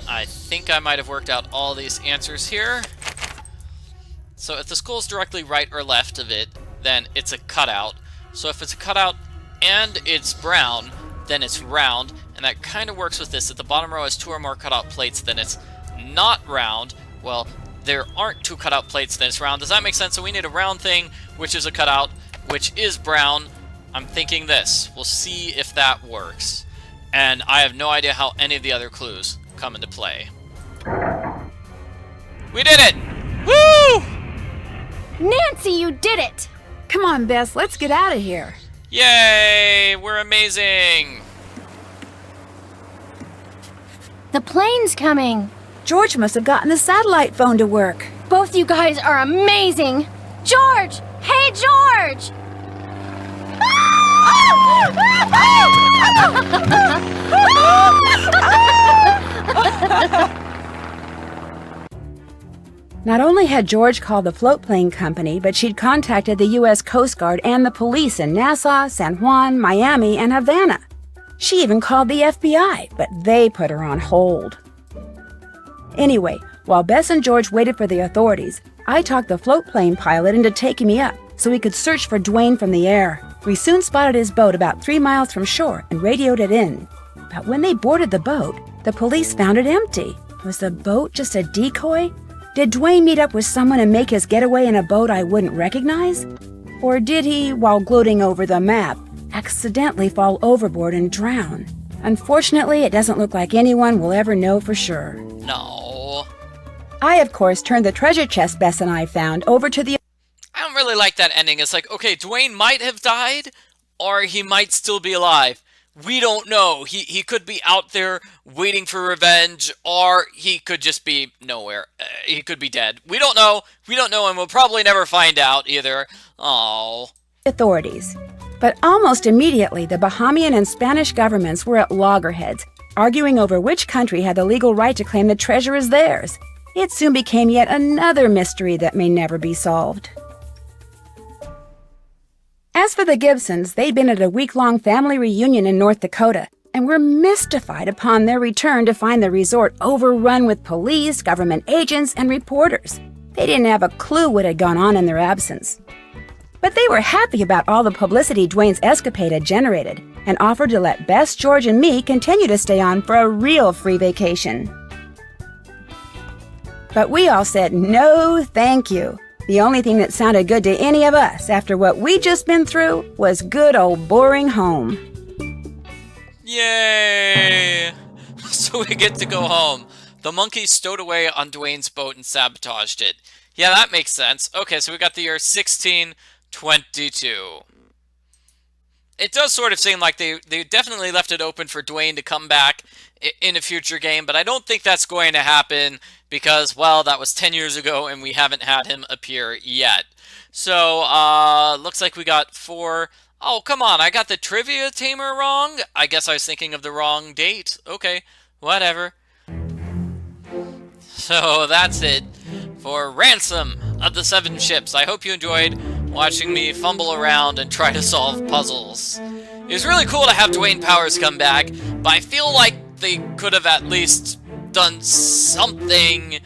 I think I might have worked out all these answers here. So if the skull's directly right or left of it, then it's a cutout. So if it's a cutout and it's brown, then it's round. And that kind of works with this. If the bottom row has 2 or more cutout plates, then it's not round. Well, there aren't 2 cutout plates, then it's round. Does that make sense? So we need a round thing, which is a cutout, which is brown. I'm thinking this. We'll see if that works. And I have no idea how any of the other clues come into play. We did it! Woo! Nancy, you did it! Come on, Bess, let's get out of here. Yay! We're amazing! The plane's coming. George must have gotten the satellite phone to work. Both you guys are amazing. George! Hey, George! Not only had George called the float plane company, but she'd contacted the U.S. Coast Guard and the police in Nassau, San Juan, Miami, and Havana. She even called the FBI, but they put her on hold. Anyway, while Bess and George waited for the authorities, I talked the float plane pilot into taking me up so we could search for Dwayne from the air. We soon spotted his boat about 3 miles from shore and radioed it in. But when they boarded the boat, the police found it empty. Was the boat just a decoy? Did Dwayne meet up with someone and make his getaway in a boat I wouldn't recognize? Or did he, while gloating over the map, accidentally fall overboard and drown? Unfortunately, it doesn't look like anyone will ever know for sure. No. I, of course, turned the treasure chest Bess and I found over to the... I don't really like that ending. It's like, okay, Dwayne might have died, or he might still be alive. We don't know. He could be out there waiting for revenge, or he could just be nowhere. He could be dead. We don't know. We don't know, and we'll probably never find out either. Oh. Authorities. But almost immediately, the Bahamian and Spanish governments were at loggerheads, arguing over which country had the legal right to claim the treasure as theirs. It soon became yet another mystery that may never be solved. As for the Gibsons, they'd been at a week-long family reunion in North Dakota and were mystified upon their return to find the resort overrun with police, government agents, and reporters. They didn't have a clue what had gone on in their absence. But they were happy about all the publicity Dwayne's escapade had generated and offered to let Bess, George, and me continue to stay on for a real free vacation. But we all said no thank you. The only thing that sounded good to any of us after what we'd just been through was good old boring home. Yay! So we get to go home. The monkey stowed away on Dwayne's boat and sabotaged it. Yeah, that makes sense. Okay, so we got the year 1622. It does sort of seem like they definitely left it open for Dwayne to come back in a future game, but I don't think that's going to happen because, well, that was 10 years ago and we haven't had him appear yet. So, looks like we got 4... Oh, come on, I got the trivia tamer wrong? I guess I was thinking of the wrong date. Okay, whatever. So, that's it for Ransom of the 7 Ships. I hope you enjoyed watching me fumble around and try to solve puzzles. It was really cool to have Dwayne Powers come back, but I feel like they could have at least done something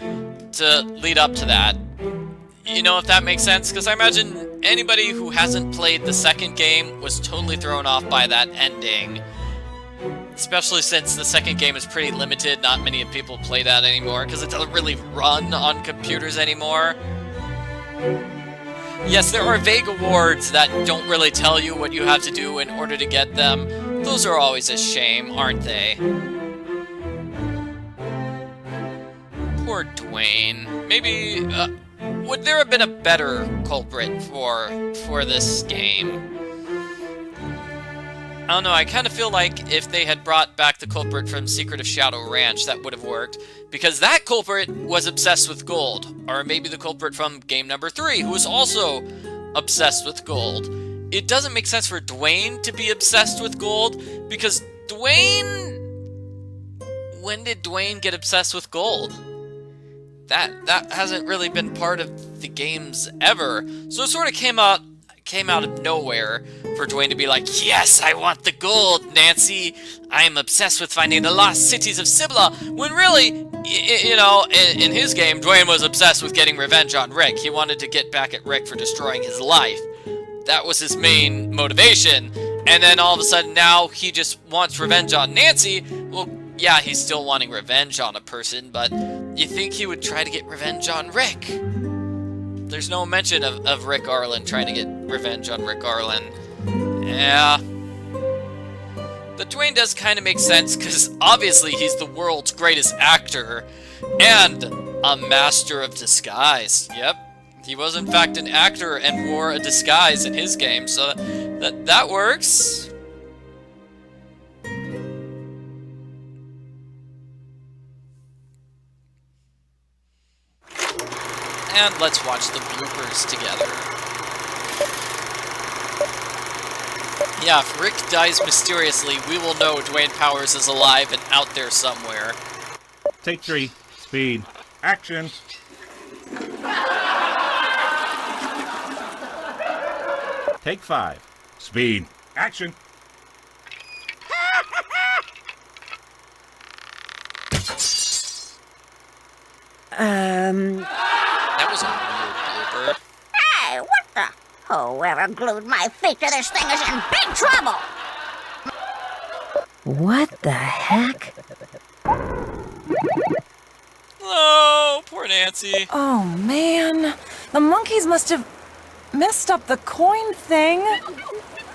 to lead up to that. You know, if that makes sense? Because I imagine anybody who hasn't played the second game was totally thrown off by that ending. Especially since the second game is pretty limited, not many people play that anymore, because it doesn't really run on computers anymore. Yes, there are vague awards that don't really tell you what you have to do in order to get them. Those are always a shame, aren't they? Poor Dwayne. Maybe, would there have been a better culprit for this game? I don't know, I kind of feel like if they had brought back the culprit from Secret of Shadow Ranch, that would have worked. Because that culprit was obsessed with gold. Or maybe the culprit from game number 3, who was also obsessed with gold. It doesn't make sense for Dwayne to be obsessed with gold, because Dwayne... When did Dwayne get obsessed with gold? That hasn't really been part of the games ever. So it sort of came out of nowhere for Dwayne to be like, yes, I want the gold, Nancy. I am obsessed with finding the lost cities of Sibla. When really, you know, in his game, Dwayne was obsessed with getting revenge on Rick. He wanted to get back at Rick for destroying his life. That was his main motivation. And then all of a sudden now he just wants revenge on Nancy. Well, yeah, he's still wanting revenge on a person, but you think he would try to get revenge on Rick. There's no mention of Rick Arlen trying to get revenge on Rick Arlen. Yeah. But Dwayne does kind of make sense, because obviously he's the world's greatest actor and a master of disguise. Yep. He was in fact an actor and wore a disguise in his game, so that works. And let's watch the bloopers together. Yeah, if Rick dies mysteriously, we will know Dwayne Powers is alive and out there somewhere. Take 3. Speed. Action. Take 5. Speed. Action. That was a weird blooper. Hey, what the? Whoever glued my feet to this thing is in big trouble! What the heck? Oh, poor Nancy. Oh, man. The monkeys must have messed up the coin thing.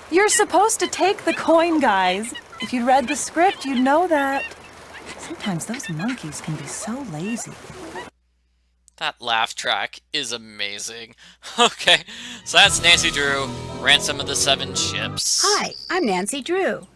You're supposed to take the coin, guys. If you read the script, you'd know that. Sometimes those monkeys can be so lazy. That laugh track is amazing. Okay, so that's Nancy Drew, Ransom of the 7 Ships. Hi, I'm Nancy Drew.